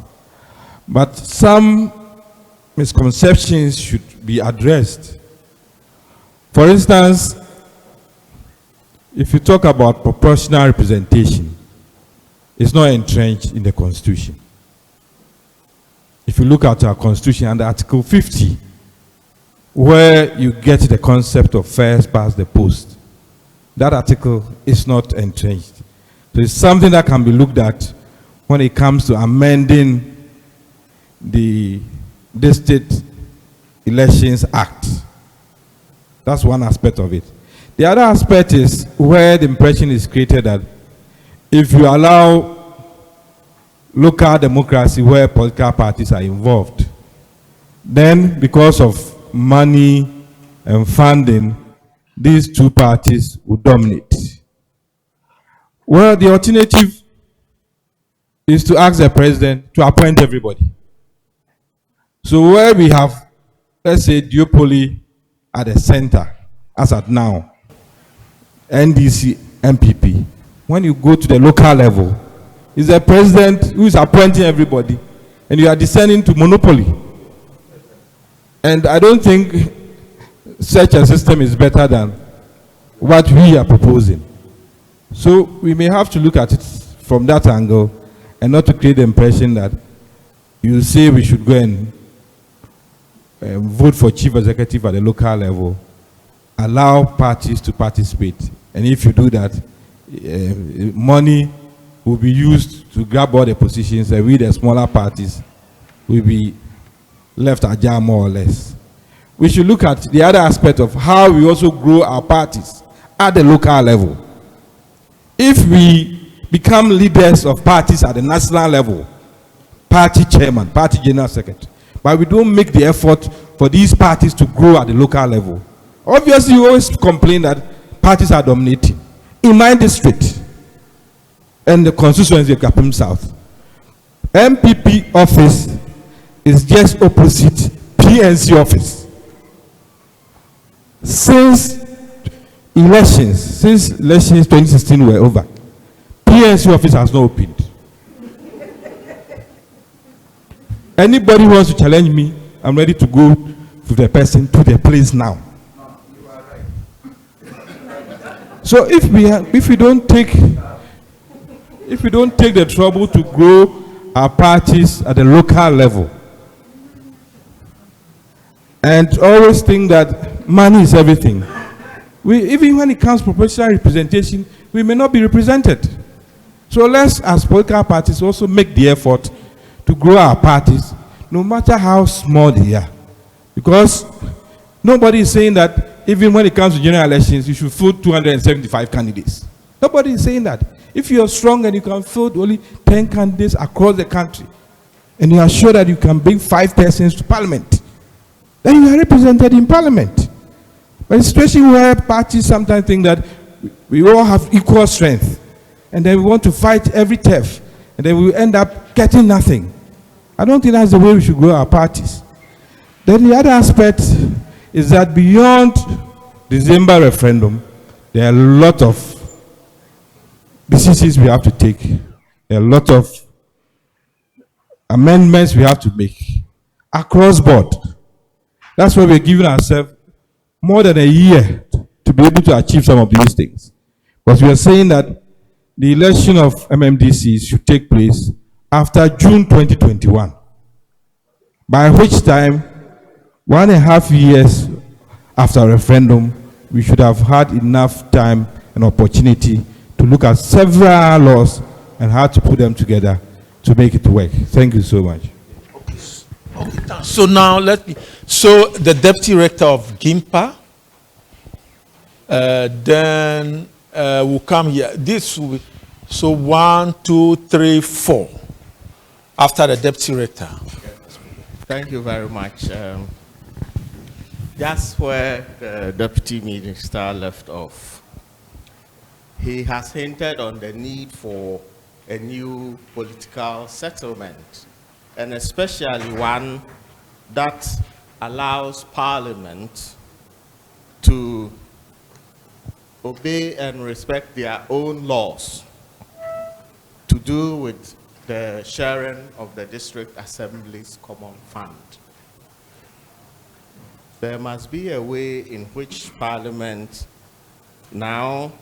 But some misconceptions should be addressed. For instance, if you talk about proportional representation, it's not entrenched in the Constitution. If you look at our Constitution under Article 50, where you get the concept of first past the post, that article is not entrenched. So it's something that can be looked at when it comes to amending the District Elections Act. That's one aspect of it. The other aspect is where the impression is created that if you allow local democracy where political parties are involved, then because of money and funding, these two parties will dominate. Well, the alternative is to ask the president to appoint everybody. So where we have, let's say, duopoly at the center, as at now, NDC, MPP, when you go to the local level, it's the president who is appointing everybody, and you are descending to monopoly. And I don't think such a system is better than what we are proposing. So we may have to look at it from that angle and not to create the impression that you say we should go and vote for chief executive at the local level, allow parties to participate. And if you do that, money will be used to grab all the positions, and we, the smaller parties, will be left ajar more or less. We should look at the other aspect of how we also grow our parties at the local level. If we become leaders of parties at the national level, party chairman, party general secretary, but we don't make the effort for these parties to grow at the local level. Obviously, you always complain that parties are dominating. In my district and the constituency of Kapim South, MPP office is just opposite PNC office. Since elections 2016 were over, PNC office has not opened. Anybody who wants to challenge me, I'm ready to go with the person to the place now. So if we don't take the trouble to grow our parties at the local level, and always think that money is everything, even when it comes to proportional representation, we may not be represented. So let's, as political parties, also make the effort to grow our parties, no matter how small they are. Because nobody is saying that even when it comes to general elections, you should field 275 candidates. Nobody is saying that. If you are strong and you can field only 10 candidates across the country, and you are sure that you can bring 5 persons to parliament, then you are represented in parliament. But especially where parties sometimes think that we all have equal strength, and then we want to fight every turf, and then we end up getting nothing. I don't think that's the way we should grow our parties. Then the other aspect is that beyond December referendum, there are a lot of decisions we have to take. There are a lot of amendments we have to make across board. That's why we're giving ourselves more than a year to be able to achieve some of these things. Because we are saying that the election of MMDCs should take place after June 2021, by which time, 1.5 years after referendum, we should have had enough time and opportunity to look at several laws and how to put them together to make it work. Thank you so much. Okay, so now so the deputy rector of GIMPA, then will come here. This will be, so 1, 2, 3, 4 after the deputy rector. Thank you very much. That's where the deputy minister left off. He has hinted on the need for a new political settlement, and especially one that allows Parliament to obey and respect their own laws to do with the sharing of the District Assembly's common fund. There must be a way in which Parliament now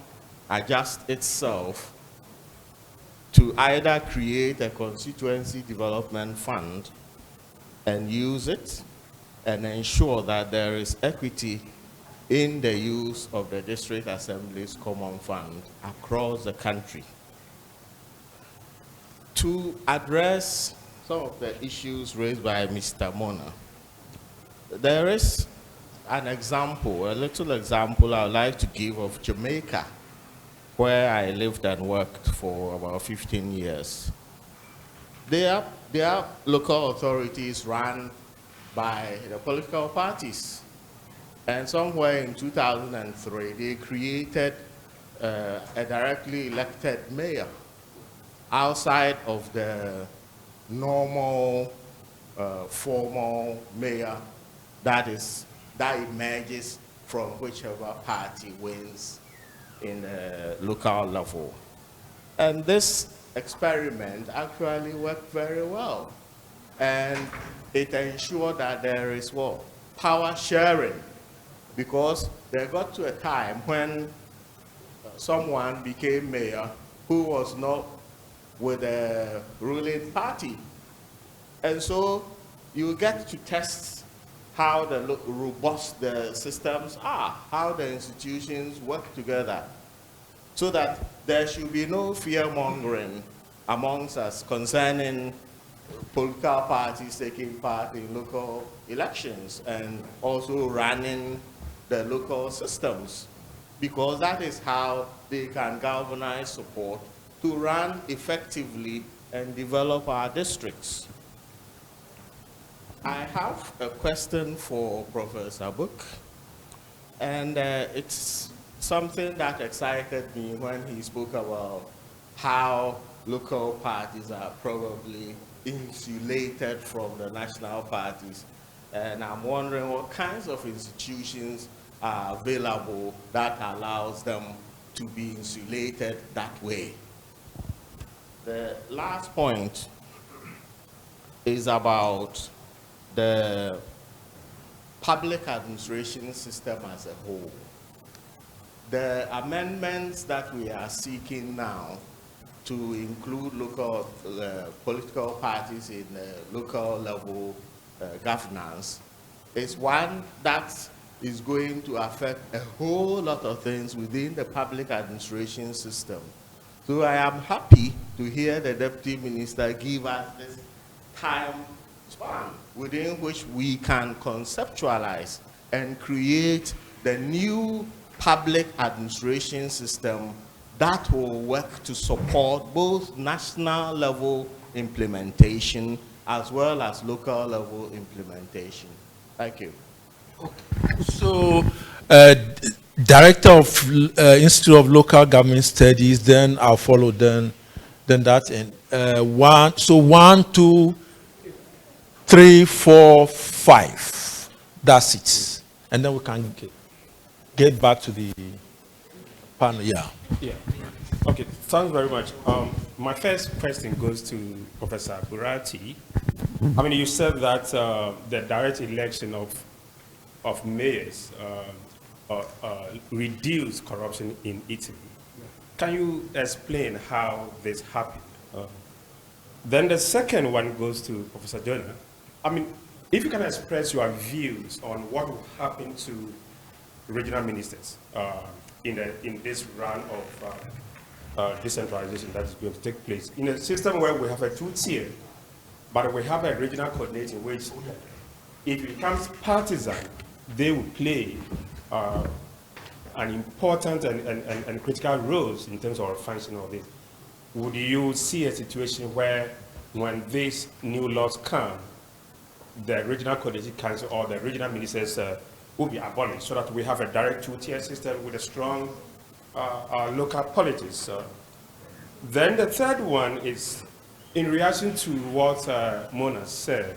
adjusts itself to either create a constituency development fund and use it and ensure that there is equity in the use of the District Assembly's common fund across the country. To address some of the issues raised by Mr. Mona, there is an example, a little example I would like to give of Jamaica, where I lived and worked for about 15 years. They are local authorities run by the political parties. And somewhere in 2003, they created a directly elected mayor outside of the normal formal mayor that emerges from whichever party wins in the local level. And this experiment actually worked very well. And it ensured that there is what? Power sharing. Because there got to a time when someone became mayor who was not with the ruling party. And so you get to test how robust the systems are, how the institutions work together, so that there should be no fear-mongering amongst us concerning political parties taking part in local elections and also running the local systems, because that is how they can galvanize support to run effectively and develop our districts. I have a question for Professor Book, and it's something that excited me when he spoke about how local parties are probably insulated from the national parties. And I'm wondering what kinds of institutions are available that allows them to be insulated that way. The last point is about the public administration system as a whole. The amendments that we are seeking now to include local political parties in local level governance is one that is going to affect a whole lot of things within the public administration system. So I am happy to hear the Deputy Minister give us this time span within which we can conceptualize and create the new public administration system that will work to support both national level implementation as well as local level implementation. Thank you. So, Director of Institute of Local Government Studies, then I'll follow then that. And 1, 2, 3, 4, 5. That's it. And then we can get back to the panel. Yeah. Yeah. Okay, thanks very much. My first question goes to Professor Burati. I mean, you said that the direct election of mayors reduce corruption in Italy. Can you explain how this happened? Then the second one goes to Professor Jonah. I mean, if you can express your views on what will happen to regional ministers in this round of decentralization that is going to take place in a system where we have a two-tier, but we have a regional coordinator which, if it becomes partisan, they will play an important and critical roles in terms of functioning of this. Would you see a situation where, when these new laws come, the regional coordinating council or the regional ministers will be abolished, so that we have a direct two-tier system with a strong local politics? Then the third one is in reaction to what Mona said.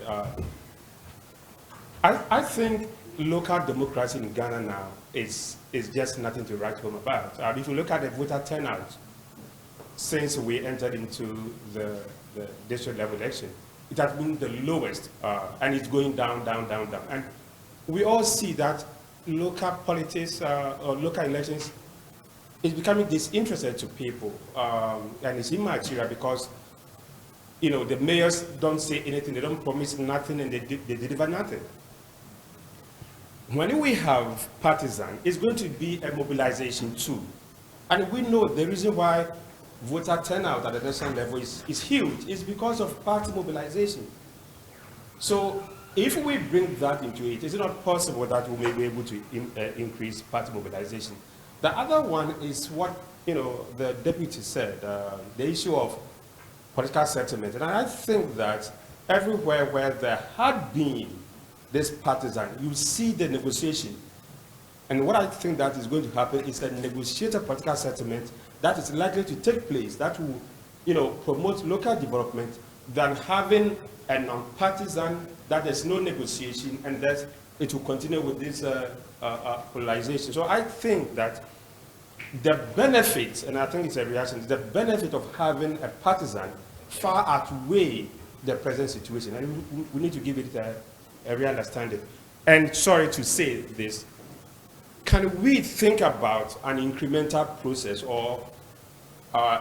I think local democracy in Ghana now is just nothing to write home about. If you look at the voter turnout since we entered into the district level election, it has been the lowest, and it's going down, down, down, down. And we all see that local politics or local elections is becoming disinterested to people, and it's immaterial because, you know, the mayors don't say anything, they don't promise nothing, and they deliver nothing. When we have partisan, it's going to be a mobilization too. And we know the reason why voter turnout at the national level is huge is because of party mobilization. So if we bring that into it, is it not possible that we may be able to increase party mobilization? The other one is what the deputy said, the issue of political settlement. And I think that everywhere where there had been this partisan, you see the negotiation. And what I think that is going to happen is a negotiated political settlement that is likely to take place, that will, promote local development, than having a non-partisan that there's no negotiation and that it will continue with this polarization. So I think that the benefit, and I think it's a reaction, the benefit of having a partisan far outweigh the present situation, and we need to give it a real understanding. And sorry to say this, can we think about an incremental process or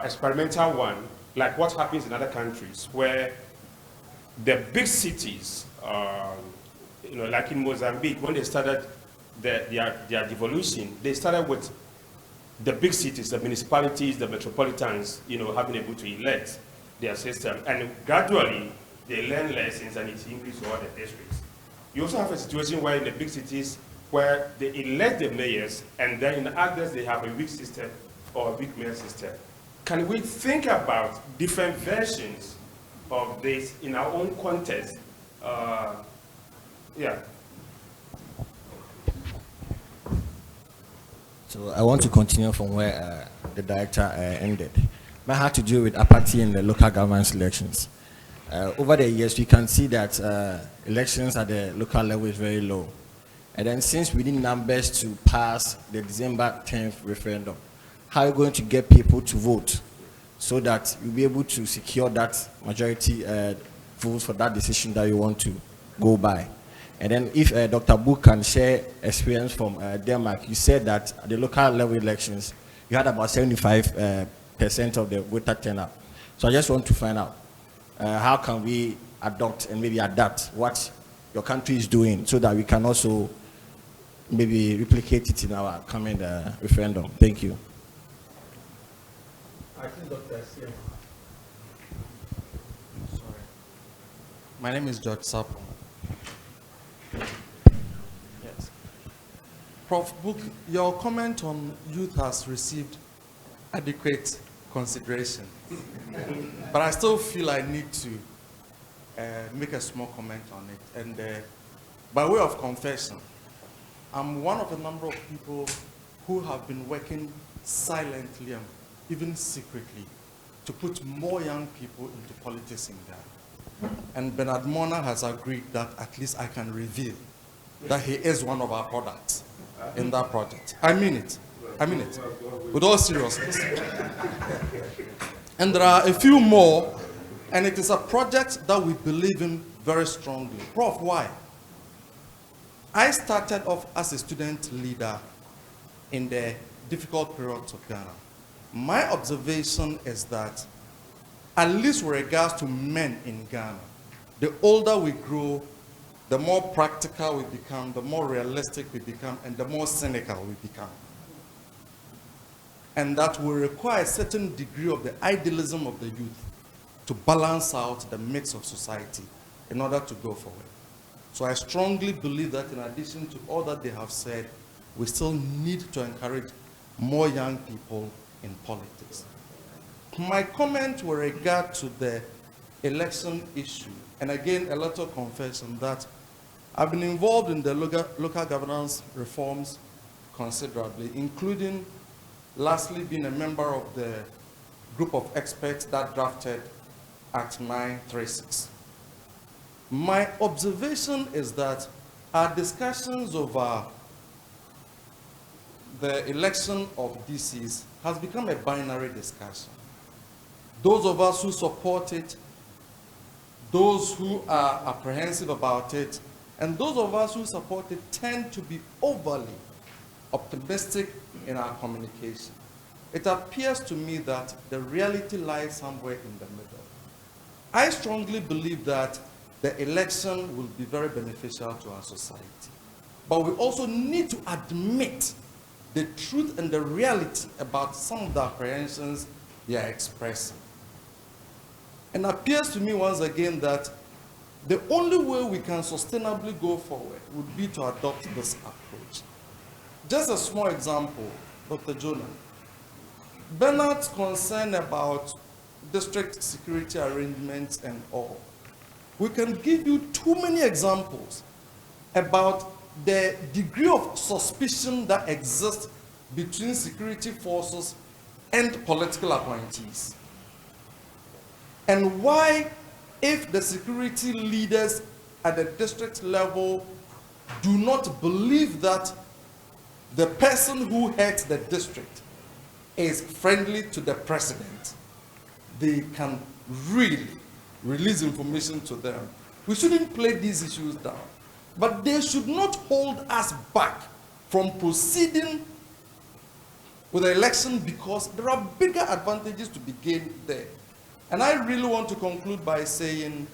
experimental one, like what happens in other countries, where the big cities, like in Mozambique, when they started their devolution, they started with the big cities, the municipalities, the metropolitans, having able to elect their system. And gradually, they learn lessons and it increases all the districts. You also have a situation where in the big cities, where they elect the mayors, and then in others, they have a weak system or a weak mayor system. Can we think about different versions of this in our own context? Yeah. So I want to continue from where the director ended. But had to do with apathy in the local government elections. Over the years, we can see that elections at the local level is very low. And then since we need numbers to pass the December 10th referendum, how are you going to get people to vote so that you'll be able to secure that majority votes for that decision that you want to go by? And then if Dr. Book can share experience from Denmark, you said that at the local level elections, you had about 75% of the voter turnout. So I just want to find out, how can we adopt and maybe adapt what your country is doing so that we can also maybe replicate it in our coming referendum? Thank you. I think Dr. Sorry. My name is George Sapo. Yes. Prof. Book, your comment on youth has received adequate consideration. But I still feel I need to make a small comment on it. And by way of confession, I'm one of a number of people who have been working silently and even secretly to put more young people into politics in Ghana. And Bernard Mona has agreed that at least I can reveal that he is one of our products in that project. I mean it. I mean it. With all seriousness. And there are a few more, and it is a project that we believe in very strongly. Prof, why? I started off as a student leader in the difficult periods of Ghana. My observation is that, at least with regards to men in Ghana, the older we grow, the more practical we become, the more realistic we become, and the more cynical we become. And that will require a certain degree of the idealism of the youth to balance out the mix of society in order to go forward. So I strongly believe that in addition to all that they have said, we still need to encourage more young people in politics. My comment with regard to the election issue, and again a little confession that I've been involved in the local governance reforms considerably, including lastly being a member of the group of experts that drafted Act 936. My observation is that our discussions over the election of DCs has become a binary discussion. Those of us who support it, those who are apprehensive about it, and those of us who support it tend to be overly optimistic in our communication. It appears to me that the reality lies somewhere in the middle. I strongly believe that the election will be very beneficial to our society. But we also need to admit the truth and the reality about some of the apprehensions they are expressing. And it appears to me once again that the only way we can sustainably go forward would be to adopt this approach. Just a small example, Dr. Jonah. Bernard's concern about district security arrangements and all, we can give you too many examples about the degree of suspicion that exists between security forces and political appointees. And why, if the security leaders at the district level do not believe that the person who heads the district is friendly to the president, they can really release information to them. We shouldn't play these issues down. But they should not hold us back from proceeding with the election, because there are bigger advantages to be gained there. And I really want to conclude by saying,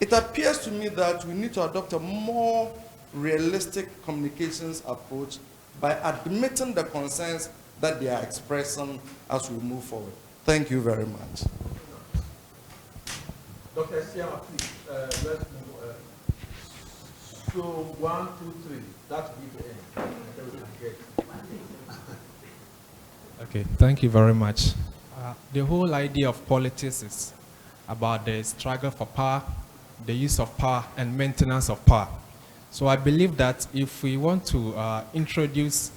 it appears to me that we need to adopt a more realistic communications approach by admitting the concerns that they are expressing as we move forward. Thank you very much. Dr. Siama, please, let's move. So 1, 2, 3, that will be the end. Okay, thank you very much. The whole idea of politics is about the struggle for power, the use of power, and maintenance of power. So I believe that if we want to introduce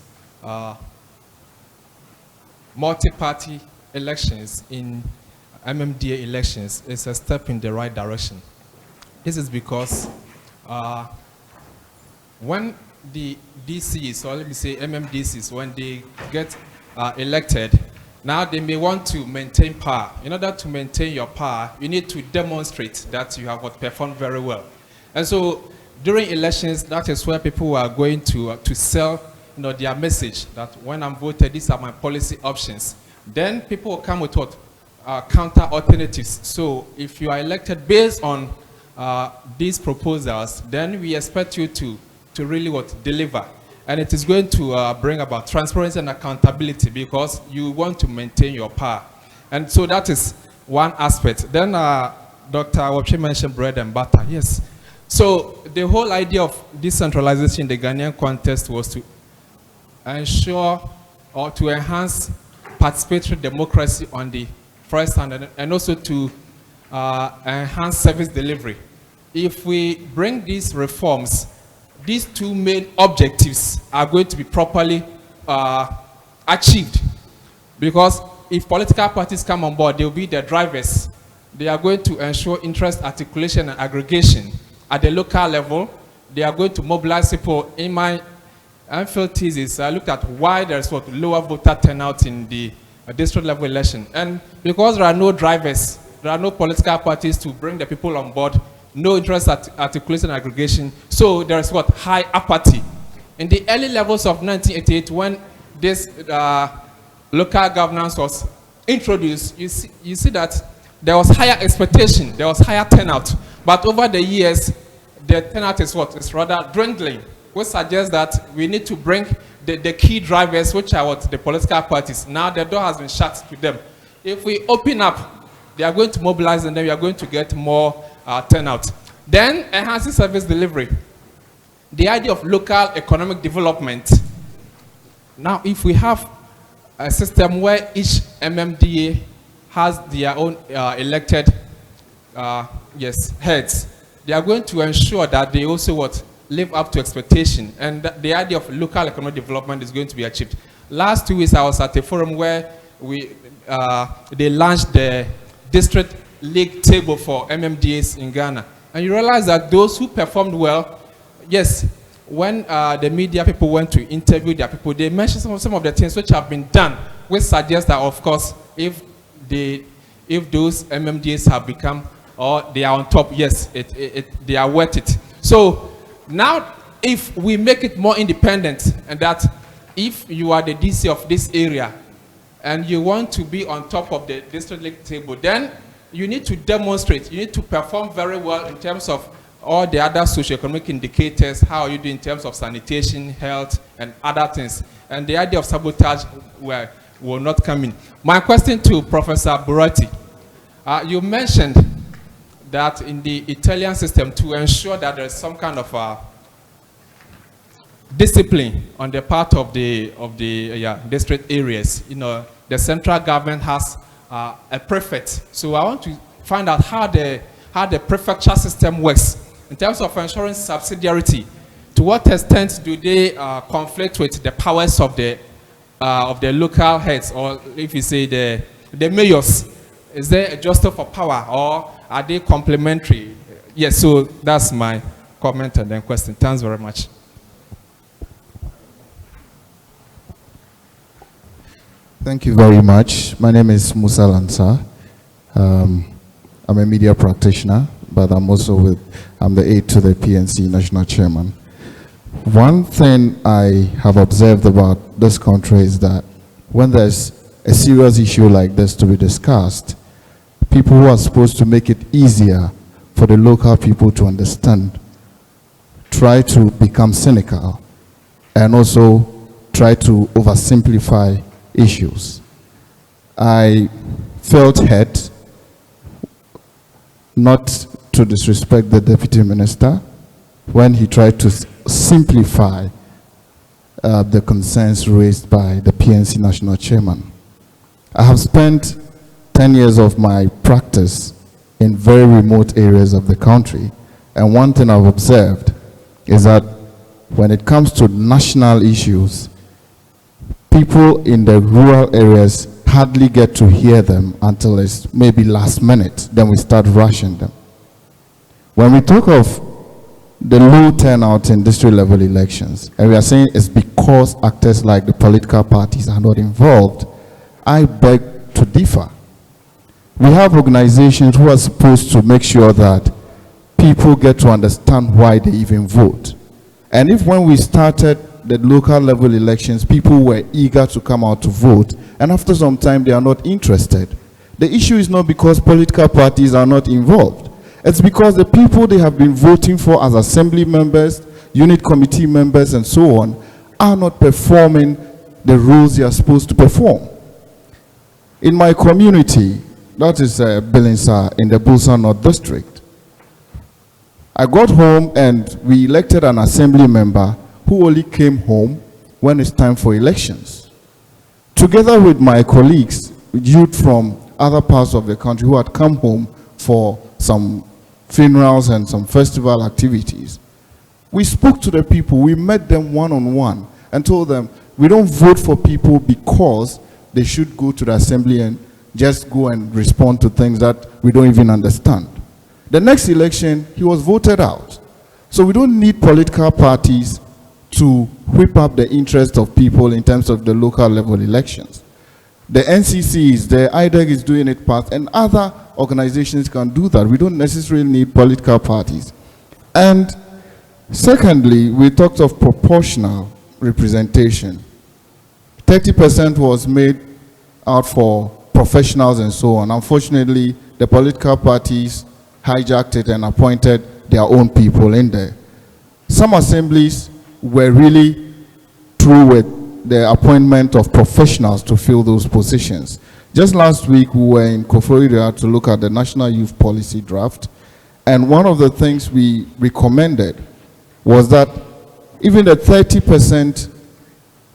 multi-party elections in MMDA elections, it's a step in the right direction. This is because when the DCs, or let me say MMDCs, when they get elected, now they may want to maintain power. In order to maintain your power, you need to demonstrate that you have performed very well. And so during elections, that is where people are going to sell their message that when I'm voted, these are my policy options. Then people will come with what? Counter alternatives. So if you are elected based on these proposals, then we expect you to really deliver. And it is going to bring about transparency and accountability, because you want to maintain your power. And so that is one aspect. Then Dr. Wapche mentioned bread and butter. Yes. So the whole idea of decentralization in the Ghanaian context was to ensure or to enhance participatory democracy on the first hand, and also to enhance service delivery. If we bring these reforms, these two main objectives are going to be properly achieved. Because if political parties come on board, they will be the drivers. They are going to ensure interest articulation and aggregation at the local level. They are going to mobilize people. In my unfilled thesis, I looked at why there's lower voter turnout in the district level election. And because there are no drivers, there are no political parties to bring the people on board, no interest articulation and aggregation, so there is high apathy. In the early levels of 1988, when this local governance was introduced, you see that there was higher expectation, there was higher turnout. But over the years, the turnout is is rather dwindling, which suggests that we need to bring the key drivers, which are the political parties. Now the door has been shut to them. If we open up, they are going to mobilize, and then we are going to get more turnout. Then enhancing service delivery. The idea of local economic development. Now, if we have a system where each MMDA has their own elected heads, they are going to ensure that they also live up to expectation, and the idea of local economic development is going to be achieved. Last 2 weeks, I was at a forum where they launched the district league table for MMDAs in Ghana. And you realize that those who performed well, yes, when the media people went to interview their people, they mentioned some of the things which have been done, which suggests that, of course, if those MMDAs have become, or they are on top, yes, they are worth it. So now, if we make it more independent, and that if you are the DC of this area, and you want to be on top of the district league table, then you need to demonstrate, you need to perform very well in terms of all the other socioeconomic indicators. How are you doing in terms of sanitation, health, and other things? And the idea of sabotage will not come in. My question to Professor Buratti, you mentioned that in the Italian system, to ensure that there's some kind of discipline on the part of the district areas, the central government has a prefect. So I want to find out how the prefecture system works in terms of ensuring subsidiarity. To what extent do they conflict with the powers of the local heads, or if you say the mayors? Is there a justice for power, or are they complementary? Yes, so that's my comment and then question. Thanks very much. Thank you very much. My name is Musa Lansa. I'm a media practitioner, but I'm the aide to the PNC national chairman. One thing I have observed about this country is that when there's a serious issue like this to be discussed, people who are supposed to make it easier for the local people to understand try to become cynical and also try to oversimplify issues. I felt hurt, not to disrespect the deputy minister, when he tried to simplify the concerns raised by the PNC national chairman. I have spent 10 years of my practice in very remote areas of the country, and one thing I've observed is that when it comes to national issues, people in the rural areas hardly get to hear them until it's maybe last minute, then we start rushing them. When we talk of the low turnout in district level elections, and we are saying it's because actors like the political parties are not involved, I beg to differ. We have organizations who are supposed to make sure that people get to understand why they even vote. And if when we started the local level elections, people were eager to come out to vote, and after some time they are not interested, the issue is not because political parties are not involved. It's because the people they have been voting for as assembly members, unit committee members, and so on, are not performing the roles they are supposed to perform. In my community, that is Bilinsa in the Bulsa North District, I got home and we elected an assembly member who only came home when it's time for elections. Together with my colleagues, youth from other parts of the country who had come home for some funerals and some festival activities, we spoke to the people, we met them one-on-one and told them, we don't vote for people because they should go to the assembly and just go and respond to things that we don't even understand. The next election, he was voted out. So we don't need political parties to whip up the interest of people in terms of the local level elections. The NCC is there, IDEC is doing it part, and other organizations can do that. We don't necessarily need political parties. And secondly, we talked of proportional representation. 30% was made out for professionals and so on. Unfortunately, the political parties hijacked it and appointed their own people in there. Some assemblies were really through with the appointment of professionals to fill those positions. Just last week, we were in Koforidua to look at the National Youth Policy Draft, and one of the things we recommended was that even the 30%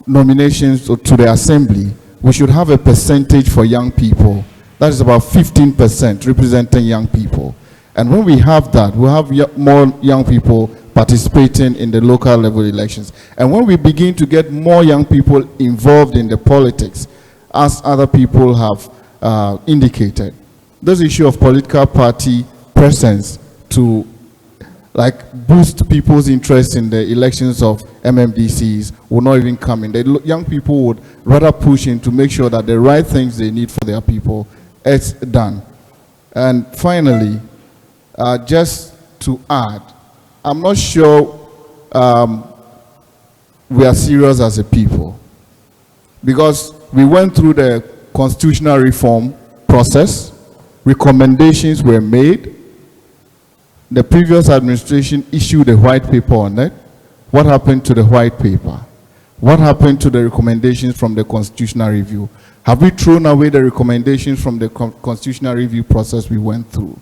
nominations to the assembly, we should have a percentage for young people. That is about 15% representing young people. And when we have that, we'll have more young people participating in the local level elections. And when we begin to get more young people involved in the politics, as other people have indicated, this issue of political party presence to boost people's interest in the elections of MMDCs will not even come in. The young people would rather push in to make sure that the right things they need for their people is done. And finally, just to add, I'm not sure we are serious as a people, because we went through the constitutional reform process, recommendations were made, the previous administration issued a white paper on it. What happened to the white paper? What happened to the recommendations from the constitutional review? Have we thrown away the recommendations from the constitutional review process we went through?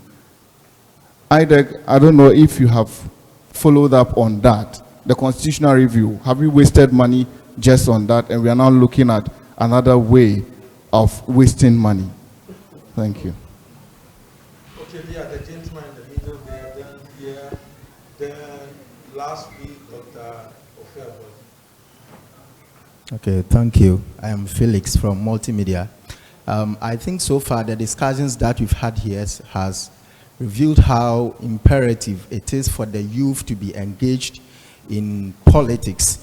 I don't know if you have followed up on that. The constitutional review, have we wasted money just on that, and we are now looking at another way of wasting money. Thank you. Okay, yeah, the gentleman in the middle there, then here, then last week, Dr. Ofeabo. Okay, thank you. I am Felix from Multimedia. I think so far the discussions that we've had here has revealed how imperative it is for the youth to be engaged in politics.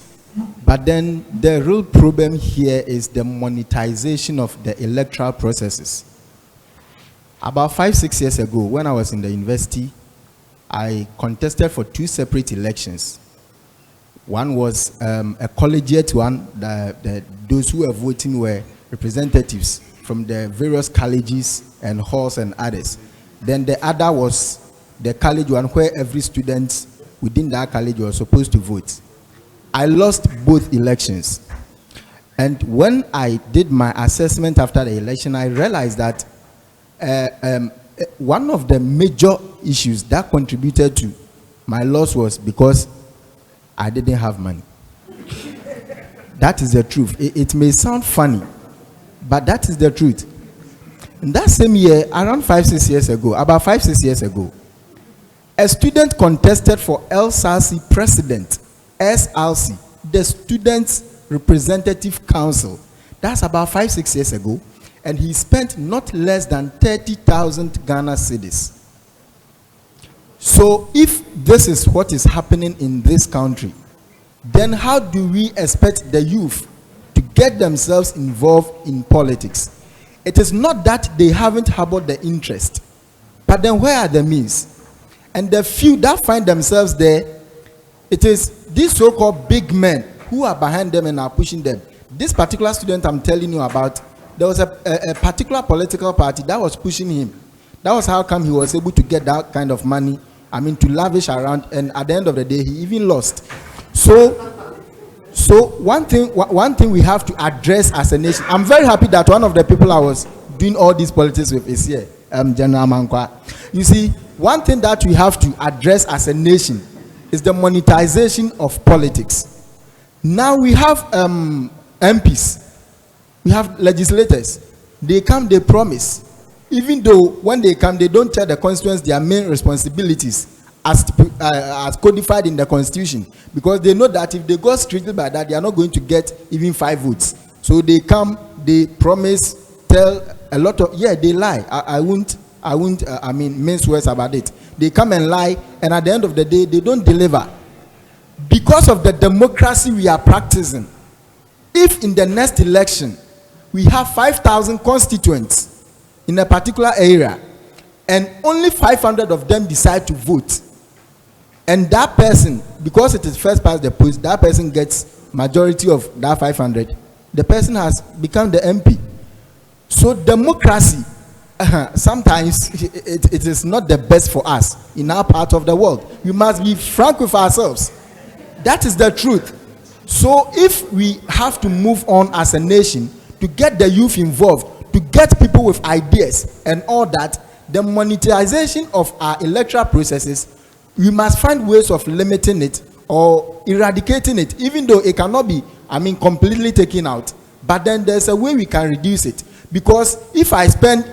But then the real problem here is the monetization of the electoral processes. About 5-6 years ago, when I was in the university, I contested for 2 separate elections. One was a collegiate one. Those who were voting were representatives from the various colleges and halls and others. Then the other was the college one, where every student within that college was supposed to vote. I lost both elections. And when I did my assessment after the election, I realized that one of the major issues that contributed to my loss was because I didn't have money. That is the truth. It may sound funny, but that is the truth. In that same year, around 5-6 years ago, about 5-6 years ago, a student contested for LSALC president, SLC, the Students' Representative Council. That's about 5-6 years ago. And he spent not less than 30,000 Ghana cedis. So if this is what is happening in this country, then how do we expect the youth to get themselves involved in politics? It is not that they haven't harbored the interest, but then where are the means? And the few that find themselves there, it is these so-called big men who are behind them and are pushing them. This particular student I'm telling you about, there was a particular political party that was pushing him. That was how come he was able to get that kind of money, to lavish around, and at the end of the day, he even lost. So one thing we have to address as a nation. I'm very happy that one of the people I was doing all these politics with is here, General Mankwa. You see, one thing that we have to address as a nation is the monetization of politics. Now we have MPs, we have legislators. They come, they promise. Even though when they come, they don't tell the constituents their main responsibilities as codified in the constitution, because they know that if they go strictly by that, they are not going to get even 5 votes. So they come, they promise, tell a lot of, they lie. I won't mince words about it. They come and lie, and at the end of the day, they don't deliver. Because of the democracy we are practicing, if in the next election we have 5,000 constituents in a particular area, and only 500 of them decide to vote, and that person, because it is first past the post, that person gets majority of that 500, the person has become the MP. So democracy, sometimes it is not the best for us in our part of the world. We must be frank with ourselves. That is the truth. So if we have to move on as a nation to get the youth involved, to get people with ideas and all that, the monetization of our electoral processes, we must find ways of limiting it or eradicating it, even though it cannot be, completely taken out. But then there's a way we can reduce it. Because if I spend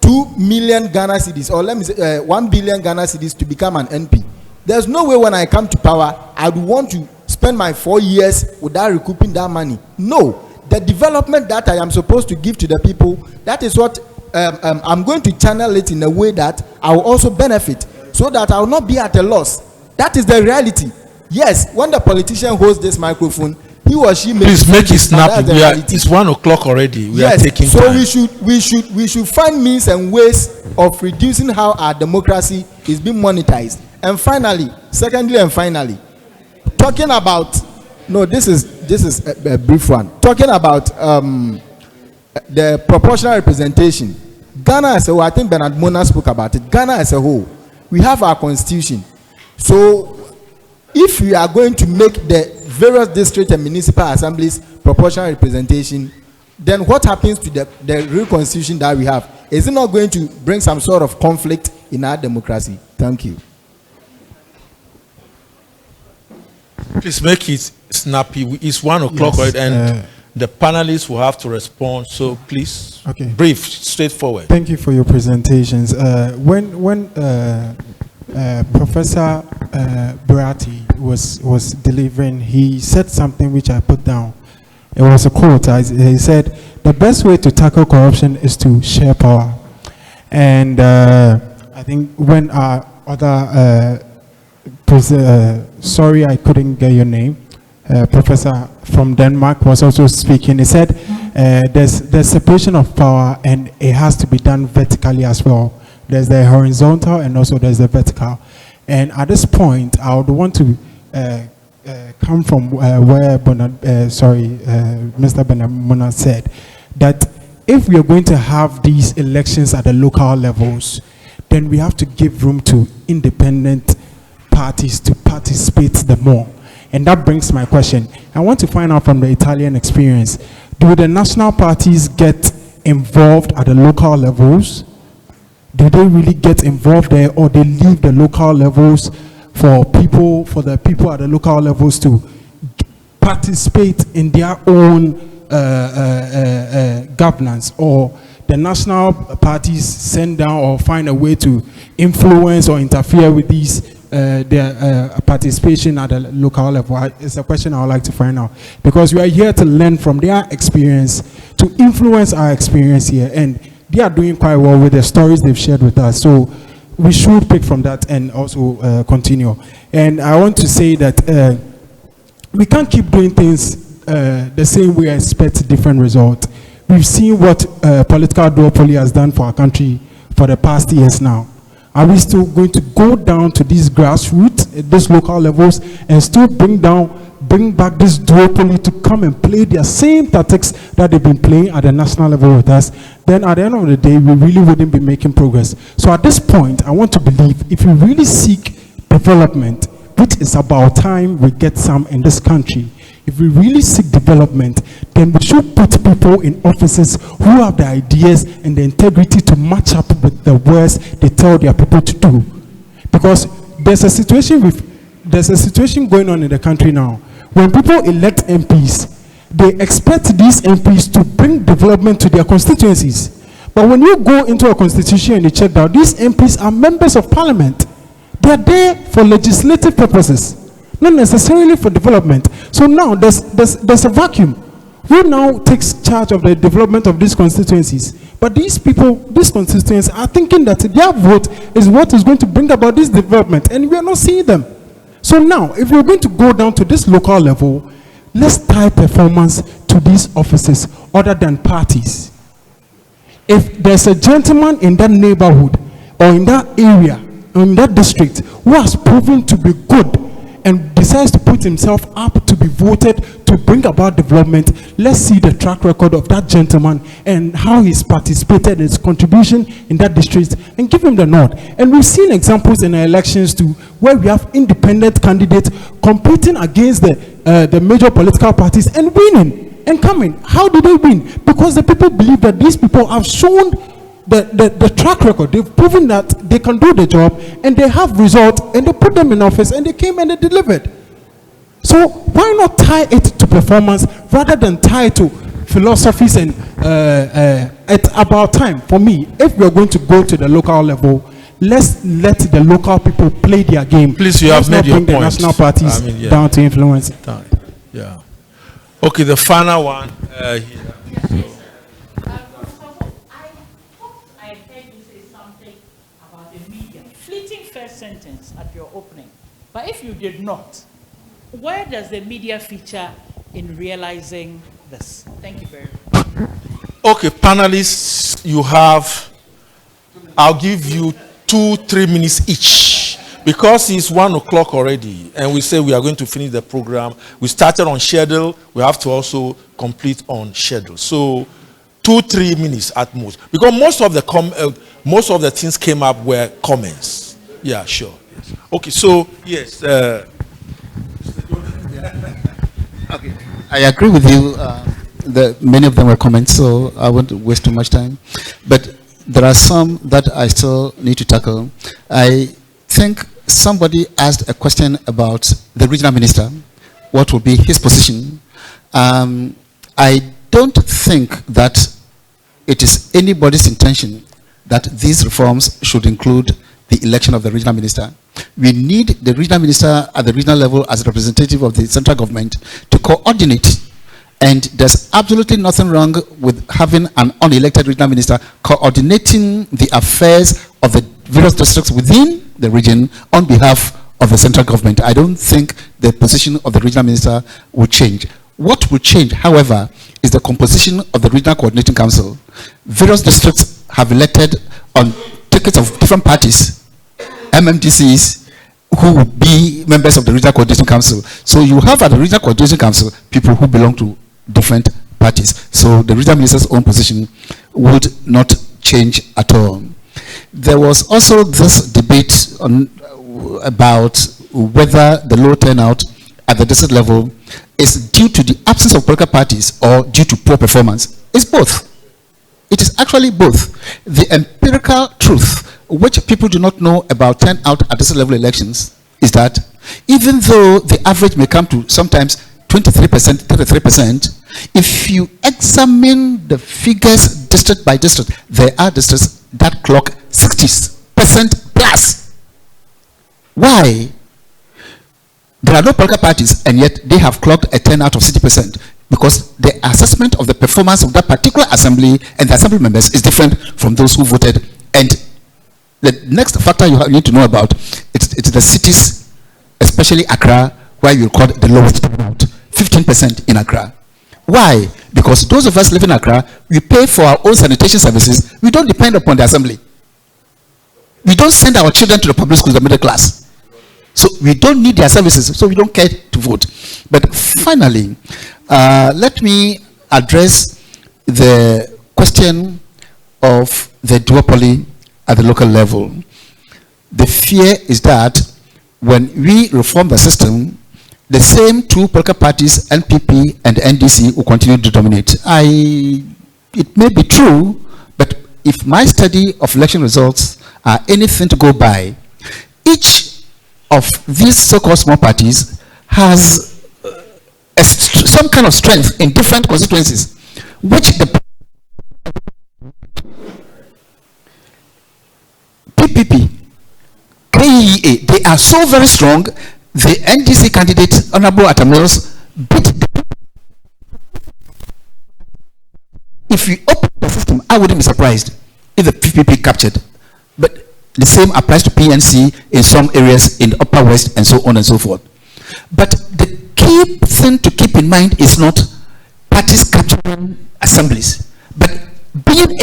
2 million Ghana cedis, or let me say 1 billion Ghana cedis to become an NP, there's no way when I come to power, I would want to spend my 4 years without recouping that money. No. The development that I am supposed to give to the people, that is what I'm going to channel it in a way that I will also benefit, so that I will not be at a loss. That is the reality. Yes, when the politician holds this microphone, he or she may... Please make it snappy. It's 1 o'clock already. We are taking time. we should find means and ways of reducing how our democracy is being monetized. And finally, talking about... No, this is a brief one. Talking about the proportional representation. Ghana as a whole, I think Bernard Mona spoke about it. Ghana as a whole, we have our constitution. So if we are going to make the various district and municipal assemblies proportional representation, then what happens to the real constitution that we have? Is it not going to bring some sort of conflict in our democracy? Thank you. Please make it snappy. It's 1 o'clock, Yes, and the panelists will have to respond. So please, okay. Brief, straightforward. Thank you for your presentations. When Professor Berati was delivering, he said something which I put down. It was a quote. He said, "The best way to tackle corruption is to share power." And I think when our other sorry, I couldn't get your name. Professor from Denmark was also speaking. He said there's separation of power and it has to be done vertically as well. There's the horizontal and also there's the vertical. And at this point, I would want to come from where Mr. Benamona said that if we are going to have these elections at the local levels, then we have to give room to independent parties to participate the more. And that brings my question. I want to find out from the Italian experience, do the national parties get involved at the local levels? Do they really get involved there, or they leave the local levels for the people at the local levels to participate in their own governance, or the national parties send down or find a way to influence or interfere with these their participation at the local level? It's a question I would like to find out, because we are here to learn from their experience to influence our experience here, and they are doing quite well with the stories they've shared with us. So we should pick from that and also continue. And I want to say that we can't keep doing things the same way and expect different results. We've seen what political duopoly has done for our country for the past years now. Are we still going to go down to these grassroots, these local levels, and still bring back this duopoly to come and play their same tactics that they've been playing at the national level with us? Then at the end of the day, we really wouldn't be making progress. So at this point, I want to believe if you really seek development, which is about time we get some in this country, if we really seek development, then we should put people in offices who have the ideas and the integrity to match up with the words they tell their people to do. Because there's a situation going on in the country now. When people elect MPs, they expect these MPs to bring development to their constituencies. But when you go into a constitution and you check out, these MPs are members of parliament. They are there for legislative purposes, not necessarily for development. So now there's a vacuum. Who now takes charge of the development of these constituencies? But these people, these constituents, are thinking that their vote is what is going to bring about this development, and we are not seeing them. So now, if we're going to go down to this local level, let's tie performance to these offices other than parties. If there's a gentleman in that neighborhood or in that area, in that district, who has proven to be good and decides to put himself up to be voted to bring about development, let's see the track record of that gentleman and how he's participated in his contribution in that district and give him the nod. And we've seen examples in the elections too, where we have independent candidates competing against the major political parties and winning and coming. How do they win? Because the people believe that these people have shown the track record. They've proven that they can do the job and they have results, and they put them in office and they came and they delivered. So why not tie it to performance rather than tie it to philosophies? And it's about time for me, if we're going to go to the local level, let's let the local people play their game. Please, you have made your point. The national parties down to influence it. Yeah. Okay, the final one here. Sentence at your opening, but if you did not, where does the media feature in realizing this? Thank you very much. Okay, panelists, you have, I'll give you 2-3 minutes each, because it's 1 o'clock already and we say we are going to finish the program. We started on schedule, we have to also complete on schedule. So 2-3 minutes at most, because most of the things came up were comments. Yeah, sure. Yes. Okay, so yes. Okay, I agree with you. Many of them were comments, so I won't waste too much time. But there are some that I still need to tackle. I think somebody asked a question about the regional minister. What will be his position? I I don't think that it is anybody's intention that these reforms should include the election of the regional minister. We need the regional minister at the regional level as a representative of the central government to coordinate. And there's absolutely nothing wrong with having an unelected regional minister coordinating the affairs of the various districts within the region on behalf of the central government. I don't think the position of the regional minister will change. What will change, however, is the composition of the regional coordinating council. Various districts have elected on tickets of different parties, MMDCs, who will be members of the regional coordinating council. So you have at the regional coordinating council people who belong to different parties. So the regional minister's own position would not change at all. There was also this debate about whether the low turnout at the district level is due to the absence of political parties or due to poor performance. It's both. It is actually both. The empirical truth, which people do not know about turnout at district level elections, is that even though the average may come to sometimes 23%, 33%, if you examine the figures district by district, there are districts that clock 60% plus. Why? There are no political parties, and yet they have clocked a turnout of 60%, because the assessment of the performance of that particular assembly and the assembly members is different from those who voted. And the next factor you need to know about, it's the cities, especially Accra, where you record the lowest turnout, 15% in Accra. Why? Because those of us living in Accra, we pay for our own sanitation services. We don't depend upon the assembly. We don't send our children to the public schools, the middle class. So we don't need their services, so we don't care to vote. But finally, let me address the question of the duopoly at the local level. The fear is that when we reform the system, the same two political parties, NPP and NDC, will continue to dominate. It may be true, but if my study of election results are anything to go by, each of these so-called small parties has some kind of strength in different constituencies, which the PPP, KEA, they are so very strong. The NDC candidate, Honorable Atamils, beat. If we open the system, I wouldn't be surprised if the PPP captured. But the same applies to PNC in some areas in the Upper West and so on and so forth. But the key thing to keep in mind is not parties capturing assemblies, but being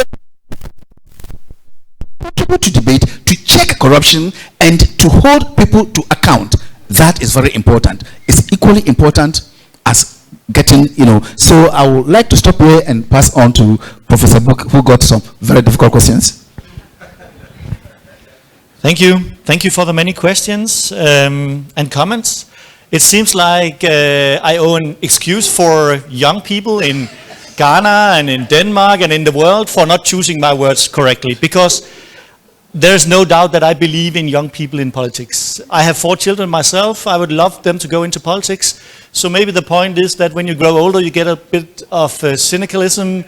able to debate, to check corruption, and to hold people to account. That is very important. It's equally important as getting, So I would like to stop here and pass on to Professor Book, who got some very difficult questions. Thank you. Thank you for the many questions and comments. It seems like I owe an excuse for young people in Ghana and in Denmark and in the world for not choosing my words correctly, because there's no doubt that I believe in young people in politics. I have 4 children myself. I would love them to go into politics. So maybe the point is that when you grow older, you get a bit of cynicalism.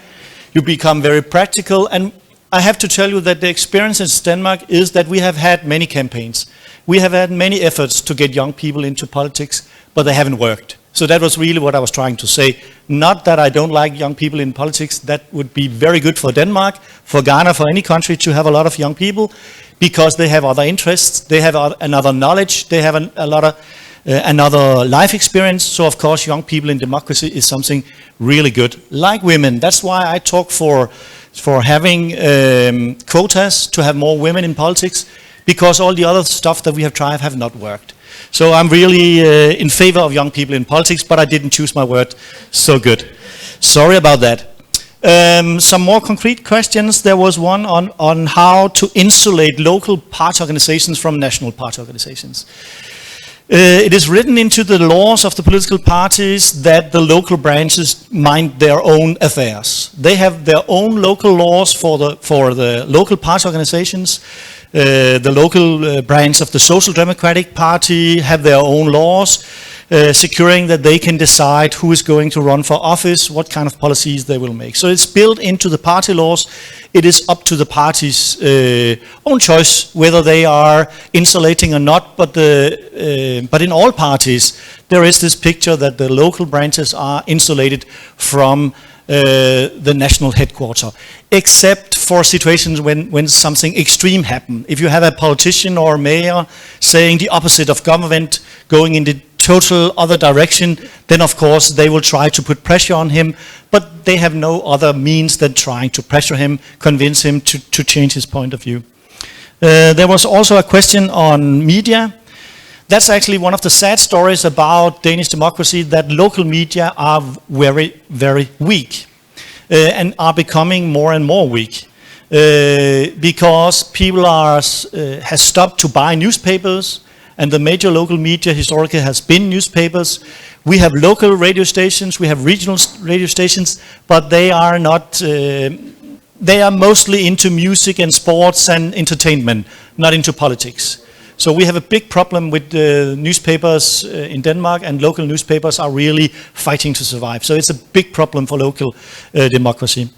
You become very practical. And I have to tell you that the experience in Denmark is that we have had many campaigns. We have had many efforts to get young people into politics, but they haven't worked. So that was really what I was trying to say. Not that I don't like young people in politics. That would be very good for Denmark, for Ghana, for any country to have a lot of young people, because they have other interests, they have another knowledge, they have another life experience. So of course young people in democracy is something really good. Like women, that's why I talk for having quotas to have more women in politics, because all the other stuff that we have tried have not worked. So I'm really in favor of young people in politics, but I didn't choose my word so good. Sorry about that. Some more concrete questions. There was one on how to insulate local party organizations from national party organizations. It is written into the laws of the political parties that the local branches mind their own affairs. They have their own local laws for the local party organizations. The local branch of the Social Democratic Party have their own laws. securing that they can decide who is going to run for office, what kind of policies they will make. So it's built into the party laws. It is up to the parties' own choice whether they are insulating or not, but in all parties there is this picture that the local branches are insulated from the national headquarters, except for situations when something extreme happens. If you have a politician or a mayor saying the opposite of government, going in the total other direction, then of course they will try to put pressure on him, but they have no other means than trying to pressure him, convince him to change his point of view. There was also a question on media. That's actually one of the sad stories about Danish democracy, that local media are very, very weak and are becoming more and more weak because people has stopped to buy newspapers, and the major local media historically has been newspapers. We have local radio stations, we have regional radio stations, but they are not, they are mostly into music and sports and entertainment, not into politics. So we have a big problem with newspapers in Denmark, and local newspapers are really fighting to survive. So it's a big problem for local democracy.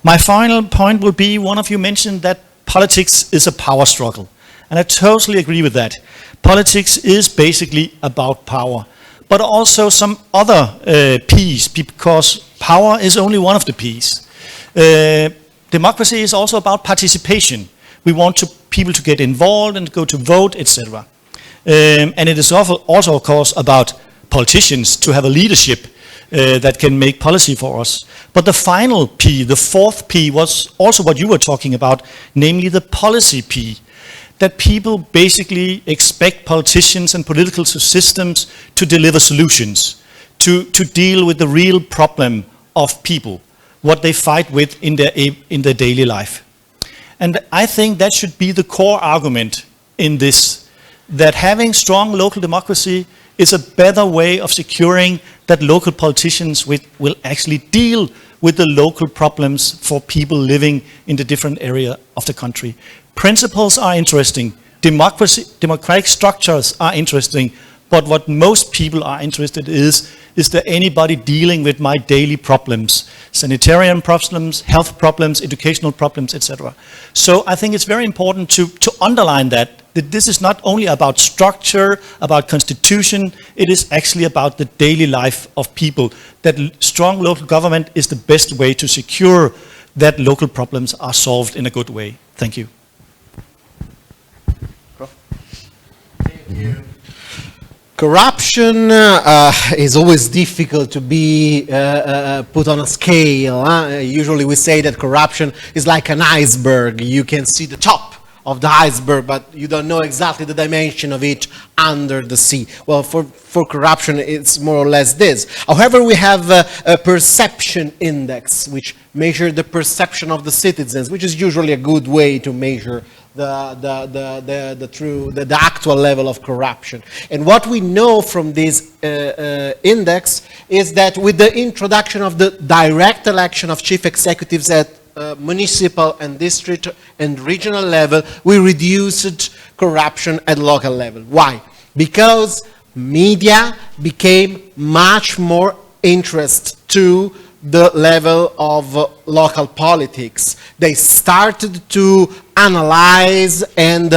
My final point will be, one of you mentioned that politics is a power struggle. And I totally agree with that. Politics is basically about power, but also some other P's, because power is only one of the P's. Democracy is also about participation. We want people to get involved and go to vote, etc. And it is also, of course, about politicians to have a leadership that can make policy for us. But the final P, the fourth P, was also what you were talking about, namely the policy P. That people basically expect politicians and political systems to deliver solutions, to deal with the real problem of people, what they fight with in their daily life. And I think that should be the core argument in this, that having strong local democracy is a better way of securing that local politicians will actually deal with the local problems for people living in the different area of the country. Principles are interesting, democratic structures are interesting, but what most people are interested is there anybody dealing with my daily problems, sanitarian problems, health problems, educational problems, etc. So I think it's very important to underline that this is not only about structure, about constitution, it is actually about the daily life of people, that strong local government is the best way to secure that local problems are solved in a good way. Thank you. Thank you. Corruption is always difficult to be put on a scale. Usually we say that corruption is like an iceberg. You can see the top of the iceberg, but you don't know exactly the dimension of it under the sea. Well, for corruption, it's more or less this. However, we have a perception index, which measures the perception of the citizens, which is usually a good way to measure the actual level of corruption. And what we know from this index is that with the introduction of the direct election of chief executives at municipal and district and regional level, we reduced corruption at local level. Why? Because media became much more interested to the level of local politics. They started to analyze and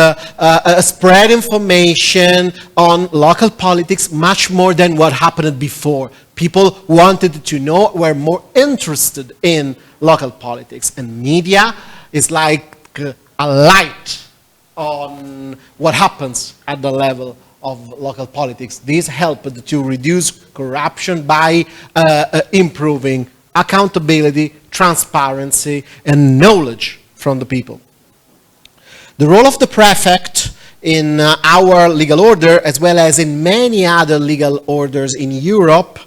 spread information on local politics much more than what happened before. People wanted to know, were more interested in local politics, and media is like a light on what happens at the level of local politics. This helped to reduce corruption by improving accountability, transparency, and knowledge from the people. The role of the prefect in our legal order, as well as in many other legal orders in Europe,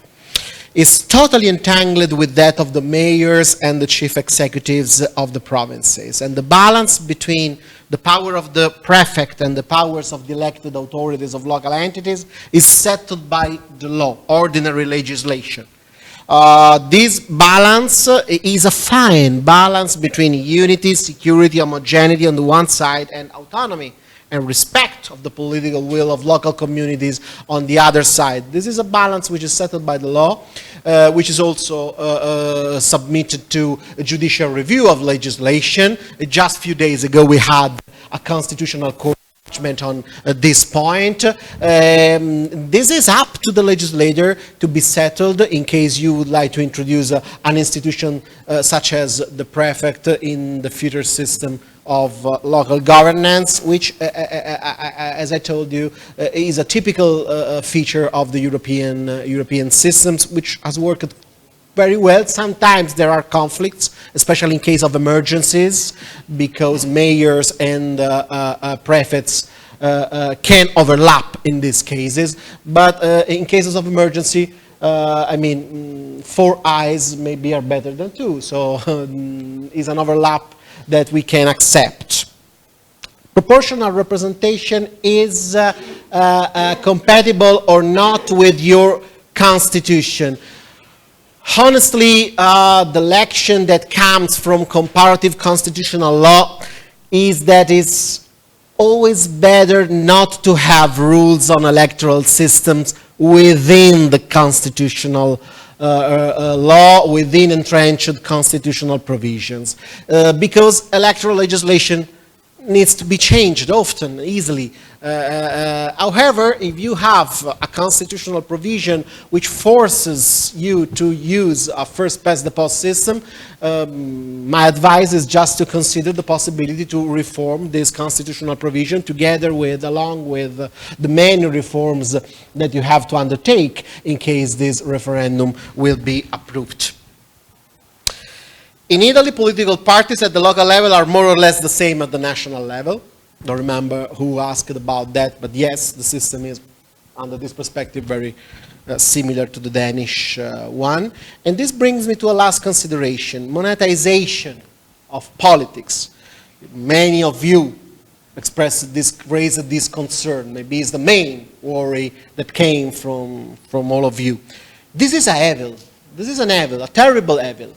is totally entangled with that of the mayors and the chief executives of the provinces. And the balance between the power of the prefect and the powers of the elected authorities of local entities is settled by the law, ordinary legislation. This balance is a fine balance between unity, security, homogeneity on the one side and autonomy and respect of the political will of local communities on the other side. This is a balance which is settled by the law, which is also submitted to a judicial review of legislation. Just a few days ago we had a constitutional court judgment on this point. This is up to the legislator to be settled in case you would like to introduce an institution such as the prefect in the future system of local governance, which, as I told you, is a typical feature of the European systems, which has worked very well. Sometimes there are conflicts, especially in case of emergencies, because mayors and prefects can overlap in these cases. But in cases of emergency, I mean, 4 eyes maybe are better than 2. So is an overlap that we can accept. Proportional representation is compatible or not with your constitution. Honestly, the lection that comes from comparative constitutional law is that it's always better not to have rules on electoral systems within the constitutional law, within entrenched constitutional provisions, because electoral legislation needs to be changed often, easily. However, if you have a constitutional provision which forces you to use a first-past-the-post system, my advice is just to consider the possibility to reform this constitutional provision together with, along with the many reforms that you have to undertake in case this referendum will be approved. In Italy, political parties at the local level are more or less the same at the national level. Don't remember who asked about that, but yes, the system is, under this perspective, very similar to the Danish one. And this brings me to a last consideration, monetization of politics. Many of you raised this concern. Maybe it's the main worry that came from all of you. This is a evil. This is an evil, a terrible evil.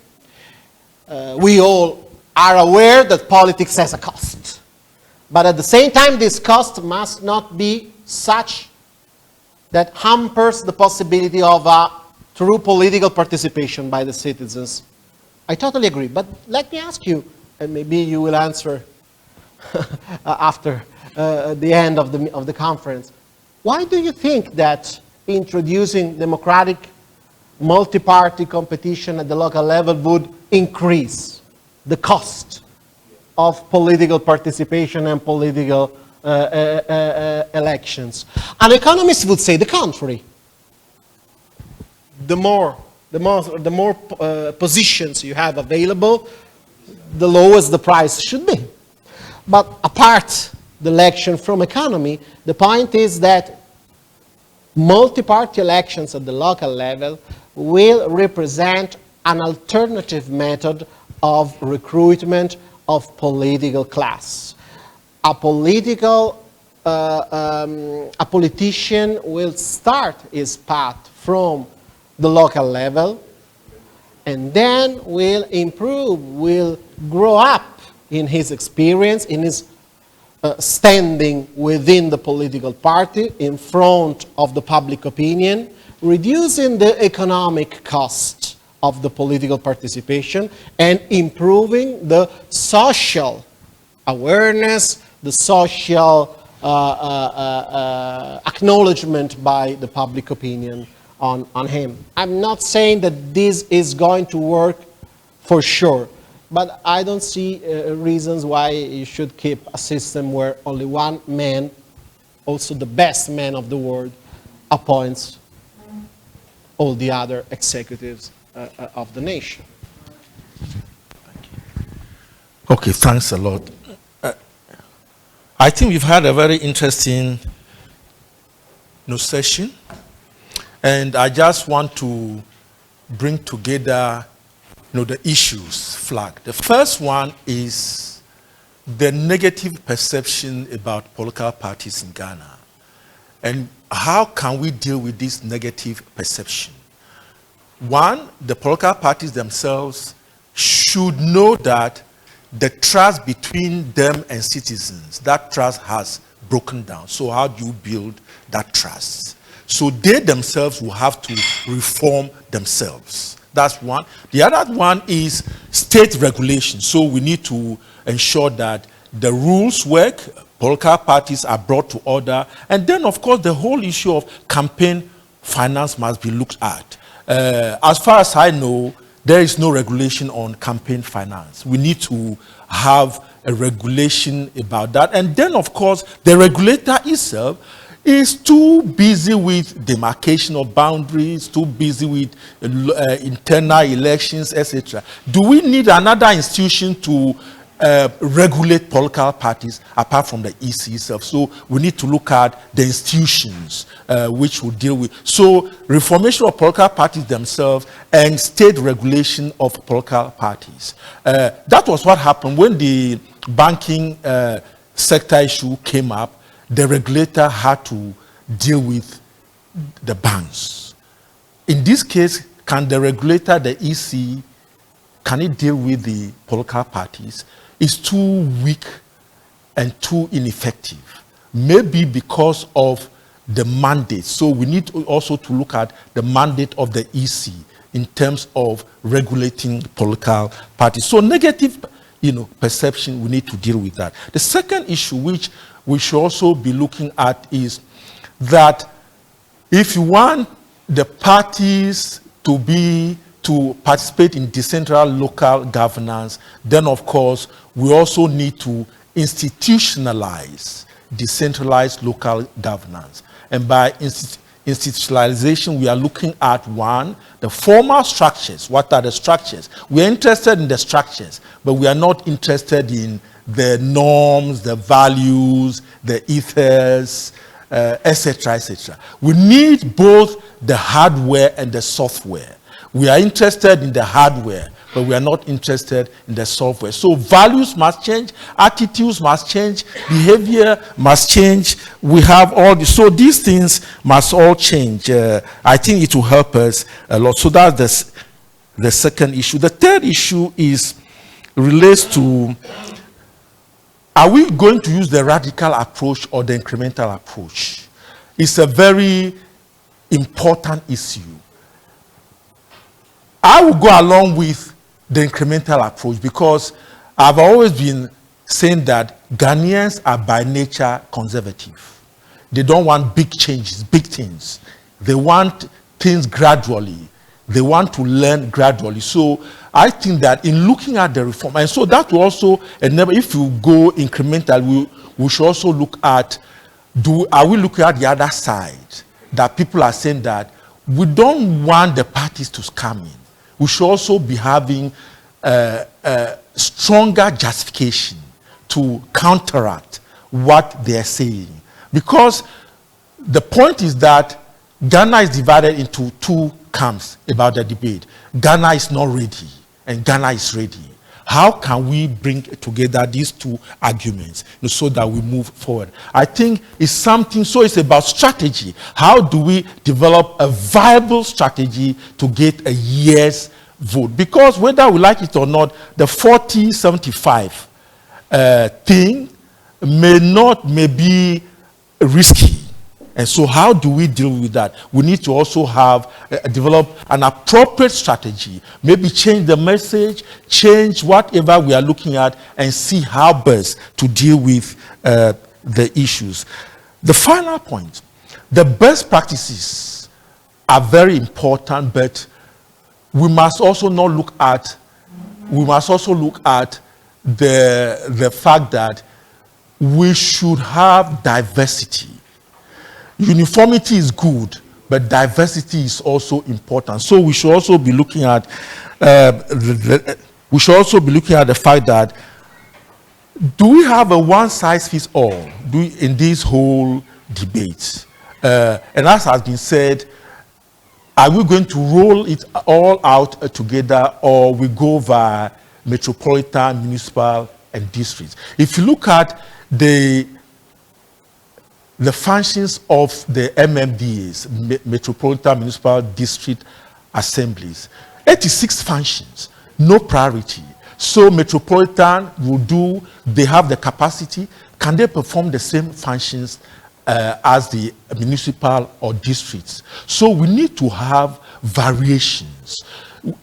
We all are aware that politics has a cost. But at the same time, this cost must not be such that hampers the possibility of a true political participation by the citizens. I totally agree. But let me ask you, and maybe you will answer after the end of the conference, why do you think that introducing democratic multi-party competition at the local level would increase the cost of political participation and political elections? An economist would say the contrary. The more positions you have available, the lowest the price should be. But apart the election from economy, the point is that multi-party elections at the local level will represent an alternative method of recruitment of political class. A politician will start his path from the local level and then will improve, will grow up in his experience, in his standing within the political party, in front of the public opinion, reducing the economic cost of the political participation and improving the social awareness, the social acknowledgement by the public opinion on him. I'm not saying that this is going to work for sure, but I don't see reasons why you should keep a system where only one man, also the best man of the world, appoints all the other executives of the nation. Okay, thanks a lot. I think we've had a very interesting session, and I just want to bring together the issues flagged. The first one is the negative perception about political parties in Ghana. And how can we deal with this negative perception? One, the political parties themselves should know that the trust between them and citizens, that trust has broken down. So how do you build that trust? So they themselves will have to reform themselves. That's one. The other one is state regulation. So we need to ensure that the rules work, political parties are brought to order, and then, of course, the whole issue of campaign finance must be looked at. As far as I know, there is no regulation on campaign finance. We need to have a regulation about that. And then, of course, the regulator itself is too busy with demarcation of boundaries, too busy with internal elections, etc. Do we need another institution to regulate political parties apart from the EC itself? So we need to look at the institutions which will deal with. So reformation of political parties themselves and state regulation of political parties. That was what happened when the banking sector issue came up. The regulator had to deal with the banks. In this case, can the regulator, the EC, can it deal with the political parties? It's too weak and too ineffective. Maybe because of the mandate. So we need also to look at the mandate of the EC in terms of regulating political parties. So negative, perception, we need to deal with that. The second issue which we should also be looking at is that if you want the parties to participate in decentralized local governance, then of course we also need to institutionalize decentralized local governance. And by institutionalization, we are looking at one, the formal structures. What are the structures? We are interested in the structures, but we are not interested in the norms, the values, the ethos, etc., etc. We need both the hardware and the software. We are interested in the hardware, but we are not interested in the software. So values must change, attitudes must change, behavior must change. We have all this. So these things must all change. I think it will help us a lot. So that's the second issue. The third issue relates to, are we going to use the radical approach or the incremental approach? It's a very important issue. I will go along with the incremental approach because I've always been saying that Ghanaians are by nature conservative. They don't want big changes, big things. They want things gradually. They want to learn gradually. So I think that in looking at the reform, and so that will also enable, if you go incremental, we should also look at, are we looking at the other side? That people are saying that we don't want the parties to scam in. We should also be having a stronger justification to counteract what they are saying. Because the point is that Ghana is divided into two camps about the debate. Ghana is not ready, and Ghana is ready. How can we bring together these two arguments so that we move forward? I think it's something, so it's about strategy. How do we develop a viable strategy to get a yes vote? Because whether we like it or not, the 40-75 thing may be risky. And so how do we deal with that? We need to also develop an appropriate strategy. Maybe change the message, change whatever we are looking at, and see how best to deal with the issues. The final point, the best practices are very important, but we must also look at the fact that we should have diversity. Uniformity is good, but diversity is also important. So we should also be looking at the fact that, do we have a one-size-fits-all in this whole debate? And as has been said, are we going to roll it all out together, or we go via metropolitan, municipal, and districts? If you look at the functions of the MMDAs, Metropolitan Municipal District Assemblies, 86 functions, no priority. So Metropolitan will they have the capacity, can they perform the same functions as the municipal or districts? So we need to have variations.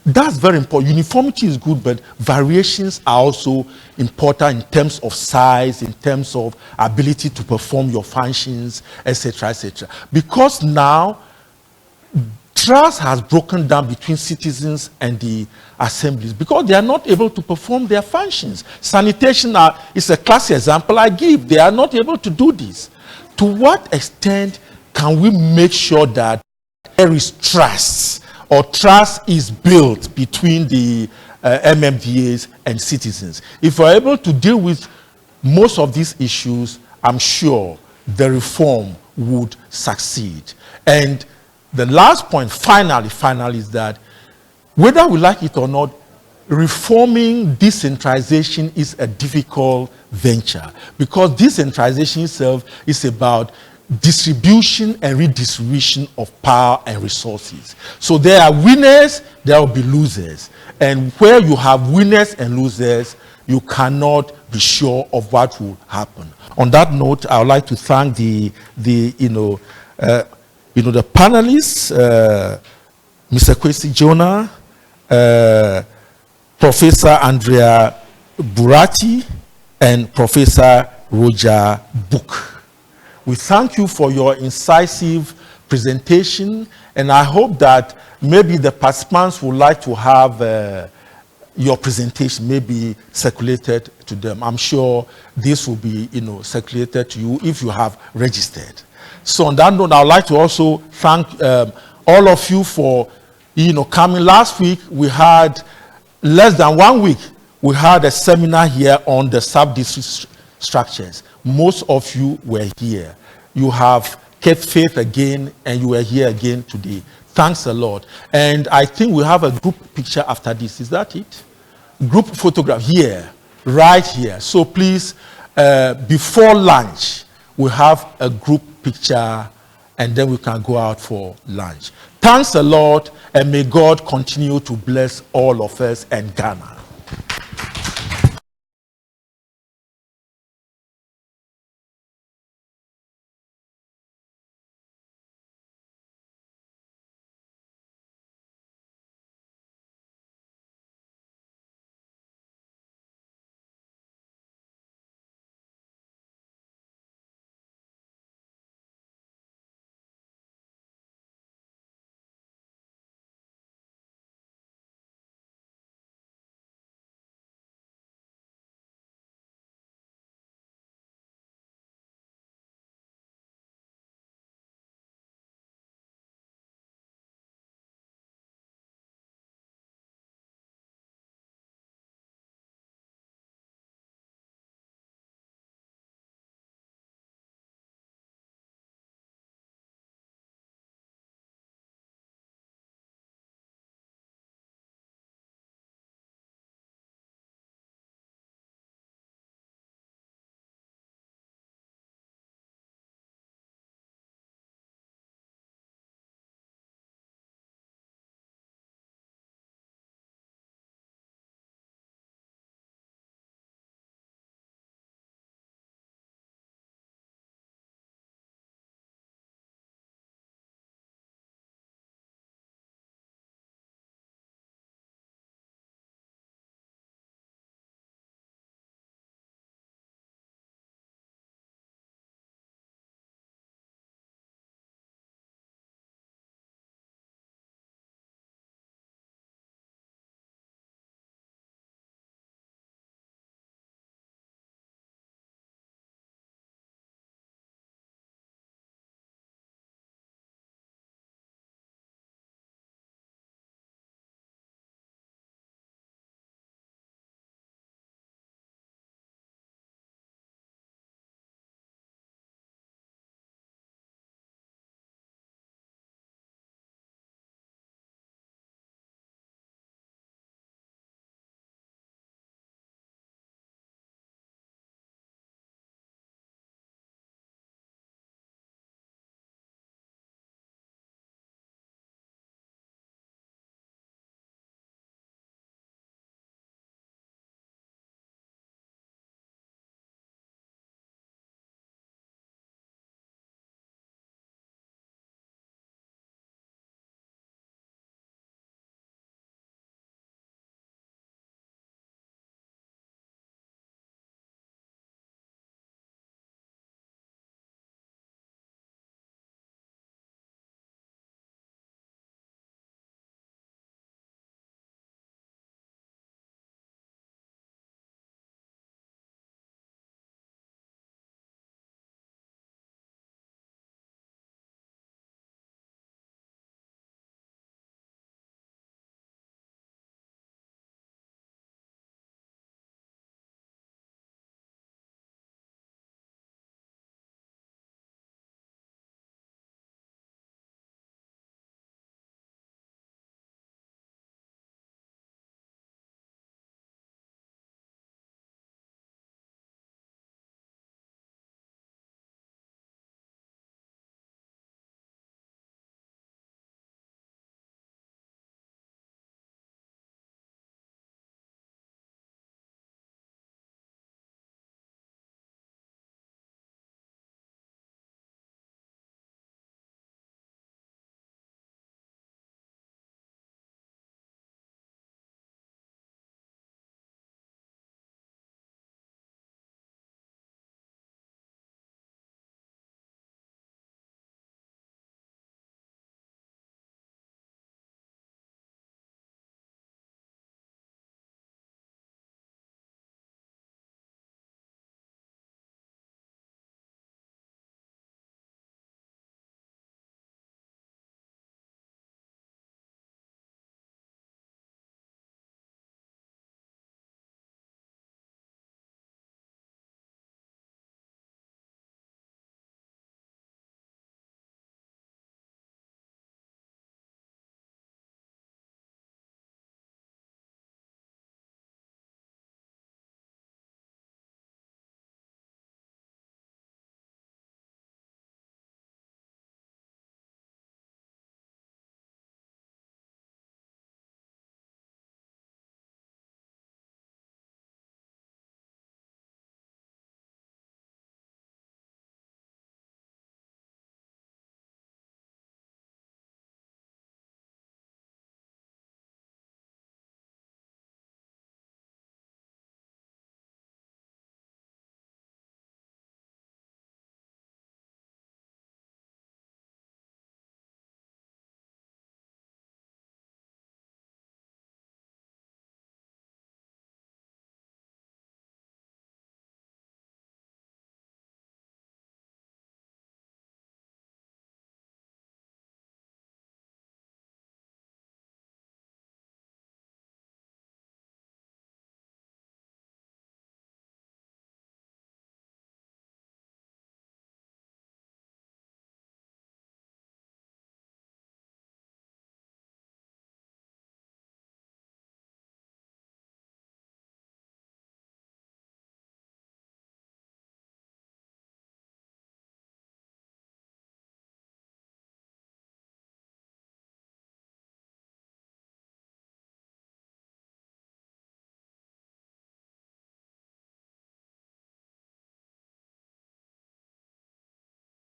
That's very important. Uniformity is good, but variations are also important in terms of size, in terms of ability to perform your functions, etc., etc. Because now, trust has broken down between citizens and the assemblies because they are not able to perform their functions. Sanitation is a classic example I give. They are not able to do this. To what extent can we make sure that there is trust or trust is built between the MMDAs and citizens? If we're able to deal with most of these issues, I'm sure the reform would succeed. And the last point, finally, is that whether we like it or not, reforming decentralization is a difficult venture because decentralization itself is about distribution and redistribution of power and resources. So there are winners, there will be losers. And where you have winners and losers, you cannot be sure of what will happen. On that note, I would like to thank the panelists, Mr. Kwesi Jonah, Professor Andrea Burati, and Professor Roger Book. We thank you for your incisive presentation, and I hope that maybe the participants would like to have your presentation maybe circulated to them. I'm sure this will be circulated to you if you have registered. So on that note, I would like to also thank all of you for coming. Last week, we had less than 1 week, we had a seminar here on the sub-district structures. Most of you were here. You have kept faith again, and you were here again today. Thanks a lot. And I think we have a group picture after this. Is that it? Group photograph here, right here. So please, before lunch, we have a group picture, and then we can go out for lunch. Thanks a lot, and may God continue to bless all of us and Ghana.